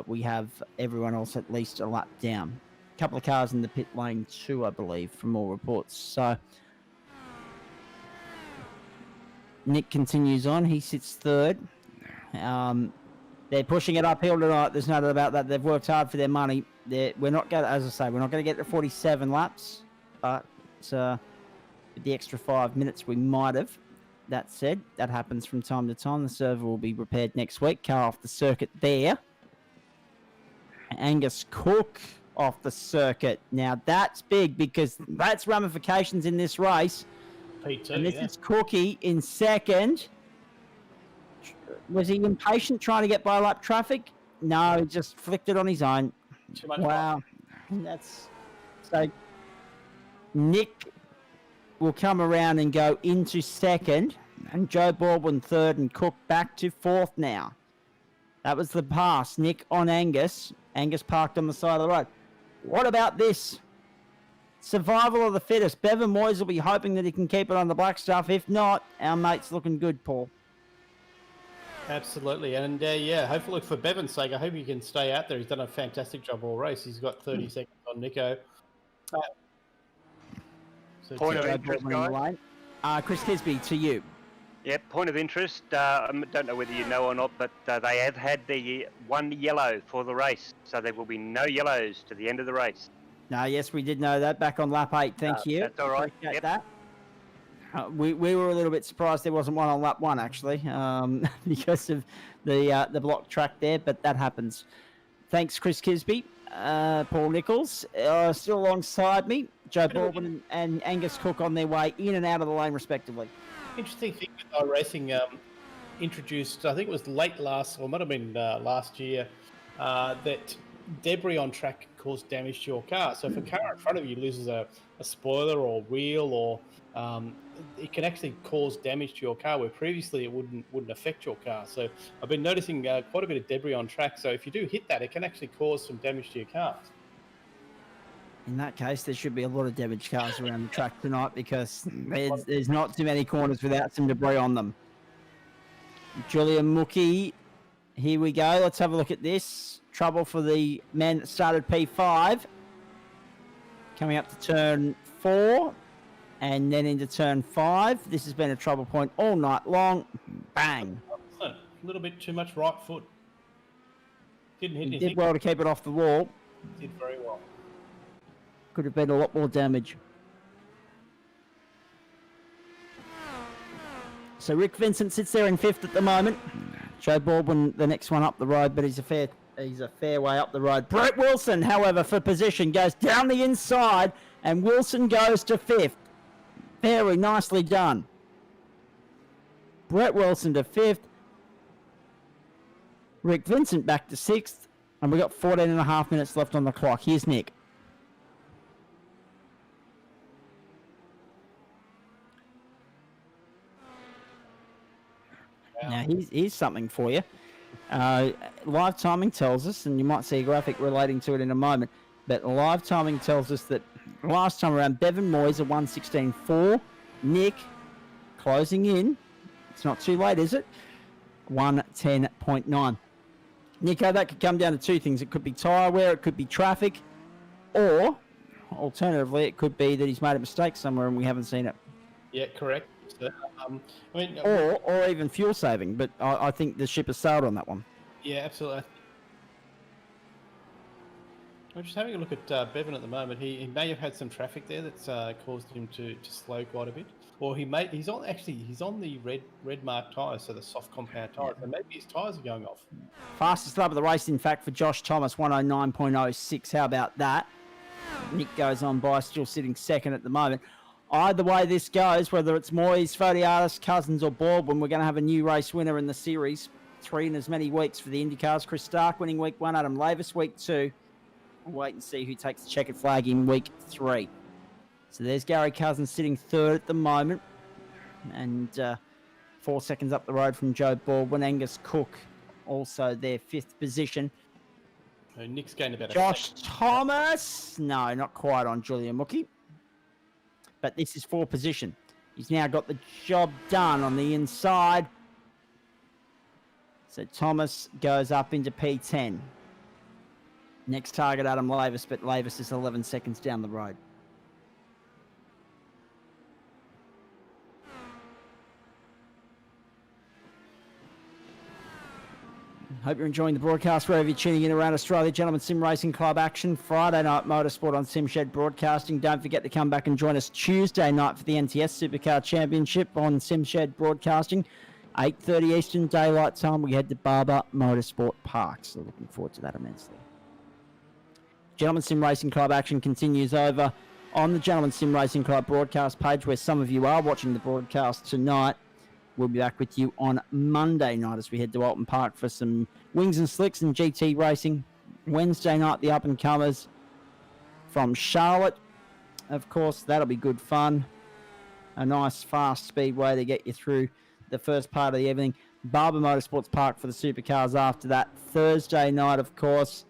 we have everyone else at least a lap down. A couple of cars in the pit lane too, I believe, from all reports. So Nick continues on. He sits 3rd. They're pushing it uphill tonight. There's no doubt about that. They've worked hard for their money. We're not going to, as I say, we're not going to get to 47 laps, but with the extra 5 minutes we might have. That said, that happens from time to time. The server will be repaired next week. Car off the circuit there. Angus Cook off the circuit. Now that's big because that's ramifications in this race. P2, And this yeah. is Cookie in second. Was he impatient trying to get by lap traffic? No, he just flicked it on his own. Too much Wow. That's so Nick will come around and go into second, and Joe Baldwin third, and Cook back to fourth now. That was the pass. Nick on Angus. Angus parked on the side of the road. What about this? Survival of the fittest. Bevan Moyes will be hoping that he can keep it on the black stuff. If not, our mate's looking good, Paul. Absolutely, and yeah, hopefully for Bevan's sake, I hope he can stay out there. He's done a fantastic job all race. He's got 30 seconds on Nico. So Point of Joe interest, Baldwin in the guys. lane. Chris Kisby, to you. Yep, point of interest. I don't know whether you know or not, but they have had the one yellow for the race, so there will be no yellows to the end of the race. No, yes, we did know that back on lap 8. Thank you. That's all right. Appreciate Yep. that. We were a little bit surprised there wasn't one on lap 1, actually, because of the block track there, but that happens. Thanks, Chris Kisby. Paul Nichols, still alongside me. Joe Baldwin and Angus Cook on their way in and out of the lane, respectively. interesting thing with iRacing introduced, I think it was late last, or it might have been last year, that debris on track can cause damage to your car. So if a car in front of you loses a spoiler or wheel, or it can actually cause damage to your car where previously it wouldn't affect your car. So I've been noticing quite a bit of debris on track. So if you do hit that, it can actually cause some damage to your car. In that case, there should be a lot of damaged cars around the track tonight because there's not too many corners without some debris on them. Julian Mookie, here we go. Let's have a look at this. Trouble for the man that started P5. Coming up to turn 4 and then into turn 5. This has been a trouble point all night long. Bang. A little bit too much right foot. Didn't hit He anything. did well to keep it off the wall. Did very well. Could have been a lot more damage. So Rick Vincent sits there in 5th at the moment. Joe Baldwin, the next one up the road, but he's a fair way up the road. Brett Wilson, however, for position, goes down the inside, and Wilson goes to 5th. Very nicely done. Brett Wilson to 5th. Rick Vincent back to 6th, and we've got 14 and a half minutes left on the clock. Here's Nick. Now, here's something for you. Live timing tells us, and you might see a graphic relating to it in a moment, but live timing tells us that last time around, Bevan Moyes, a 1:16.4. Nick, closing in. It's not too late, is it? 1:10.9. Nico, that could come down to two things. It could be tyre wear, it could be traffic, or, alternatively, it could be that he's made a mistake somewhere and we haven't seen it. Yeah, correct. So, I mean, Or even fuel saving, but I think the ship has sailed on that one. yeah, absolutely. I'm just having a look at Bevan at the moment. He may have had some traffic there that's caused him to slow quite a bit. Or he's on the red marked tyres, so the soft compound tyres. So maybe his tyres are going off. Fastest lap of the race, in fact, for Josh Thomas, 109.06. How about that? Nick goes on by, still sitting second at the moment. Either way this goes, whether it's Moyes, Fodiatis, Cousins or Baldwin, we're going to have a new race winner in the series. 3 in as many weeks for the IndyCars. Chris Stark winning week 1, Adam Lavis week 2. We'll wait and see who takes the checkered flag in week 3. So there's Gary Cousins sitting 3rd at the moment. And 4 seconds up the road from Joe Baldwin. Angus Cook also their 5th position. So Nick's gained about Josh Thomas. No, not quite on Julian Mookie. But this is 4 position. He's now got the job done on the inside. So Thomas goes up into P10. Next target, Adam Lavis, but Lavis is 11 seconds down the road. Hope you're enjoying the broadcast wherever you're tuning in around Australia. Gentlemen, Sim Racing Club action. Friday night motorsport on SimShed Broadcasting. Don't forget to come back and join us Tuesday night for the NTS Supercar Championship on SimShed Broadcasting. 8:30 Eastern Daylight Time. We head to Barber Motorsport Park. So looking forward to that immensely. Gentlemen Sim Racing Club action continues over on the Gentlemen Sim Racing Club broadcast page, where some of you are watching the broadcast tonight. We'll be back with you on Monday night as we head to Alton Park for some wings and slicks and GT racing. Wednesday night, the up-and-comers from Charlotte. Of course, that'll be good fun. A nice, fast speedway to get you through the first part of the evening. Barber Motorsports Park for the supercars after that. Thursday night, of course,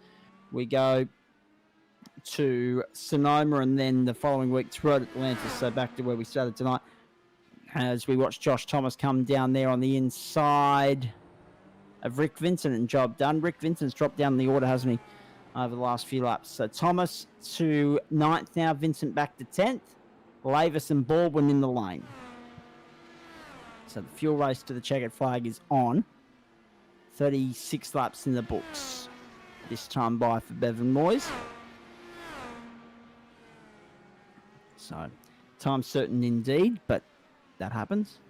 we go to Sonoma, and then the following week to Road Atlantis, so back to where we started tonight as we watch Josh Thomas come down there on the inside of Rick Vincent, and job done. Rick Vincent's dropped down in the order, hasn't he, over the last few laps. So Thomas to 9th now, Vincent back to 10th, Lavis and Baldwin in the lane. So the fuel race to the checkered flag is on. 36 laps in the books. This time by for Bevan Moyes. So, time certain indeed, but that happens.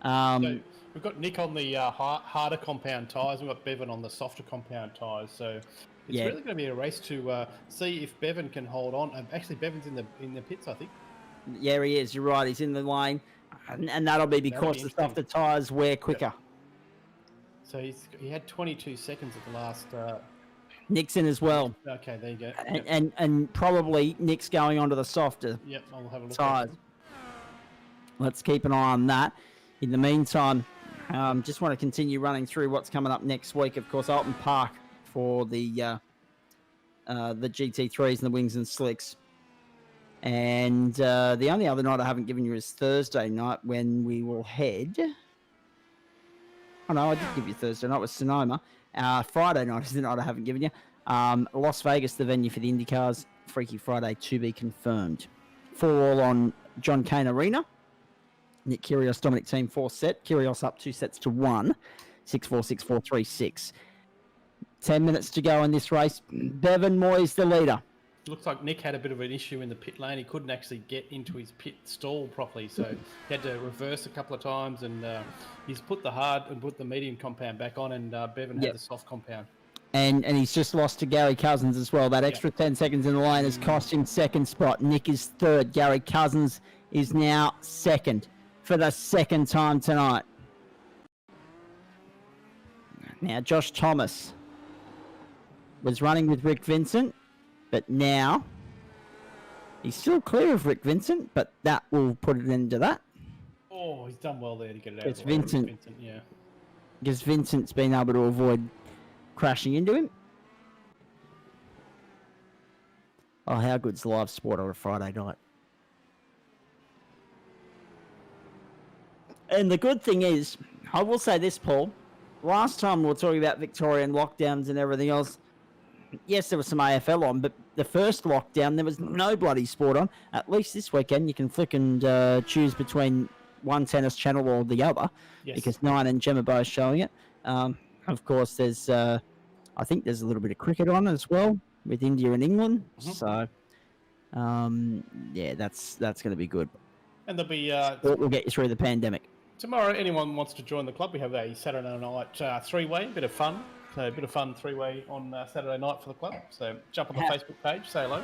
So we've got Nick on the harder compound tyres. We've got Bevan on the softer compound tyres. So it's really going to be a race to see if Bevan can hold on. Actually, Bevan's in the pits, I think. Yeah, he is. You're right. He's in the lane, and that'll be because the softer tyres wear quicker. Yep. So he had 22 seconds at the last. Nick's in as well. Okay, there you go. And probably Nick's going onto the softer I'll have a look tyres. Let's keep an eye on that. In the meantime, just want to continue running through what's coming up next week. Of course, Alton Park for the GT3s and the wings and slicks. And the only other night I haven't given you is Thursday night, when we will head. Oh no, I did give you Thursday night with Sonoma. Friday night is the night I haven't given you. Las Vegas, the venue for the IndyCars. Freaky Friday to be confirmed. 4-all on John Cain Arena. Nick Kyrgios, Dominic Team 4 set. Kyrgios up 2 sets to 1. 6-4, 6-4, 3-6. 10 minutes to go in this race. Bevan Moyes the leader. Looks like Nick had a bit of an issue in the pit lane. He couldn't actually get into his pit stall properly, so he had to reverse a couple of times, and he's put the hard and put the medium compound back on, and Bevan had the soft compound. And he's just lost to Gary Cousins as well. That extra 10 seconds in the lane has cost him second spot. Nick is third. Gary Cousins is now second for the second time tonight. Now, Josh Thomas was running with Rick Vincent, but now he's still clear of Rick Vincent, but that will put an end to that. Oh, he's done well there to get it out. It's Vincent. Yeah. Because Vincent's been able to avoid crashing into him. Oh, how good's live sport on a Friday night? And the good thing is, I will say this, Paul. Last time we were talking about Victorian lockdowns and everything else. Yes, there was some AFL on, but the first lockdown, there was no bloody sport on. At least this weekend, you can flick and choose between one tennis channel or the other, because Nine and Gem are both showing it. Of course, there's, I think there's a little bit of cricket on as well, with India and England. So, yeah, that's going to be good. And there'll be... we'll get you through the pandemic. Tomorrow, anyone wants to join the club, we have a Saturday night three-way, bit of fun. So a bit of fun three-way on Saturday night for the club. So jump on the Facebook page, say hello.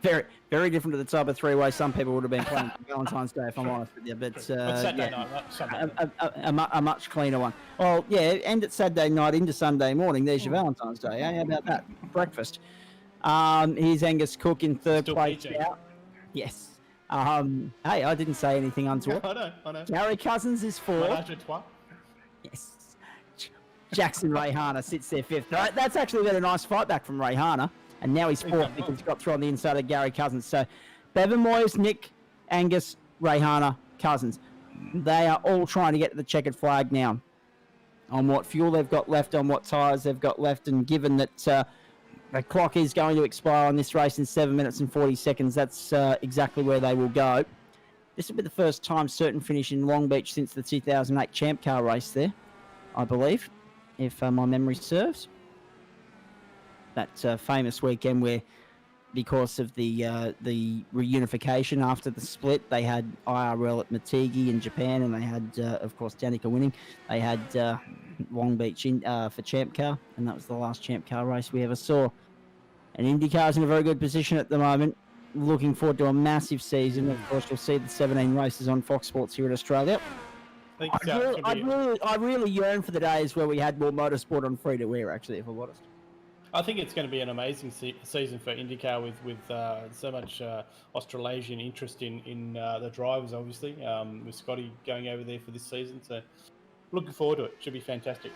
Very, very different to the type of three-way some people would have been playing for Valentine's Day, if I'm honest with you. But Saturday night, right? Sunday. A much cleaner one. Well, yeah, end at Saturday night into Sunday morning. There's your Valentine's Day. How about that? Breakfast. Here's Angus Cook in third place out. Yes. Hey, I didn't say anything untoward. I know. Gary Cousins is fourth. Yes. Jackson Rayhana sits there fifth. That's actually been a nice fight back from Rayhana. And now he's fourth because he got through on the inside of Gary Cousins. So Bevan Moyes, Nick, Angus, Rayhana, Cousins. They are all trying to get to the checkered flag now on what fuel they've got left, on what tyres they've got left. And given that the clock is going to expire on this race in 7 minutes and 40 seconds, that's exactly where they will go. This will be the first time certain finish in Long Beach since the 2008 Champ Car race there, I believe. if my memory serves. That famous weekend where, because of the reunification after the split, they had IRL at Matigi in Japan, and they had, of course, Danica winning. They had Long Beach for Champ Car, and that was the last Champ Car race we ever saw. And IndyCar's in a very good position at the moment. Looking forward to a massive season. Of course, you'll see the 17 races on Fox Sports here in Australia. I think I really yearn for the days where we had more motorsport on free to air, actually, if I'm honest. I think it's going to be an amazing season for IndyCar with so much Australasian interest in the drivers, obviously, with Scotty going over there for this season. So looking forward to it. Should be fantastic.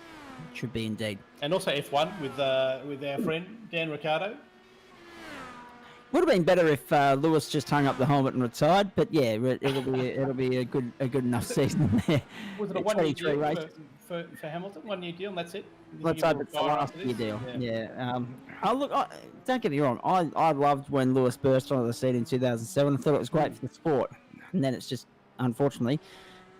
Should be indeed. And also F1 with our friend Dan Ricciardo. Would have been better if Lewis just hung up the helmet and retired, but yeah, it'll be a good enough season there. Was it a 1 year deal for Hamilton? 1 year deal, and that's it. Let's hope it's the last year deal. Yeah. Don't get me wrong. I loved when Lewis burst onto the scene in 2007. I thought it was great for the sport, and then it's just unfortunately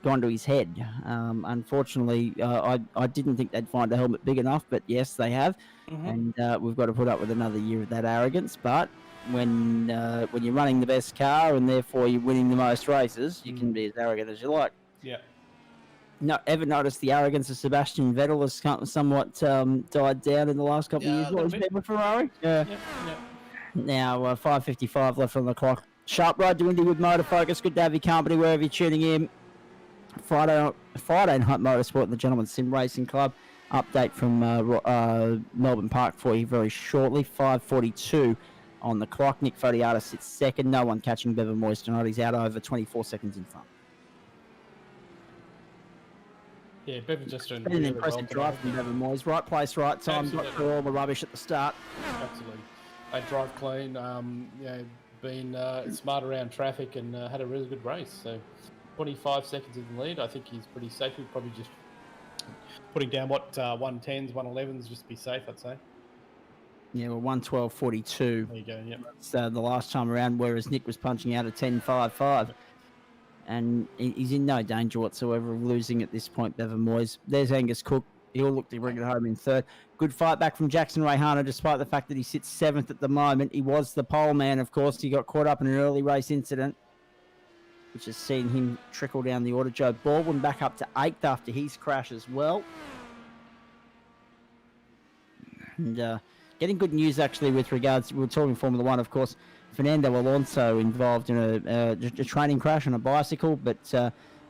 gone to his head. Unfortunately, I didn't think they'd find a helmet big enough, but yes, they have, and we've got to put up with another year of that arrogance. But when you're running the best car and therefore you're winning the most races, you can be as arrogant as you like. Yeah. Ever noticed the arrogance of Sebastian Vettel has somewhat died down in the last couple of years? What was been with Ferrari? Yeah. Now 5:55 left on the clock. Sharp ride to Indy with Motor Focus. Good to have your company wherever you're tuning in. Friday Night Motorsport and the Gentleman's Sim Racing Club. Update from Melbourne Park for you very shortly. 5:42 on the clock. Nick Fodiatis sits second. No one catching Bevan Moyes tonight. He's out over 24 seconds in front. Yeah, Bevan's just doing an impressive drive from Bevan Moyes. Right place, right time. Got through all the rubbish at the start. Absolutely. They drive clean. Been smart around traffic and had a really good race. So 25 seconds in the lead. I think he's pretty safe. He's probably just putting down 110s, 111s just to be safe, I'd say. Yeah, well, 112.42. There you go, yeah. That's the last time around, whereas Nick was punching out a 10.55. And he's in no danger whatsoever of losing at this point, Bevan Moyes. There's Angus Cook. He'll look to bring it home in third. Good fight back from Jackson Rayhana, despite the fact that he sits seventh at the moment. He was the pole man, of course. He got caught up in an early race incident, which has seen him trickle down the order. Joe Baldwin back up to eighth after his crash as well. And getting good news, actually, with regards, we were talking Formula One, of course. Fernando Alonso involved in a training crash on a bicycle, but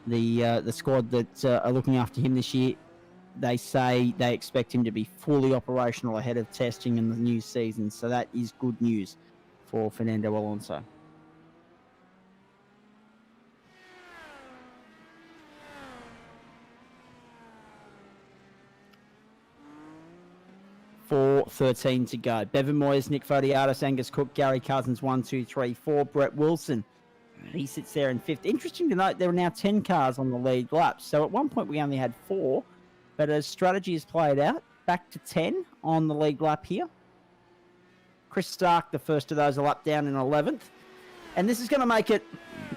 the squad that are looking after him this year, they say they expect him to be fully operational ahead of testing in the new season. So that is good news for Fernando Alonso. .4:13 to go. Bevan Moyes, Nick Fodiatis, Angus Cook, Gary Cousins, 1, 2, 3, 4. Brett Wilson, he sits there in fifth. Interesting to note, there are now 10 cars on the lead laps. So at one point we only had 4, but as strategy is played out, back to 10 on the lead lap here. Chris Stark, the first of those, a lap down in 11th. And this is going to make it...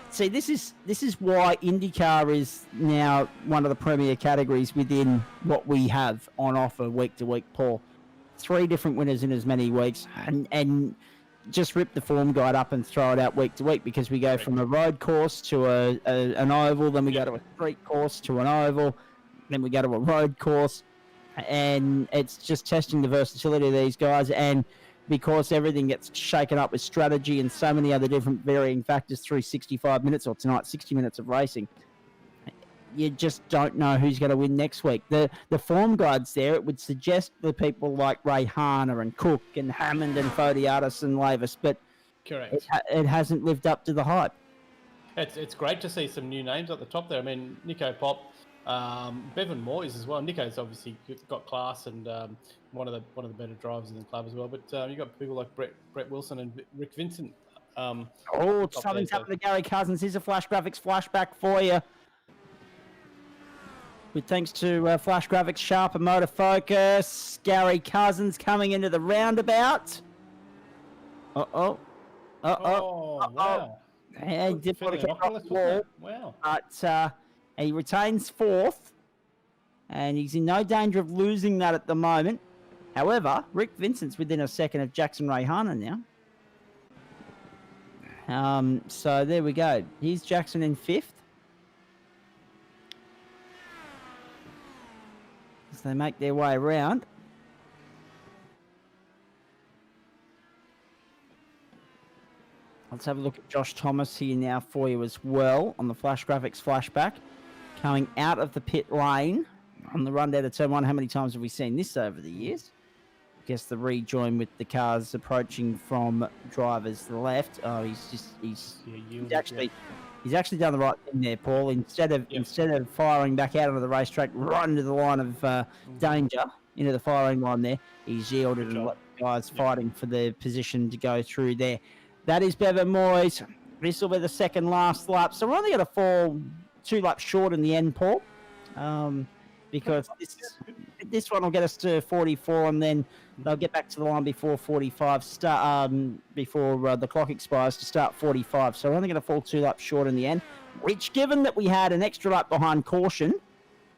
See, this is why IndyCar is now one of the premier categories within what we have on offer week to week, Paul. 3 different winners in as many weeks, and just rip the form guide up and throw it out week to week, because we go from a road course to an oval, then we go to a street course to an oval, then we go to a road course, and it's just testing the versatility of these guys. And because everything gets shaken up with strategy and so many other different varying factors through 65 minutes, or tonight 60 minutes of racing, you just don't know who's going to win next week. The form guides there, it would suggest the people like Ray Harner and Cook and Hammond and Fodiatis and Lavis, but correct, it hasn't lived up to the hype. It's great to see some new names at the top there. I mean, Nico Pop, Bevan Moyes as well. Nico's obviously got class and one of the better drivers in the club as well. But you've got people like Brett Wilson and Rick Vincent. Something's happened to Gary Cousins. Here's a Flash Graphics flashback for you. With thanks to Flash Graphics, Sharp and Motor Focus, Gary Cousins coming into the roundabout. Wow. He did want to keep off the wall. Wow. But he retains fourth. and he's in no danger of losing that at the moment. However, Rick Vincent's within a second of Jackson Rayhana now. So there we go. Here's Jackson in 5th. As they make their way around. Let's have a look at Josh Thomas here now for you as well on the Flash Graphics flashback. Coming out of the pit lane on the run down to turn 1. How many times have we seen this over the years? I guess the rejoin with the cars approaching from drivers left. Oh, he's actually done the right thing there, Paul. Instead of firing back out onto the racetrack, right into the line of danger, into the firing line there, he's yielded and let the guys fighting for the position to go through there. That is Bevan Moyes. This will be the second last lap. So we're only going to fall 2 laps short in the end, Paul, because this one will get us to 44, and then they'll get back to the line before 45 before the clock expires to start 45. So we're only going to fall 2 laps short in the end, which, given that we had an extra lap behind caution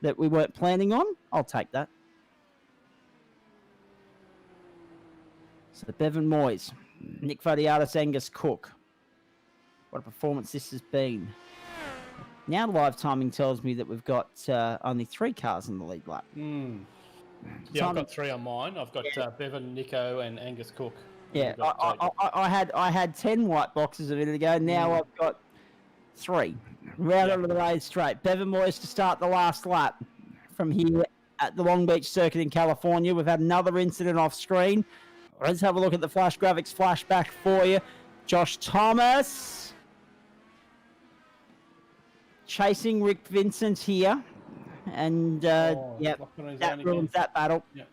that we weren't planning on, I'll take that. So Bevan Moyes, Nick Vodiatis, Angus Cook. What a performance this has been. Now live timing tells me that we've got only 3 cars in the lead lap. Yeah, I've got 3 on mine. I've got Bevan, Nico, and Angus Cook. Yeah, I had 10 white boxes a minute ago. Now I've got 3. Round onto the race straight. Bevan Moyes to start the last lap from here at the Long Beach Circuit in California. We've had another incident off screen. Let's have a look at the Flash Graphics flashback for you. Josh Thomas chasing Rick Vincent here. And, that ruins that battle. Yep.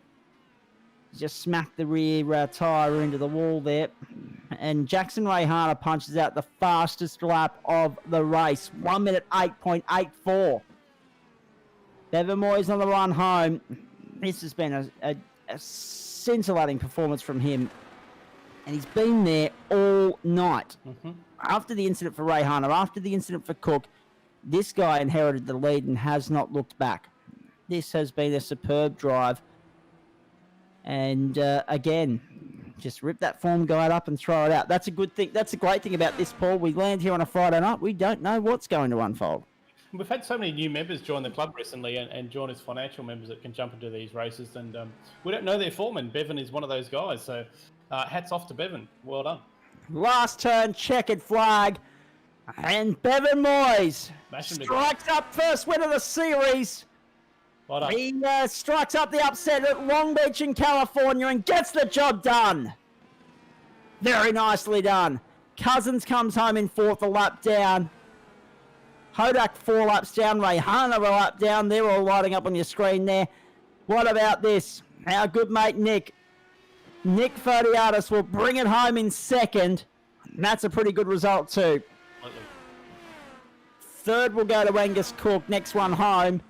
Just smacked the rear tyre into the wall there. And Jackson Rayhana punches out the fastest lap of the race. 1 minute 8.84. Bevan Moyes on the run home. This has been a scintillating performance from him. And he's been there all night. After the incident for Rayhana, after the incident for Cook, this guy inherited the lead and has not looked back. This has been a superb drive. And again, just rip that form guide up and throw it out. That's a good thing. That's a great thing about this, Paul. We land here on a Friday night. We don't know what's going to unfold. We've had so many new members join the club recently and join as financial members that can jump into these races. And we don't know their form, and Bevan is one of those guys. So hats off to Bevan. Well done. Last turn, checkered flag. And Bevan Moyes strikes up first win of the series. Well done. He strikes up the upset at Long Beach in California and gets the job done. Very nicely done. Cousins comes home in 4th, a lap down. Hodak 4 laps down. Rayhana a lap down. They're all lighting up on your screen there. What about this? Our good mate Nick Vodiatis will bring it home in 2nd. And that's a pretty good result too. 3rd will go to Angus Cook. Next one home.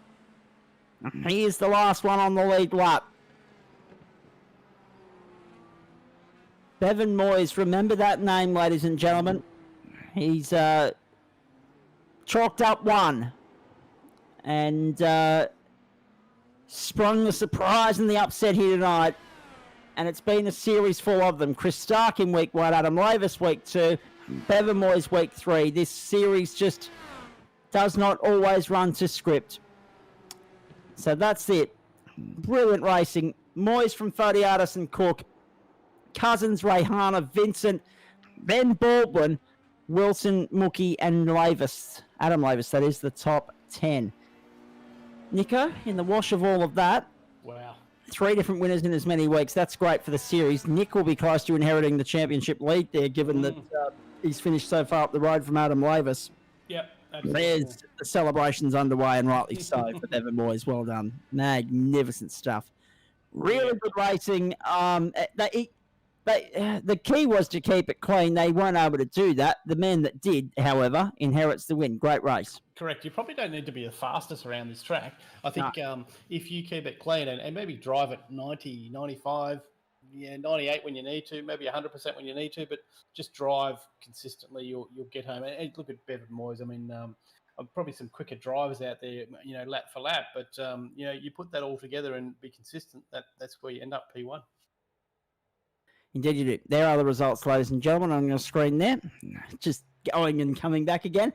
Here's the last one on the lead lap. Bevan Moyes, remember that name, ladies and gentlemen. He's chalked up 1 and sprung the surprise and the upset here tonight. And it's been a series full of them. Chris Stark in week 1, Adam Lavis week 2, Bevan Moyes week 3. This series just does not always run to script. So that's it. Brilliant racing. Moyes from Vodiatis and Cook. Cousins, Rayhana, Vincent, Ben Baldwin, Wilson, Mookie, and Lavis. Adam Lavis, that is the top 10. Nico, in the wash of all of that. Wow. 3 different winners in as many weeks. That's great for the series. Nick will be close to inheriting the championship lead there, given that he's finished so far up the road from Adam Lavis. Yep. There's the celebrations underway, and rightly so for Bevan Moyes. Well done. Magnificent stuff. Really good racing. The key was to keep it clean. They weren't able to do that. The man that did, however, inherits the win. Great race. Correct. You probably don't need to be the fastest around this track. I think if you keep it clean and maybe drive at 90, 95, 98 when you need to, maybe 100% when you need to, but just drive consistently, you'll get home. And look at Bevan Moyes. I mean, probably some quicker drivers out there, lap for lap. But you put that all together and be consistent. That's where you end up P1. Indeed you do. There are the results, ladies and gentlemen, on your screen there. Just going and coming back again.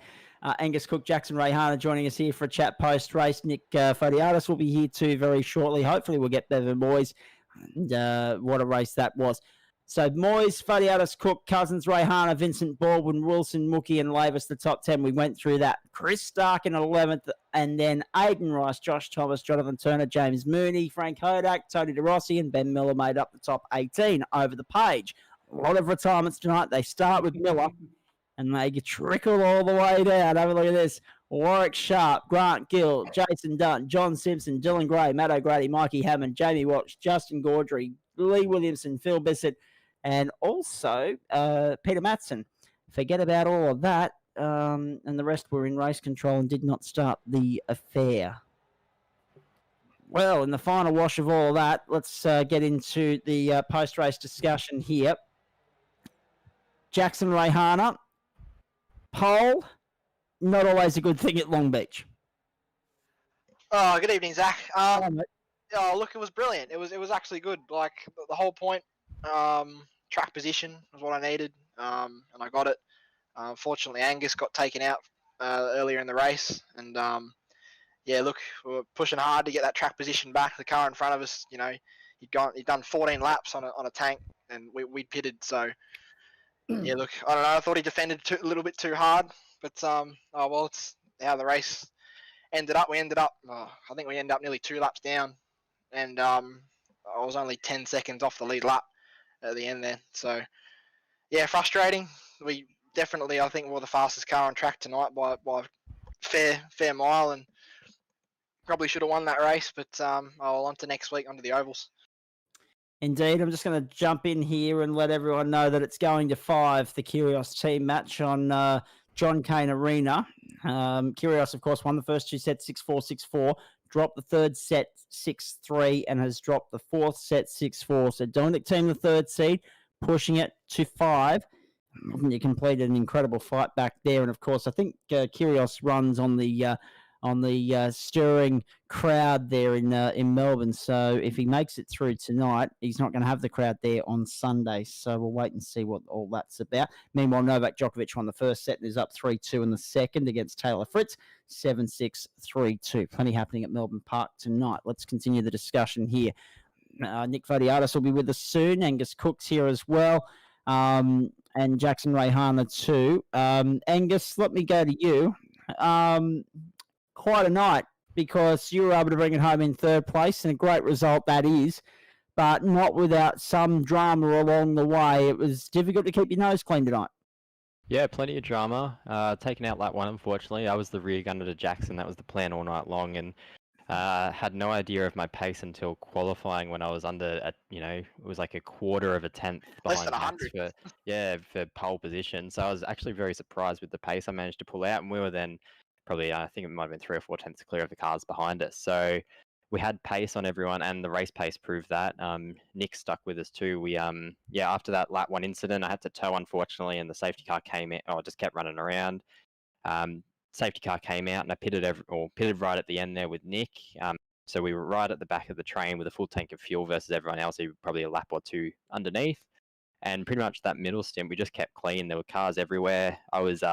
Angus Cook, Jackson Rayhana joining us here for a chat post-race. Nick Fodiatis will be here too very shortly. Hopefully we'll get Bevan Moyes. And what a race that was. So Moyes, Fodiatis, Cook, Cousins, Rayhana, Vincent Baldwin, Wilson, Mookie and Lavis, the top 10. We went through that. Chris Stark in 11th, and then Aidan Rice, Josh Thomas, Jonathan Turner, James Mooney, Frank Hodak, Tony DeRossi, and Ben Miller made up the top 18 over the page. A lot of retirements tonight. They start with Miller, and they trickle all the way down. Have a look at this. Warwick Sharp, Grant Gill, Jason Dunn, John Simpson, Dylan Gray, Matt O'Grady, Mikey Hammond, Jamie Watts, Justin Gaudry, Lee Williamson, Phil Bissett, and also Peter Matson. Forget about all of that. And the rest were in race control and did not start the affair. Well, in the final wash of all of that, let's get into the post-race discussion here. Jackson Rayhana, pole, not always a good thing at Long Beach. Oh, good evening, Zach. Look, it was brilliant. It was actually good. Like the whole point, track position was what I needed, and I got it. Fortunately, Angus got taken out earlier in the race, and look, we were pushing hard to get that track position back. The car in front of us, he'd done 14 laps on a tank, and we'd pitted. So yeah, look, I don't know. I thought he defended a little bit too hard, but it's how the race ended up. I think we ended up nearly 2 laps down, and I was only 10 seconds off the lead lap at the end there. So yeah, frustrating. We definitely, I think, were the fastest car on track tonight by fair mile, and probably should have won that race. But on to next week, onto the ovals. Indeed, I'm just going to jump in here and let everyone know that it's going to 5, the Kyrgios team match on John Cain Arena. Kyrgios, of course, won the first 2 sets 6-4, 6-4, dropped the third set 6-3, and has dropped the fourth set 6-4. So Dominic Thiem, the third seed, pushing it to 5. You completed an incredible fight back there, and of course, I think Kyrgios runs on the stirring crowd there in Melbourne. So if he makes it through tonight, he's not going to have the crowd there on Sunday. So we'll wait and see what all that's about. Meanwhile, Novak Djokovic won the first set and is up 3-2 in the second against Taylor Fritz, 7-6, 3-2. Plenty happening at Melbourne Park tonight. Let's continue the discussion here. Nick Fodiatis will be with us soon. Angus Cook's here as well. And Jackson Rayhana too. Angus, let me go to you. Quite a night, because you were able to bring it home in third place, and a great result that is, but not without some drama along the way. It was difficult to keep your nose clean tonight. Yeah, plenty of drama. Taken out lap 1, unfortunately. I was the rear gunner to Jackson. That was the plan all night long, and had no idea of my pace until qualifying, when I was under, it was like a quarter of a tenth behind Max for pole position. So I was actually very surprised with the pace I managed to pull out, and we were then probably, I think it might have been 3 or 4 tenths clear of the cars behind us. So we had pace on everyone, and the race pace proved that. Nick stuck with us too. We, after that lap 1 incident, I had to tow, unfortunately, and the safety car came in. I just kept running around. Safety car came out, and I pitted right at the end there with Nick. So we were right at the back of the train with a full tank of fuel versus everyone else, who probably a lap or 2 underneath. And pretty much that middle stint, we just kept clean. There were cars everywhere. I was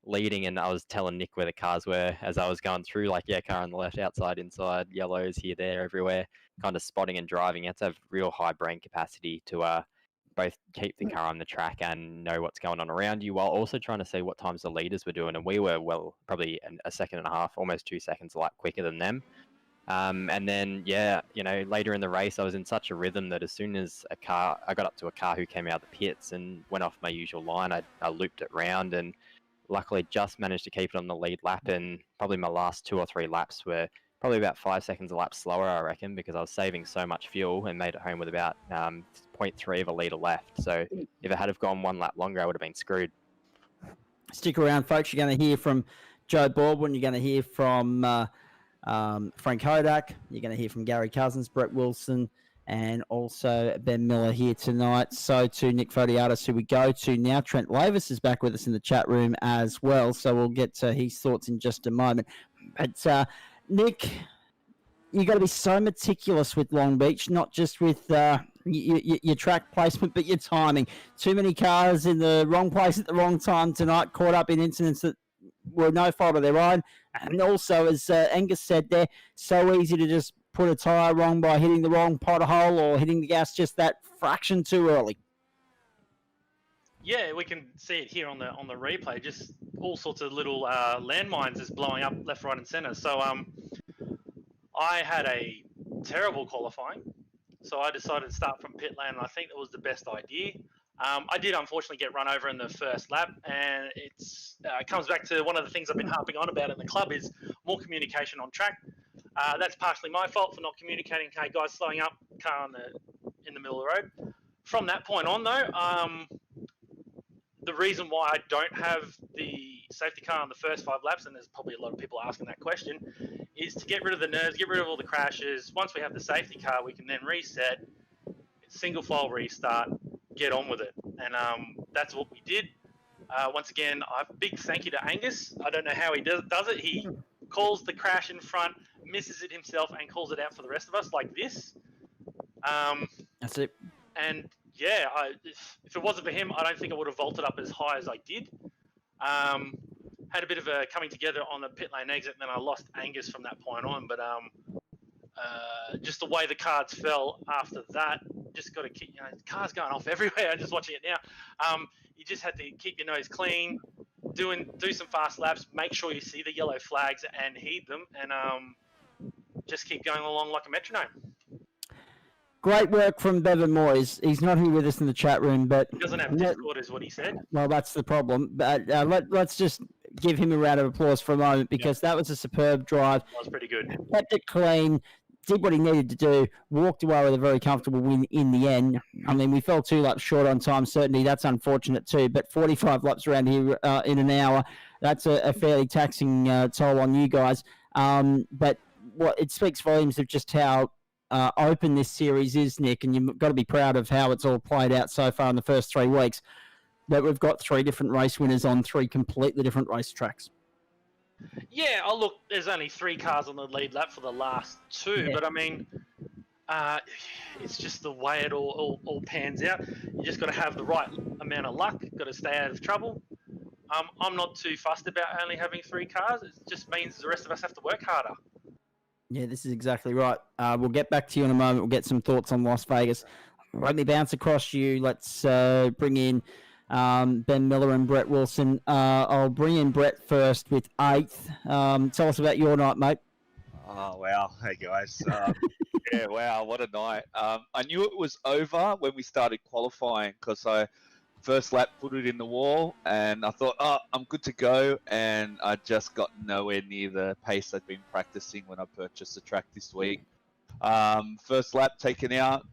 leading, and I was telling Nick where the cars were as I was going through, like, car on the left, outside, inside, yellows here, there, everywhere, kind of spotting and driving. You have to have real high brain capacity to both keep the car on the track and know what's going on around you, while also trying to see what times the leaders were doing. And we were, probably a second and a half, almost 2 seconds a lap quicker than them. And then, later in the race, I was in such a rhythm that as soon as I got up to a car who came out of the pits and went off my usual line, I looped it round, and luckily just managed to keep it on the lead lap. And probably my last 2 or 3 laps were probably about 5 seconds a lap slower, I reckon, because I was saving so much fuel, and made it home with about 0.3 of a litre left. So if it had have gone 1 lap longer, I would have been screwed. Stick around, folks. You're going to hear from Joe Baldwin. You're going to hear from Frank Hodak. You're going to hear from Gary Cousins, Brett Wilson, and also Ben Miller here tonight. So to Nick Fodiatis, who we go to now. Trent Lavis is back with us in the chat room as well, so we'll get to his thoughts in just a moment. But Nick, you got to be so meticulous with Long Beach, not just with your track placement, but your timing. Too many cars in the wrong place at the wrong time tonight, caught up in incidents that were no fault of their own. And also, as Angus said there, so easy to just put a tyre wrong by hitting the wrong pothole or hitting the gas just that fraction too early. Yeah, we can see it here on the replay. Just all sorts of little landmines is blowing up left, right, and centre. So I had a terrible qualifying, so I decided to start from pit lane, and I think that was the best idea. I did unfortunately get run over in the first lap, and it comes back to one of the things I've been harping on about in the club is more communication on track. That's partially my fault for not communicating. Hey guys, slowing up, car in the middle of the road. From that point on, though, the reason why I don't have the safety car on the first 5 laps, and there's probably a lot of people asking that question, is to get rid of the nerves, get rid of all the crashes. Once we have the safety car, we can then reset, single file restart, get on with it. And that's what we did. Once again, a big thank you to Angus. I don't know how he does it. He calls the crash in front, misses it himself, and calls it out for the rest of us like this. That's it. And yeah, if it wasn't for him, I don't think I would have vaulted up as high as I did. Had a bit of a coming together on the pit lane exit, and then I lost Angus from that point on. But just the way the cards fell after that, just got to keep, cars going off everywhere. I'm just watching it now. You just had to keep your nose clean, do some fast laps, make sure you see the yellow flags and heed them, and just keep going along like a metronome. Great work from Bevan Moore. He's not here with us in the chat room, but He doesn't have Discord, is what he said. Well, that's the problem. But let's just give him a round of applause for a moment, because that was a superb drive. That was pretty good. Kept it clean, did what he needed to do, walked away with a very comfortable win in the end. I mean, we fell 2 laps short on time, certainly. That's unfortunate too. But 45 laps around here in an hour, that's a fairly taxing toll on you guys. But it speaks volumes of just how open this series is, Nick, and you've got to be proud of how it's all played out so far in the first 3 weeks. That we've got 3 different race winners on 3 completely different racetracks. Yeah, look, there's only 3 cars on the lead lap for the last 2, but I mean, it's just the way it all pans out. You just got to have the right amount of luck, got to stay out of trouble. I'm not too fussed about only having 3 cars. It just means the rest of us have to work harder. Yeah, this is exactly right. We'll get back to you in a moment. We'll get some thoughts on Las Vegas. Let me bounce across you. Let's bring in Ben Miller and Brett Wilson. I'll bring in Brett first with 8th. Tell us about your night, mate. Oh, wow. Hey, guys. Yeah, wow, what a night. I knew it was over when we started qualifying, because I first lap put it in the wall, and I thought, I'm good to go, and I just got nowhere near the pace I'd been practicing when I purchased the track this week. First lap taken out.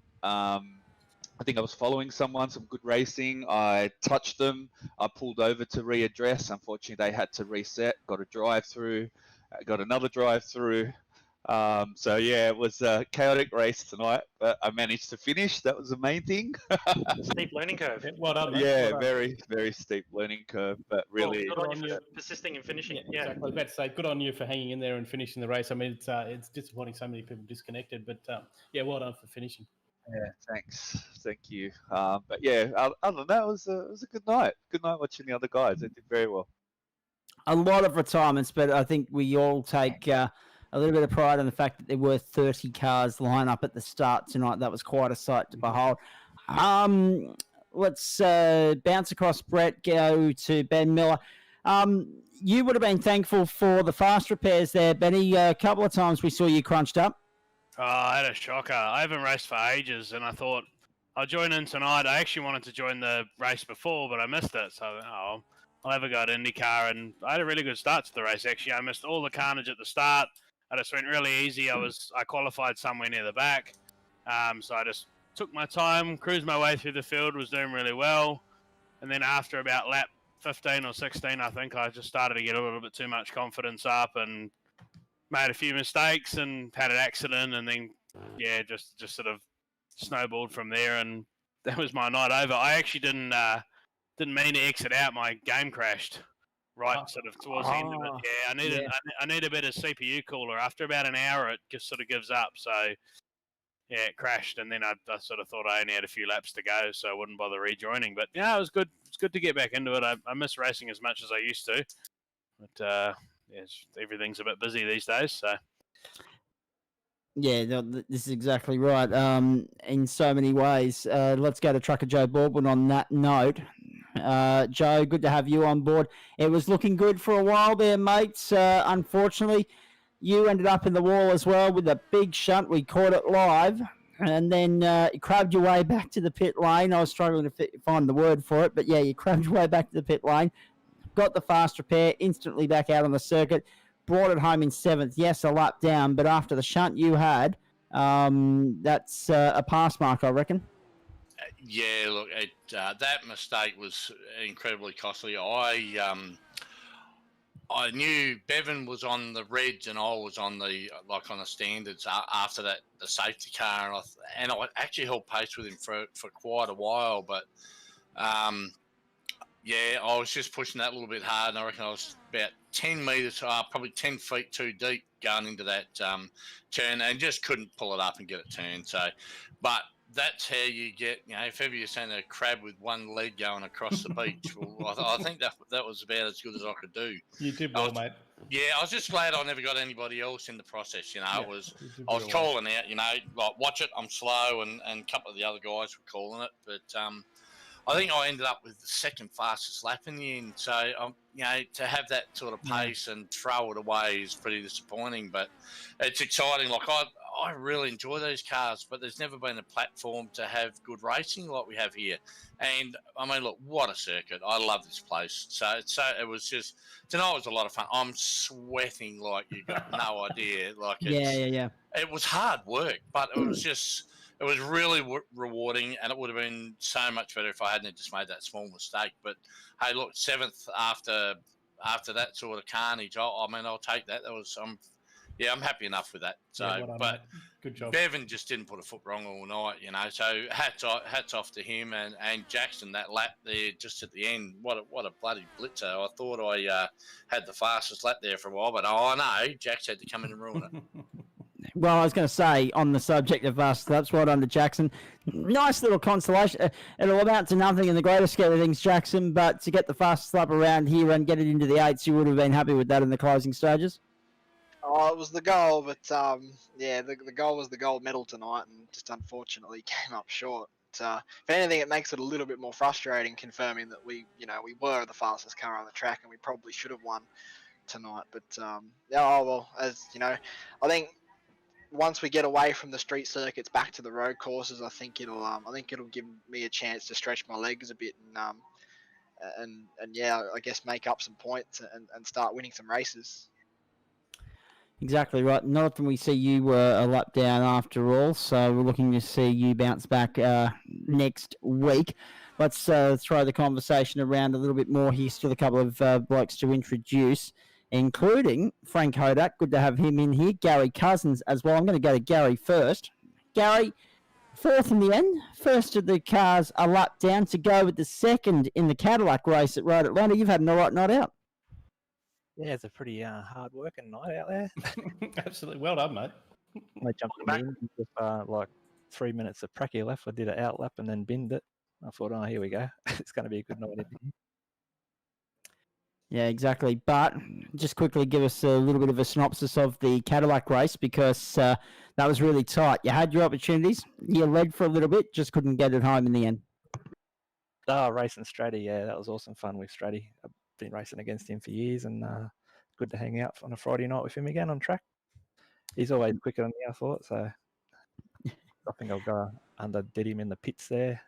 I think I was following some good racing. I touched them. I pulled over to readdress. Unfortunately, they had to reset. Got a drive-through. Got another drive-through. So yeah, it was a chaotic race tonight, but I managed to finish. That was the main thing. Steep learning curve. Well done, mate. Yeah, Well done. very, very steep learning curve, but really. Good on you for persisting and finishing. Yeah. Exactly. I was about to say, good on you for hanging in there and finishing the race. I mean, it's disappointing so many people disconnected, but yeah, well done for finishing. Yeah, thanks. Thank you. But yeah, other than that, it was a good night. Good night watching the other guys. They did very well. A lot of retirements, but I think we all take a little bit of pride in the fact that there were 30 cars line up at the start tonight. That was quite a sight to behold. Let's bounce across Brett, go to Ben Miller. You would have been thankful for the fast repairs there, Benny. A couple of times we saw you crunched up. Oh, I had a shocker. I haven't raced for ages, and I thought I'll join in tonight. I actually wanted to join the race before, but I missed it. So I'll have a go at Indycar, and I had a really good start to the race, actually. I missed all the carnage at the start. I just went really easy. I qualified somewhere near the back. So I just took my time, cruised my way through the field, was doing really well. And then after about lap 15 or 16, I think I just started to get a little bit too much confidence up and made a few mistakes and had an accident, and then, yeah, just sort of snowballed from there, and that was my night over. I actually didn't mean to exit out. My game crashed right sort of towards the end of it. Yeah, I need a bit of CPU cooler. After about an hour, it just sort of gives up. So yeah, it crashed, and then I sort of thought I only had a few laps to go, so I wouldn't bother rejoining. But yeah, it was good. It's good to get back into it. I miss racing as much as I used to, but everything's a bit busy these days. So Yeah, this is exactly right. In so many ways. Let's go to Trucker Joe Baldwin on that note. Joe, good to have you on board. It was looking good for a while there, mates. Unfortunately, you ended up in the wall as well with a big shunt. We caught it live. And then you crabbed your way back to the pit lane. I was struggling to find the word for it, but yeah, you crabbed your way back to the pit lane. Got the fast repair, instantly back out on the circuit. Brought it home in 7th. Yes, a lap down, but after the shunt you had, that's a pass mark, I reckon. Yeah, look, that mistake was incredibly costly. I knew Bevan was on the reds and I was on the standards after that, the safety car, and I actually held pace with him for quite a while, but yeah, I was just pushing that a little bit hard, and I reckon I was about 10 metres, probably 10 feet too deep going into that turn, and just couldn't pull it up and get it turned. So, but that's how you get, if ever you're seeing a crab with one leg going across the beach, well, I think that was about as good as I could do. You did well, mate. Yeah, I was just glad I never got anybody else in the process. Yeah, I was calling out, like, watch it, I'm slow, and a couple of the other guys were calling it, but I think I ended up with the second fastest lap in the end. So, to have that sort of pace and throw it away is pretty disappointing. But it's exciting. Like, I really enjoy those cars, but there's never been a platform to have good racing like we have here. And, I mean, look, what a circuit. I love this place. So it was just, tonight was a lot of fun. I'm sweating like you got no idea. Like, Yeah. It was hard work, but it was just... It was really rewarding, and it would have been so much better if I hadn't just made that small mistake. But hey, look, 7th after that sort of carnage, I'll take that. I'm happy enough with that. So, well done, good job. Bevan just didn't put a foot wrong all night, So hats off to him and Jackson, that lap there just at the end. What a bloody blitzer! I thought I had the fastest lap there for a while, but no, Jax had to come in and ruin it. Well, I was going to say, on the subject of fast laps, well done to Jackson. Nice little consolation. It'll amount to nothing in the greater scale of things, Jackson, but to get the fastest lap around here and get it into the 8s, you would have been happy with that in the closing stages? Oh, it was the goal, but the goal was the gold medal tonight, and just unfortunately came up short. If anything, it makes it a little bit more frustrating, confirming that we were the fastest car on the track, and we probably should have won tonight. But as you know, I think once we get away from the street circuits back to the road courses, I think it'll give me a chance to stretch my legs a bit and I guess make up some points and start winning some races. Exactly right. Not often we see you a lap down after all, so we're looking to see you bounce back next week. Let's throw the conversation around a little bit more here. Still a couple of blokes to introduce, including Frank Hodak. Good to have him in here. Gary Cousins as well. I'm going to go to Gary first. Gary, 4th in the end. First of the cars a lap down to go with the 2nd in the Cadillac race at Road Atlanta. You've had an all right night out. Yeah, it's a pretty hard working night out there. Absolutely. Well done, mate. I jumped in with like 3 minutes of pracky left. I did an out lap and then binned it. I thought, oh, here we go. It's going to be a good night. Yeah, exactly. But just quickly give us a little bit of a synopsis of the Cadillac race, because that was really tight. You had your opportunities. You led for a little bit, just couldn't get it home in the end. Racing Stratty, yeah, that was awesome fun with Stratty. I've been racing against him for years, and good to hang out on a Friday night with him again on track. He's always quicker than me, I thought, so I think I'll go dead him in the pits there.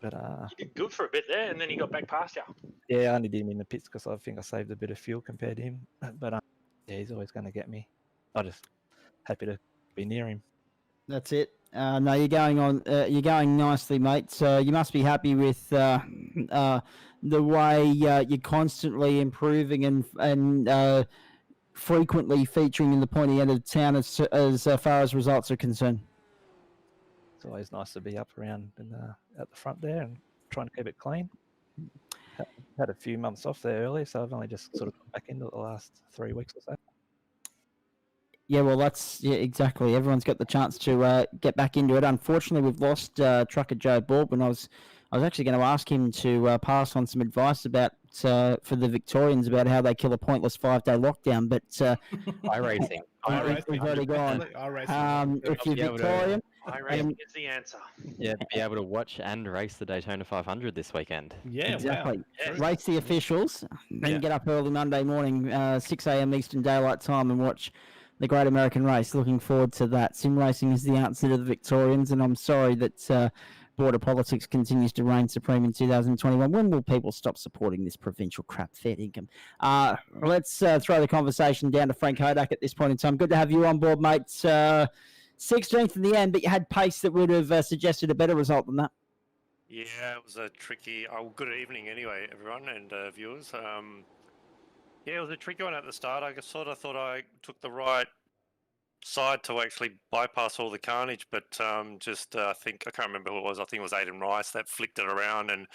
But you did good for a bit there, and then he got back past you. Yeah, I only did him in the pits because I think I saved a bit of fuel compared to him. But yeah, he's always going to get me. I'm just happy to be near him. That's it. No, you're going on. You're going nicely, mate. So you must be happy with the way you're constantly improving and frequently featuring in the pointy end of town as far as results are concerned. It's always nice to be up around and at the front there and trying to keep it clean. Had a few months off there earlier, so I've only just sort of come back into it the last 3 weeks or so. Yeah, well, that's exactly. Everyone's got the chance to get back into it. Unfortunately, we've lost Trucker Joe Baldwin. I was actually going to ask him to pass on some advice about for the Victorians about how they kill a pointless 5-day lockdown. But iRacing. we've already gone. If you're Victorian, iRacing is the answer. Yeah, be able to watch and race the Daytona 500 this weekend. Yeah, exactly. Wow. Race the officials, then Yeah. get up early Monday morning, 6 a.m. Eastern Daylight Time, and watch the Great American Race. Looking forward to that. Sim racing is the answer to the Victorians, and I'm sorry that border politics continues to reign supreme in 2021. When will people stop supporting this provincial crap fair income? Let's throw the conversation down to Frank Hodak at this point in time. Good to have you on board, mate. 16th in the end, but you had pace that would have suggested a better result than that. Yeah, it was a tricky. Oh, good evening, anyway, everyone and viewers. Yeah, it was a tricky one at the start. I sort of thought I took the right side to actually bypass all the carnage, but I think I can't remember who it was. I think it was Aiden Rice that flicked it around and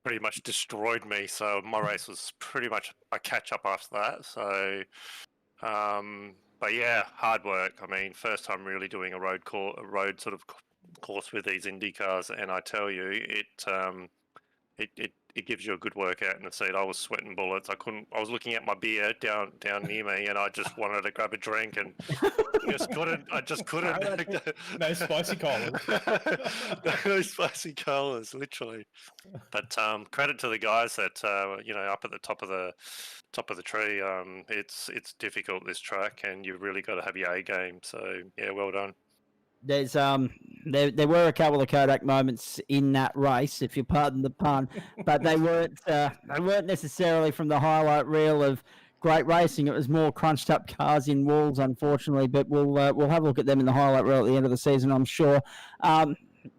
pretty much destroyed me. So my race was pretty much a catch up after that. So, but yeah, hard work. I mean, first time really doing a road sort of course with these Indy cars, and I tell you, it gives you a good workout in the seat. I was sweating bullets. I was looking at my beer down near me, and I just wanted to grab a drink and I just couldn't. No spicy colas. No spicy colas, literally. But credit to the guys that up at the top of the tree. It's difficult, this track, and you've really got to have your A game. So yeah, well done. There's there were a couple of Kodak moments in that race, if you pardon the pun, but they weren't necessarily from the highlight reel of great racing. It was more crunched up cars in walls, unfortunately. But we'll have a look at them in the highlight reel at the end of the season, I'm sure.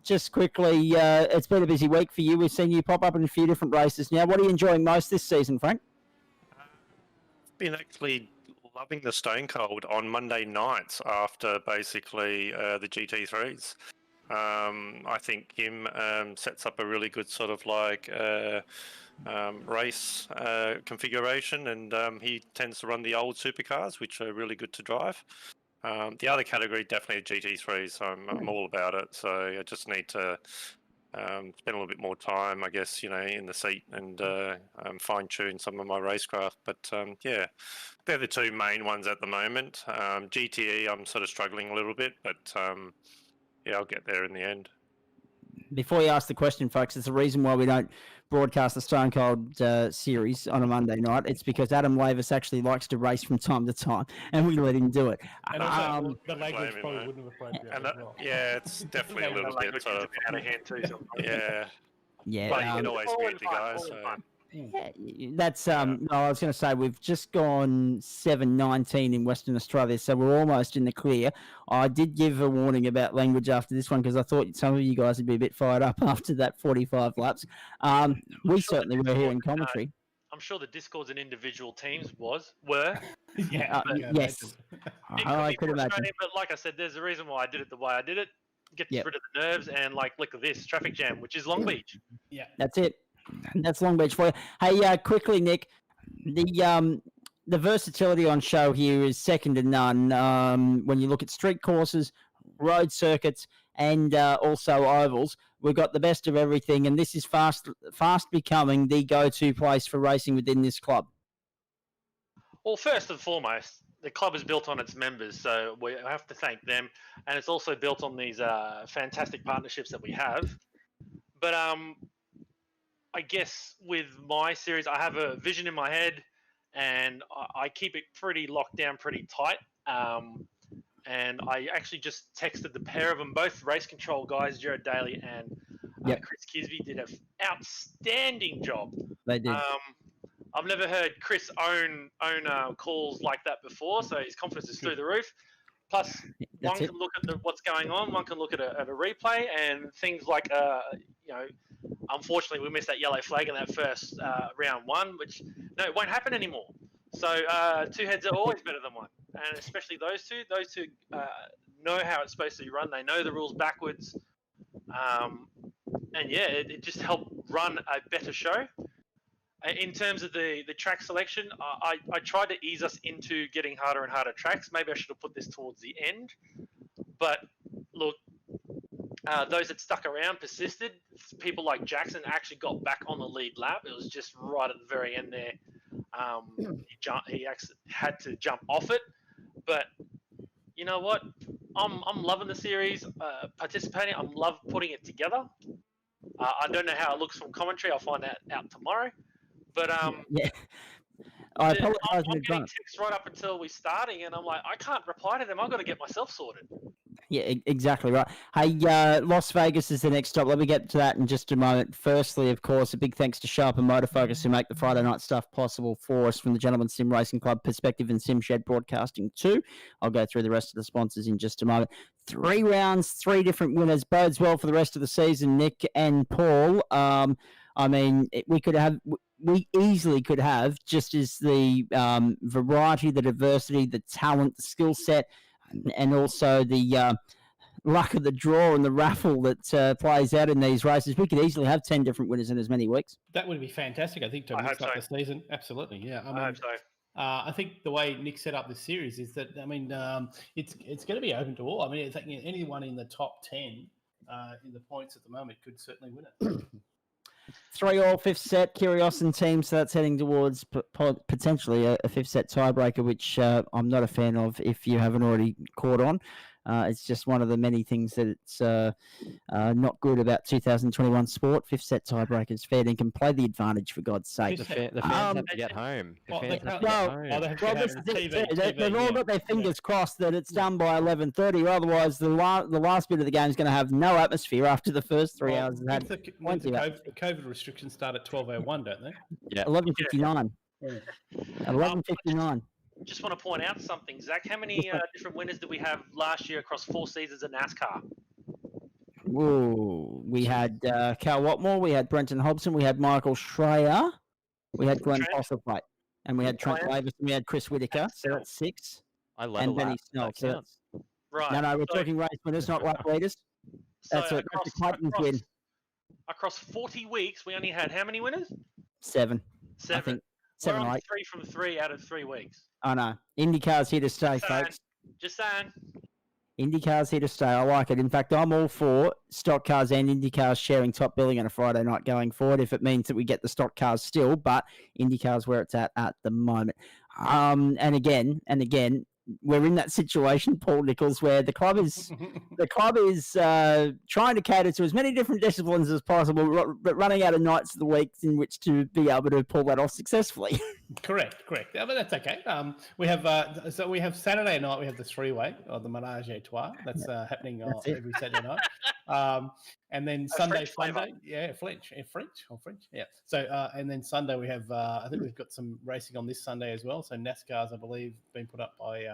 Just quickly, it's been a busy week for you. We've seen you pop up in a few different races now. What are you enjoying most this season, Frank? Been actually loving the Stone Cold on Monday nights after basically the GT3s. I think Kim sets up a really good sort of like race configuration, and he tends to run the old supercars, which are really good to drive. The other category, definitely GT3s, so I'm all about it. So I just need to spend a little bit more time, I guess, in the seat and fine-tune some of my racecraft. But yeah, they're the two main ones at the moment. GTE, I'm sort of struggling a little bit, but yeah, I'll get there in the end. Before you ask the question, folks, it's the reason why we don't broadcast the Stone Cold series on a Monday night. It's because Adam Lavis actually likes to race from time to time, and we let him do it. And also, the language probably wouldn't have appropriate as well. Yeah, it's definitely a little bit sort of out of hand too. yeah. Yeah, but you can always meet the guys. So. Yeah, that's no, I was going to say we've just gone 7:19 in Western Australia, so we're almost in the clear. I did give a warning about language after this one because I thought some of you guys would be a bit fired up after that 45 laps. We certainly were here in commentary. I'm sure the Discords and individual teams were. Yeah, yes. I could imagine. But like I said, there's a reason why I did it the way I did it. Get rid of the nerves and look at this traffic jam, which is Long Beach. Yeah, that's it. That's Long Beach for you. Hey, quickly, Nick, the versatility on show here is second to none. When you look at street courses, road circuits, and also ovals, we've got the best of everything, and this is fast becoming the go-to place for racing within this club. Well, first and foremost, the club is built on its members, so we have to thank them, and it's also built on these fantastic partnerships that we have. But I guess with my series, I have a vision in my head, and I keep it pretty locked down, pretty tight. And I actually just texted the pair of them, both race control guys, Jared Daly and Chris Kisby, did an outstanding job. They did. I've never heard Chris own calls like that before, so his confidence is through the roof. Plus, one can look at what's going on, one can look at a replay, and things like unfortunately, we missed that yellow flag in that first round one, which it won't happen anymore. So two heads are always better than one, and especially those two. Those two know how it's supposed to be run. They know the rules backwards. And yeah, it just helped run a better show. In terms of the track selection, I tried to ease us into getting harder and harder tracks. Maybe I should have put this towards the end. But look, those that stuck around persisted. People like Jackson actually got back on the lead lap. It was just right at the very end there. He actually had to jump off it. But you know what? I'm loving the series, participating. I'm love putting it together. I don't know how it looks from commentary. I'll find that out tomorrow. But yeah. I I'm apologize in getting advance. texts right up until we're starting, and I'm like, I can't reply to them. I've got to get myself sorted. Yeah, exactly right. Hey, Las Vegas is the next stop. Let me get to that in just a moment. Firstly, of course, a big thanks to Sharp and Motofocus who make the Friday night stuff possible for us from the Gentleman Sim Racing Club perspective and Sim Shed Broadcasting too. I'll go through the rest of the sponsors in just a moment. 3 rounds, 3 different winners. Bodes well for the rest of the season, Nick and Paul. I mean, we easily could have, just as the variety, the diversity, the talent, the skill set, and also the luck of the draw and the raffle that plays out in these races. We could easily have 10 different winners in as many weeks. That would be fantastic, I think, to mix up the season. Absolutely, yeah. I hope so. I think the way Nick set up this series is that, I mean, it's going to be open to all. I mean, I think anyone in the top 10 in the points at the moment could certainly win it. 3 all, 5th set, Kyrgios team, so that's heading towards potentially a 5th set tiebreaker, which I'm not a fan of if you haven't already caught on. It's just one of the many things that it's not good about 2021 sport. 5th set tiebreakers, fair dinkum. Play the advantage, for God's sake. The fans have to get home. They've all got their fingers crossed that it's done by 11:30. Otherwise, the last bit of the game is going to have no atmosphere after the first 3 hours. The COVID restrictions start at 12:01, don't they? Yeah, 11:59. 11:59. Just want to point out something, Zach. How many different winners did we have last year across 4 seasons of NASCAR? Whoa. We had Cal Watmore, we had Brenton Hobson, we had Michael Schreier, we had Glenn Postlethwaite, and we had Trent Davis, and we had Chris Whitaker. So that's 6. And Benny Snell. So right. No, we're talking race winners, not lap leaders. That's a Clayton's win. Across 40 weeks, we only had how many winners? 7. 7. I think. We're 7 or on 8. 3 from 3 out of 3 weeks. I know. IndyCar's here to stay, folks. Just saying. IndyCar's here to stay. I like it. In fact, I'm all for stock cars and IndyCars sharing top billing on a Friday night going forward if it means that we get the stock cars still, but IndyCar's where it's at the moment. And again, we're in that situation, Paul Nichols, where the club is trying to cater to as many different disciplines as possible, but running out of nights of the week in which to be able to pull that off successfully. Correct. Yeah, but that's okay. We have Saturday night. We have the 3-way or the Menage a Trois. That's happening every Saturday night. And then Sunday, French. Yeah. So and then Sunday we have. I think we've got some racing on this Sunday as well. So NASCAR's, I believe, been put up by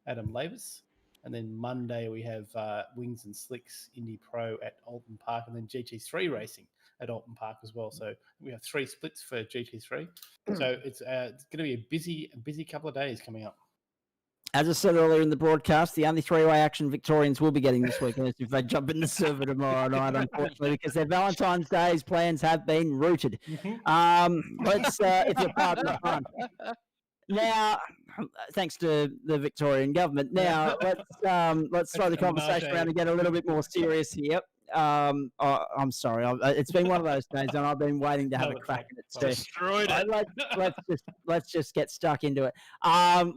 Adam Lavis. And then Monday we have Wings and Slicks Indy Pro at Alton Park, and then GT3 racing at Alton Park as well. So we have 3 splits for GT3. So it's going to be a busy couple of days coming up. As I said earlier in the broadcast, the only 3-way action Victorians will be getting this weekend is if they jump in the server tomorrow night, unfortunately, because their Valentine's Day's plans have been rooted. Let's, if you're part of the fun. Now, thanks to the Victorian government. Now, let's throw the conversation around and get a little bit more serious here. I'm sorry. It's been one of those days, and I've been waiting to have a crack at it. Destroyed it. Let's just get stuck into it.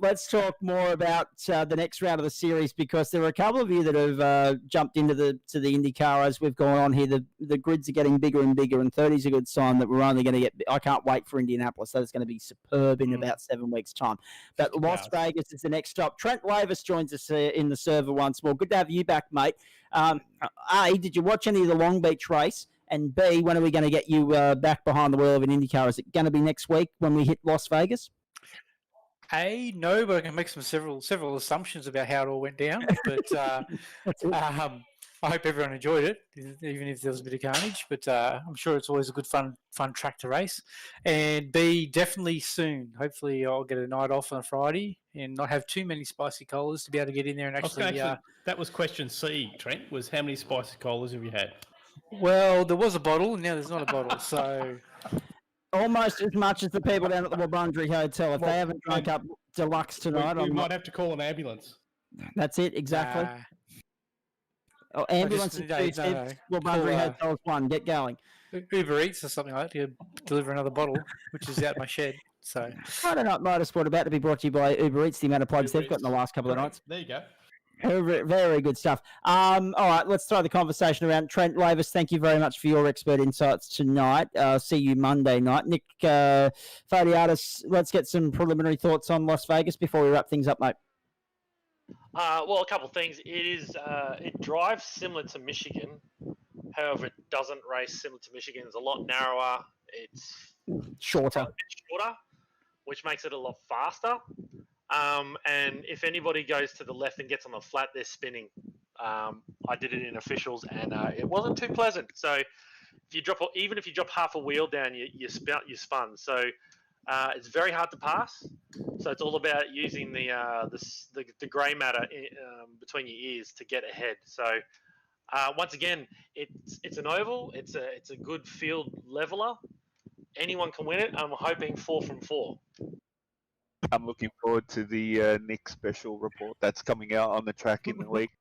Let's talk more about the next round of the series, because there are a couple of you that have jumped into the IndyCar as we've gone on here. The grids are getting bigger and bigger, and 30 is a good sign that we're only going to get. I can't wait for Indianapolis. That is going to be superb in about 7 weeks' time. But Las Vegas is the next stop. Trent Lavis joins us in the server once more. Good to have you back, mate. A, did you watch any of the Long Beach race? And B, when are we going to get you back behind the wheel of an IndyCar? Is it going to be next week when we hit Las Vegas? No, but I can make several assumptions about how it all went down. But I hope everyone enjoyed it, even if there was a bit of carnage. But I'm sure it's always a good fun track to race. And B, definitely soon. Hopefully I'll get a night off on a Friday and not have too many spicy colas to be able to get in there and actually... that was question C, Trent, was how many spicy colas have you had? Well, there was a bottle, and now there's not a bottle. So Almost as much as the people down at the Wabundri Hotel. If Well, they haven't drunk and up deluxe tonight, we I'm might not. have to call an ambulance. That's it, exactly. nah, Oh, ambulance just- is no, two no, tips. no. Wabundri Call, Hotel's one. Get going. Uber Eats or something like that to deliver another bottle, which is out my shed. So Friday Night Motorsport about to be brought to you by Uber Eats. The amount of plugs Uber they've got in the Eats. last couple of nights. There you go. Very, very good stuff. All right, let's throw the conversation around. Trent Lavis, thank you very much for your expert insights tonight. See you Monday night. Nick Fadiatis, let's get some preliminary thoughts on Las Vegas before we wrap things up, mate. Well, a couple of things. It drives similar to Michigan. However, it doesn't race similar to Michigan. It's a lot narrower. It's Shorter. a bit shorter, which makes it a lot faster. And if anybody goes to the left and gets on the flat, they're spinning. I did it in officials, and it wasn't too pleasant. So even if you drop half a wheel down, you spun. So it's very hard to pass. So it's all about using the grey matter between your ears to get ahead. So once again, it's an oval. It's a good field leveler. Anyone can win it. I'm hoping 4 from 4. I'm looking forward to the Nick special report that's coming out on the track in the week.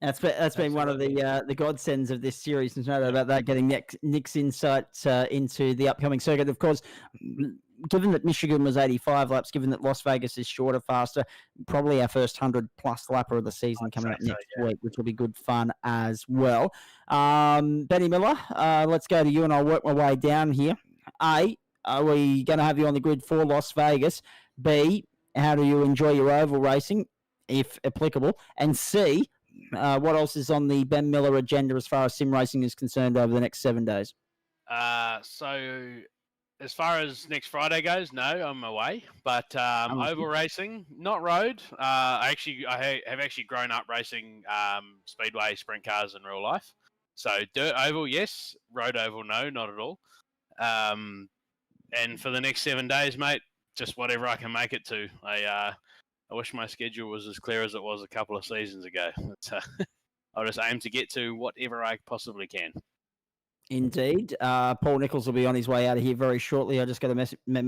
That's been one of the godsends of this series. There's no doubt about that. Getting Nick's insight into the upcoming circuit. Of course, given that Michigan was 85 laps, given that Las Vegas is shorter, faster, probably our first 100-plus lapper of the season coming up next week, which will be good fun as well. Benny Miller, let's go to you, and I'll work my way down here. A, are we going to have you on the grid for Las Vegas? B, how do you enjoy your oval racing, if applicable? And C, what else is on the Ben Miller agenda as far as sim racing is concerned over the next 7 days? So as far as next Friday goes, no, I'm away. But oval racing, not road. I have actually grown up racing speedway sprint cars in real life. So dirt oval, yes. Road oval, no, not at all. And for the next 7 days, mate, just whatever I can make it to. I wish my schedule was as clear as it was a couple of seasons ago. I'll just aim to get to whatever I possibly can. Indeed. Paul Nichols will be on his way out of here very shortly. I just got a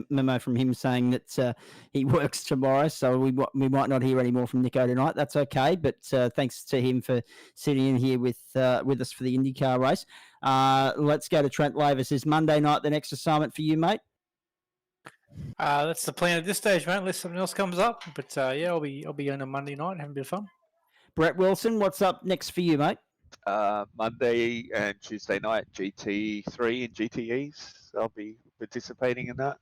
memo from him saying that he works tomorrow, so we might not hear any more from Nico tonight. That's okay, but thanks to him for sitting in here with us for the IndyCar race. Let's go to Trent Lavis. Is Monday night the next assignment for you, mate? that's the plan at this stage, mate. Unless something else comes up, but yeah, I'll be on a Monday night having a bit of fun. Brett Wilson, what's up next for you, mate? Monday and Tuesday night, GT3 and GTEs. I'll be participating in that.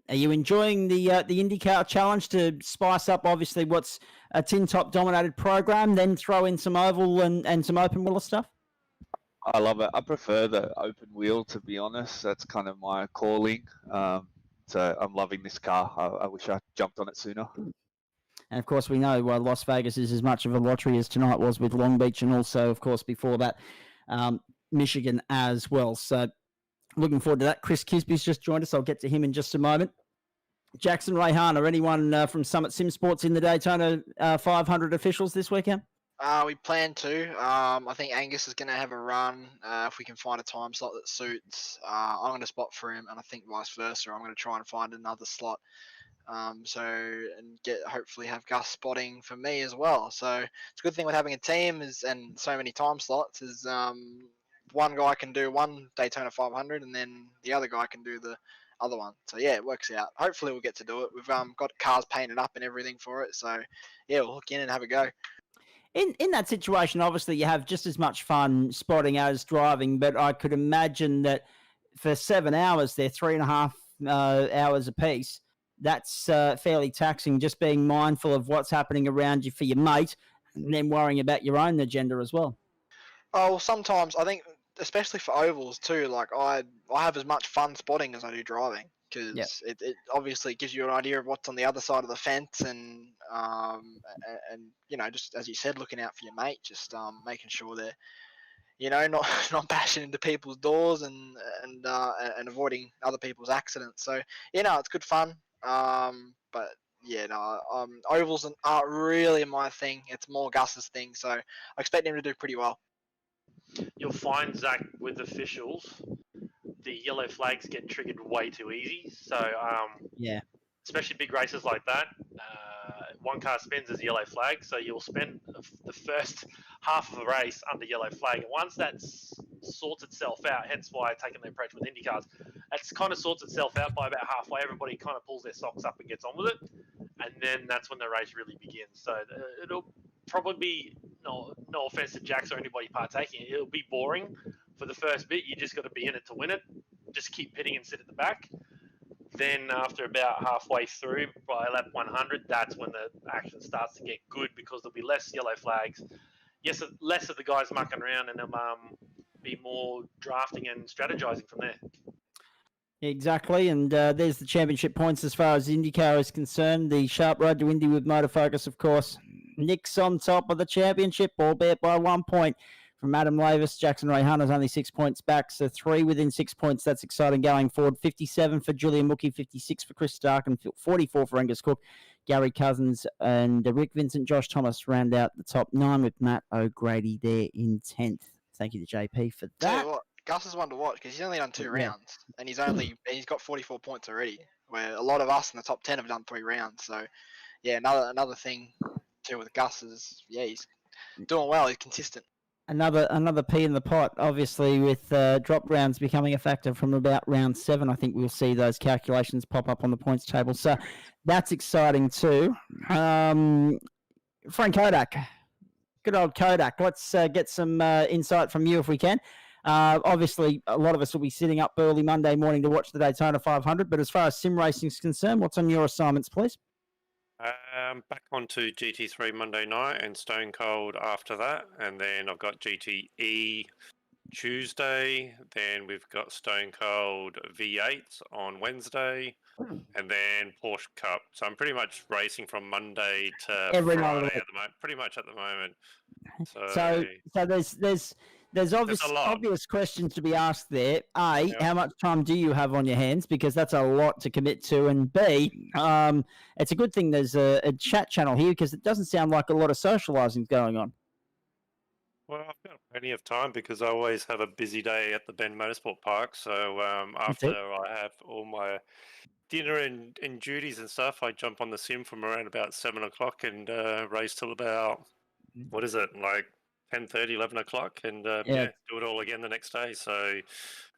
Are you enjoying the IndyCar Challenge to spice up, obviously, what's a tin top dominated program, then throw in some oval and some open wheel stuff? I love it. I prefer the open wheel, to be honest. That's kind of my calling. So I'm loving this car. I wish I jumped on it sooner. And, of course, we know Las Vegas is as much of a lottery as tonight was with Long Beach, and also, of course, before that, Michigan as well. So looking forward to that. Chris Kisby's just joined us. I'll get to him in just a moment. Jackson Rayhan, or anyone from Summit Sim Sports in the Daytona 500 officials this weekend? We plan to. I think Angus is going to have a run if we can find a time slot that suits. I'm going to spot for him, and I think vice versa. I'm going to try and find another slot. Hopefully have Gus spotting for me as well. So it's a good thing with having a team and so many time slots is one guy can do one Daytona 500 and then the other guy can do the other one. So yeah, it works out. Hopefully we'll get to do it. We've got cars painted up and everything for it. So yeah, we'll hook in and have a go. In that situation, obviously you have just as much fun spotting as driving, but I could imagine that for 7 hours, they're 3.5 hours apiece. That's fairly taxing, just being mindful of what's happening around you for your mate and then worrying about your own agenda as well. Oh, well, sometimes I think, especially for ovals too, like I have as much fun spotting as I do driving because it obviously gives you an idea of what's on the other side of the fence and just as you said, looking out for your mate, just making sure they're not bashing into people's doors and avoiding other people's accidents. So it's good fun. But yeah, no, ovals aren't really my thing. It's more Gus's thing. So I expect him to do pretty well. you'll find, Zach, with officials, the yellow flags get triggered way too easy. So Yeah. especially big races like that, one car spins as a yellow flag, so you'll spend the first half of a race under yellow flag. And once that sorts itself out, hence why I've taken the approach with IndyCars, that's kind of sorts itself out by about halfway. Everybody kind of pulls their socks up and gets on with it, and then that's when the race really begins. So it'll probably be, no offense to Jax or anybody partaking, it'll be boring for the first bit. You just got to be in it to win it. Just keep pitting and sit at the back. Then after about halfway through, by lap 100, that's when the action starts to get good because there'll be less yellow flags. Yes, less of the guys mucking around, and there'll be more drafting and strategizing from there. Exactly, and there's the championship points as far as IndyCar is concerned. The sharp road to Indy with Motor Focus, of course. Nick's on top of the championship, albeit by 1 point from Adam Lavis. Jackson Ray Hunter's only 6 points back, so 3 within 6 points. That's exciting going forward. 57 for Julian Mookie, 56 for Chris Stark, and 44 for Angus Cook. Gary Cousins and Rick Vincent, Josh Thomas round out the top 9 with Matt O'Grady there in 10th. Thank you to JP for that. Tell you what, Gus is one to watch because he's only done 2 rounds, and he's got 44 points already. Where a lot of us in the top 10 have done 3 rounds. So, yeah, another thing too with Gus is he's doing well. He's consistent. Another P in the pot, obviously, with drop rounds becoming a factor from about round 7. I think we'll see those calculations pop up on the points table. So that's exciting too. Frank Kodak, good old Kodak. Let's get some insight from you if we can. Obviously, a lot of us will be sitting up early Monday morning to watch the Daytona 500. But as far as sim racing is concerned, what's on your assignments, please? Back onto GT3 Monday night and Stone Cold after that, and then I've got GTE Tuesday. Then we've got Stone Cold V8 on Wednesday, and then Porsche Cup. So I'm pretty much racing from Monday to Every Friday night. at the moment. Pretty much at the moment. So there's obvious questions to be asked there. A, how much time do you have on your hands? Because that's a lot to commit to. And B, it's a good thing there's a chat channel here because it doesn't sound like a lot of socialising going on. Well, I've got plenty of time because I always have a busy day at the Bend Motorsport Park. So after I have all my dinner and duties and stuff, I jump on the sim from around about 7 o'clock and race till about, 10:30, 11 o'clock, and do it all again the next day. So,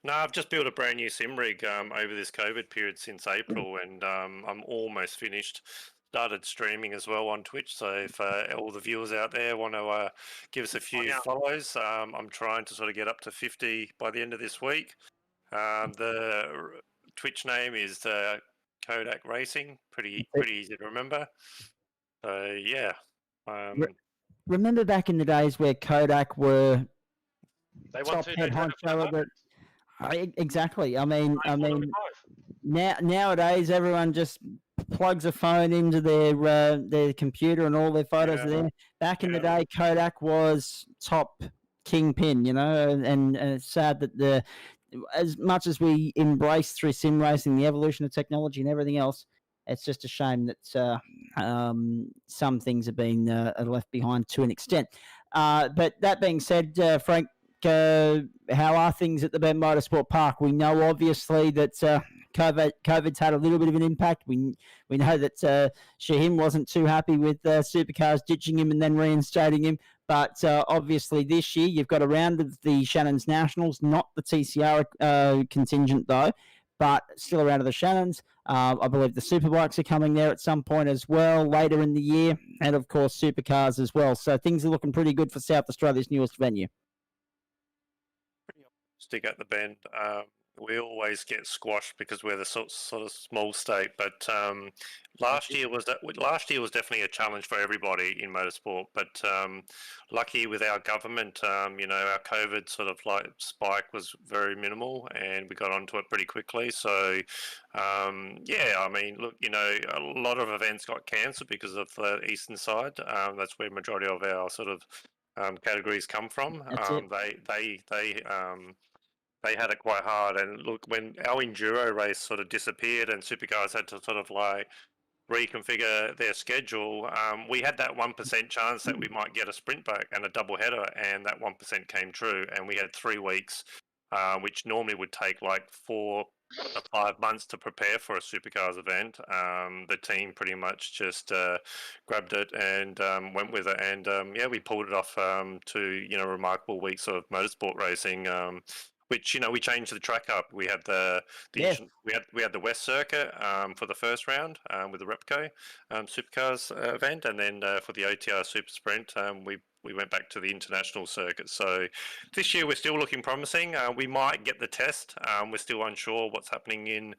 no, I've just built a brand new sim rig over this COVID period since April, and I'm almost finished. Started streaming as well on Twitch, so if all the viewers out there want to give us a few follows, I'm trying to sort of get up to 50 by the end of this week. The Twitch name is Kodak Racing, pretty easy to remember. So, yeah. Remember back in the days where Kodak were top head honcho? Exactly. I mean, nowadays everyone just plugs a phone into their computer and all their photos are there. Back in the day, Kodak was top kingpin, and it's sad that as much as we embrace through sim racing the evolution of technology and everything else, it's just a shame that some things have been left behind to an extent. But that being said, Frank, how are things at the Bend Motorsport Park? We know obviously that COVID's had a little bit of an impact. We know that Shaheen wasn't too happy with Supercars ditching him and then reinstating him. But obviously this year you've got a round of the Shannon's Nationals, not the TCR contingent though, but still a round of the Shannons. I believe the Superbikes are coming there at some point as well later in the year, and of course Supercars as well. So things are looking pretty good for South Australia's newest venue. Pretty optimistic at the Bend. We always get squashed because we're the sort of small state. But last year was definitely a challenge for everybody in motorsport. But lucky with our government, our COVID sort of spike was very minimal, and we got onto it pretty quickly. So a lot of events got cancelled because of the eastern side. That's where majority of our sort of categories come from. They had it quite hard, and look, when our enduro race sort of disappeared and Supercars had to sort of reconfigure their schedule, we had that 1% chance that we might get a sprint back and a double header, and that 1% came true. And we had 3 weeks, which normally would take like 4 or 5 months to prepare for a supercars event. The team pretty much just grabbed it and went with it, and yeah, we pulled it off to remarkable weeks of motorsport racing. Which we changed the track up. We had we had the West Circuit for the first round with the Repco Supercars event, and then for the OTR Super Sprint, we went back to the international circuit. So this year we're still looking promising. We might get the test. We're still unsure what's happening in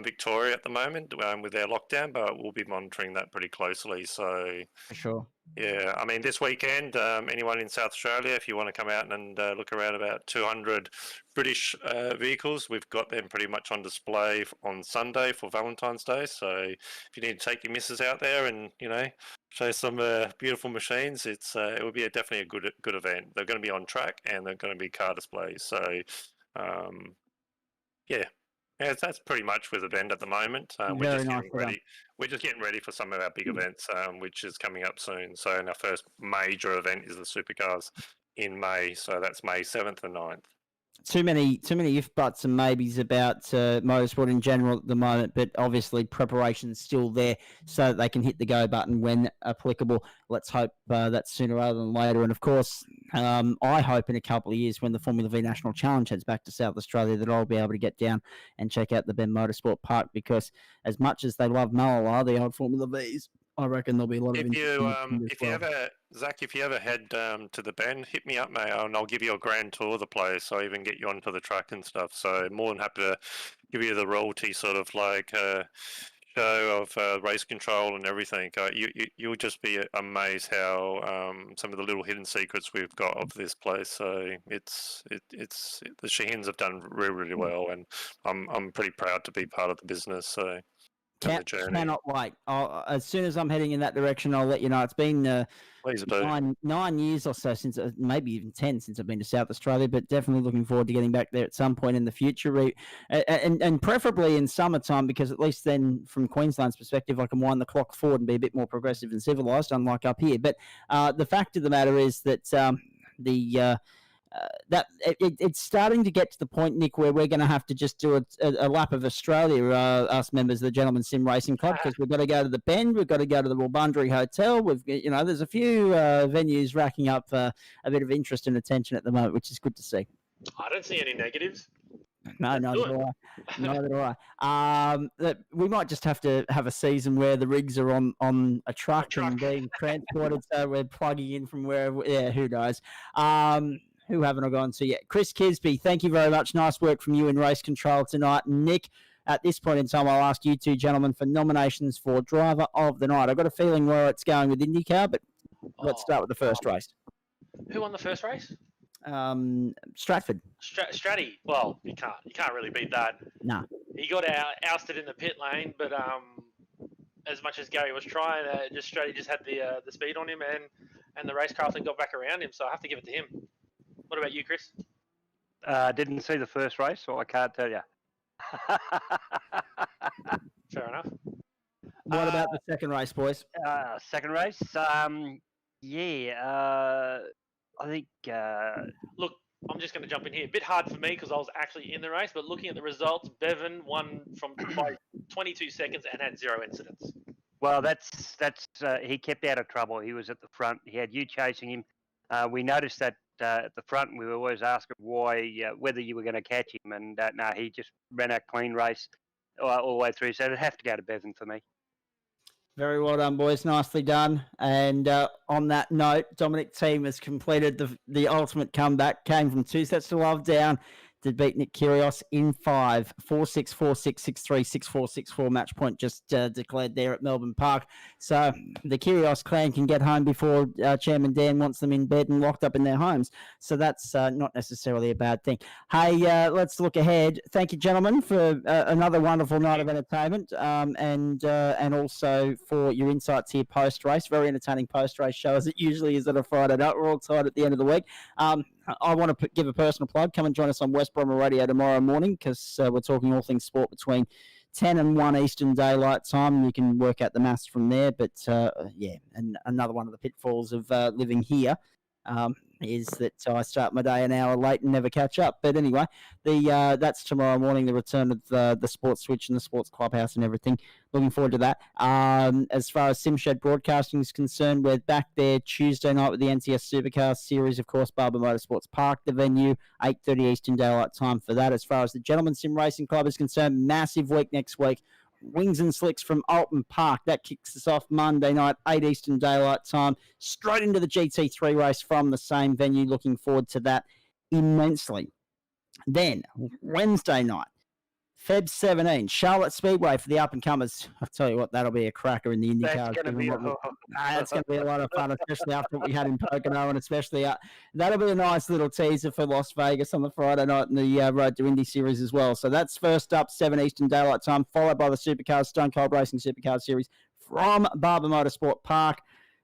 Victoria at the moment with their lockdown, but we'll be monitoring that pretty closely. So For sure. yeah, I mean, this weekend, anyone in South Australia, if you want to come out and look around about 200 British vehicles, we've got them pretty much on display on Sunday for Valentine's Day. So if you need to take your missus out there and, show some beautiful machines, it will be definitely a good event. They're going to be on track and they're going to be car displays. So, yeah. Yeah, that's pretty much with the event at the moment. We're just getting ready. We're just getting ready for some of our big events, which is coming up soon. So, our first major event is the Supercars in May. So that's May 7th and 9th. Too many if buts and maybes about motorsport in general at the moment, but obviously preparation's still there so that they can hit the go button when applicable. Let's hope that's sooner rather than later. And of course, I hope in a couple of years when the Formula V National Challenge heads back to South Australia that I'll be able to get down and check out the Ben Motorsport Park, because as much as they love Malala, the old Formula Vs, I reckon there'll be a lot of Zach, if you ever head to the bend, hit me up, mate, and I'll give you a grand tour of the place. So I even get you onto the track and stuff. So more than happy to give you the royalty sort of like show of race control and everything. You'll just be amazed how some of the little hidden secrets we've got of this place. So it's the Sheehans have done really, really well, and I'm pretty proud to be part of the business. So. Cannot wait. As soon as I'm heading in that direction, I'll let you know. It's been 9 years or so since, maybe even 10 since I've been to South Australia, but definitely looking forward to getting back there at some point in the future, and preferably in summertime, because at least then, from Queensland's perspective, I can wind the clock forward and be a bit more progressive and civilised, unlike up here. But the fact of the matter is that it's starting to get to the point, Nick, where we're going to have to just do a lap of Australia, us members of the Gentleman Sim Racing Club, because we've got to go to the Bend, we've got to go to the Wulbundry Hotel. There's a few venues racking up a bit of interest and attention at the moment, which is good to see. I don't see any negatives. No, neither do I. We might just have to have a season where the rigs are on a truck and being transported, so we're plugging in from wherever. Yeah, who knows? Who haven't I gone to yet? Chris Kisby, thank you very much. Nice work from you in race control tonight. Nick, at this point in time, I'll ask you two gentlemen for nominations for Driver of the Night. I've got a feeling where it's going with IndyCar, but let's start with the first race. Who won the first race? Stratford. Stratty. Well, you can't really beat that. No. He got ousted in the pit lane, but as much as Gary was trying, Stratty just had the speed on him, and the racecraft got back around him, so I have to give it to him. What about you, Chris? Didn't see the first race, so I can't tell you. Fair enough. What about the second race, boys? Second race? I think... Look, I'm just going to jump in here. A bit hard for me because I was actually in the race, but looking at the results, Bevan won by 22 seconds and had 0 incidents. Well, that's he kept out of trouble. He was at the front. He had you chasing him. We noticed that at the front, we were always asking whether you were going to catch him, and no, he just ran a clean race all the way through. So it'd have to go to Bevan for me. Very well done, boys. Nicely done. And on that note, Dominic Thiem has completed the ultimate comeback. Came from 2 sets to love down to beat Nick Kyrgios in 5. 4-6, 4-6, 6-3, 6-4, 6-4 match point just declared there at Melbourne Park. So the Kyrgios clan can get home before Chairman Dan wants them in bed and locked up in their homes. So that's not necessarily a bad thing. Hey, let's look ahead. Thank you, gentlemen, for another wonderful night of entertainment, and also for your insights here post-race. Very entertaining post-race show, as it usually is on a Friday night. We're all tired at the end of the week. I want to give a personal plug. Come and join us on West Bromwell Radio tomorrow morning, because we're talking all things sport between 10 and 1 Eastern Daylight Time. You can work out the maths from there. But, and another one of the pitfalls of living here is that I start my day an hour late and never catch up. But anyway, that's tomorrow morning, the return of the Sports Switch and the Sports Clubhouse and everything. Looking forward to that. As far as SimShed Broadcasting is concerned, we're back there Tuesday night with the NTS Supercar Series, of course, Barber Motorsports Park, the venue, 8:30 Eastern Daylight Time for that. As far as the Gentleman Sim Racing Club is concerned, massive week next week. Wings and Slicks from Alton Park. That kicks us off Monday night, 8 Eastern Daylight Time, straight into the GT3 race from the same venue. Looking forward to that immensely. Then, Wednesday night, Feb 17, Charlotte Speedway for the up-and-comers. I'll tell you what, that'll be a cracker in the IndyCar. That's going to be That's going to be a lot of fun, especially after what we had in Pocono, and especially that'll be a nice little teaser for Las Vegas on the Friday night in the Road to Indy Series as well. So that's first up, 7 Eastern Daylight Time, followed by the Supercars, Stone Cold Racing Supercar Series from Barber Motorsport Park.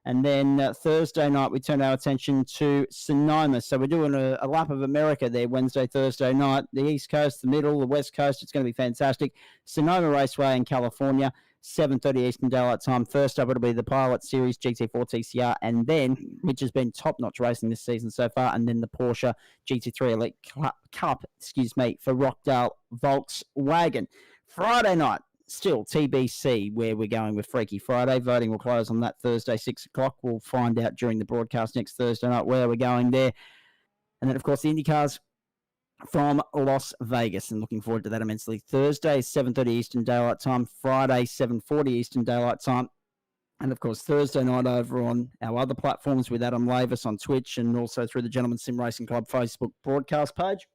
And then Thursday night, we turn our attention to Sonoma. So we're doing a lap of America there Wednesday, Thursday night. The East Coast, the Middle, the West Coast. It's going to be fantastic. Sonoma Raceway in California, 7:30 Eastern Daylight Time. First up, it'll be the Pilot Series GT4 TCR, and then, which has been top-notch racing this season so far, and then the Porsche GT3 Elite Cup, for Rockdale Volkswagen. Friday night, still TBC where we're going with Freaky Friday. Voting will close on that Thursday, 6 o'clock. We'll find out during the broadcast next Thursday night where we're going there. And then, of course, the IndyCars from Las Vegas, and looking forward to that immensely. Thursday, 7:30 Eastern Daylight Time. Friday, 7:40 Eastern Daylight Time. And, of course, Thursday night over on our other platforms with Adam Lavis on Twitch and also through the Gentleman Sim Racing Club Facebook broadcast page.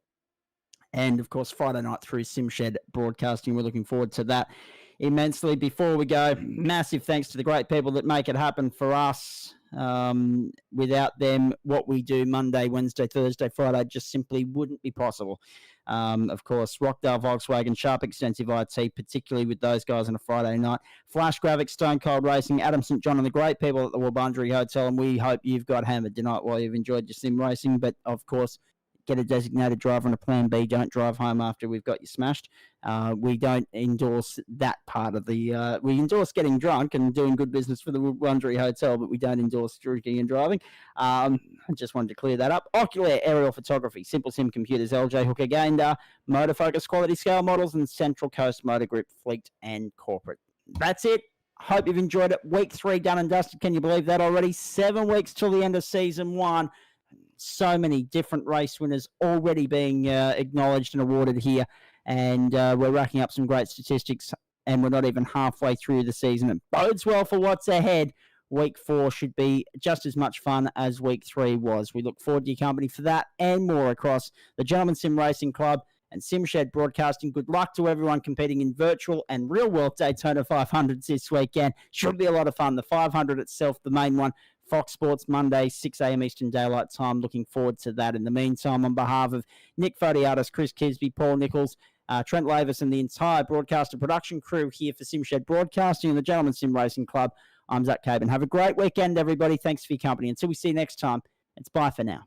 And, of course, Friday night through SimShed Broadcasting. We're looking forward to that immensely. Before we go, massive thanks to the great people that make it happen for us. Without them, what we do Monday, Wednesday, Thursday, Friday just simply wouldn't be possible. Of course, Rockdale Volkswagen, Sharp Extensive IT, particularly with those guys on a Friday night. Flash Graphics, Stone Cold Racing, Adam St. John, and the great people at the Wabundri Hotel. And we hope you've got hammered tonight while you've enjoyed your sim racing. But, of course, get a designated driver on a plan B. Don't drive home after we've got you smashed. We don't endorse that part of the... we endorse getting drunk and doing good business for the Wundry Hotel, but we don't endorse drinking and driving. I just wanted to clear that up. Ocular Aerial Photography, Simple Sim Computers, LJ Hooker Gander, Motor Focus Quality Scale Models, and Central Coast Motor Group Fleet and Corporate. That's it. Hope you've enjoyed it. Week 3 done and dusted. Can you believe that already? 7 weeks till the end of Season 1. So many different race winners already being acknowledged and awarded here. And we're racking up some great statistics, and we're not even halfway through the season. It bodes well for what's ahead. Week 4 should be just as much fun as Week 3 was. We look forward to your company for that and more across the Gentleman Sim Racing Club and SimShed Broadcasting. Good luck to everyone competing in virtual and real-world Daytona 500s this weekend. Should be a lot of fun. The 500 itself, the main one, Fox Sports Monday, 6 a.m. Eastern Daylight Time. Looking forward to that. In the meantime, on behalf of Nick Fodiatis, Chris Kisby, Paul Nichols, Trent Lavis, and the entire broadcaster production crew here for SimShed Broadcasting and the Gentleman Sim Racing Club, I'm Zach Caban. Have a great weekend, everybody. Thanks for your company. Until we see you next time, it's bye for now.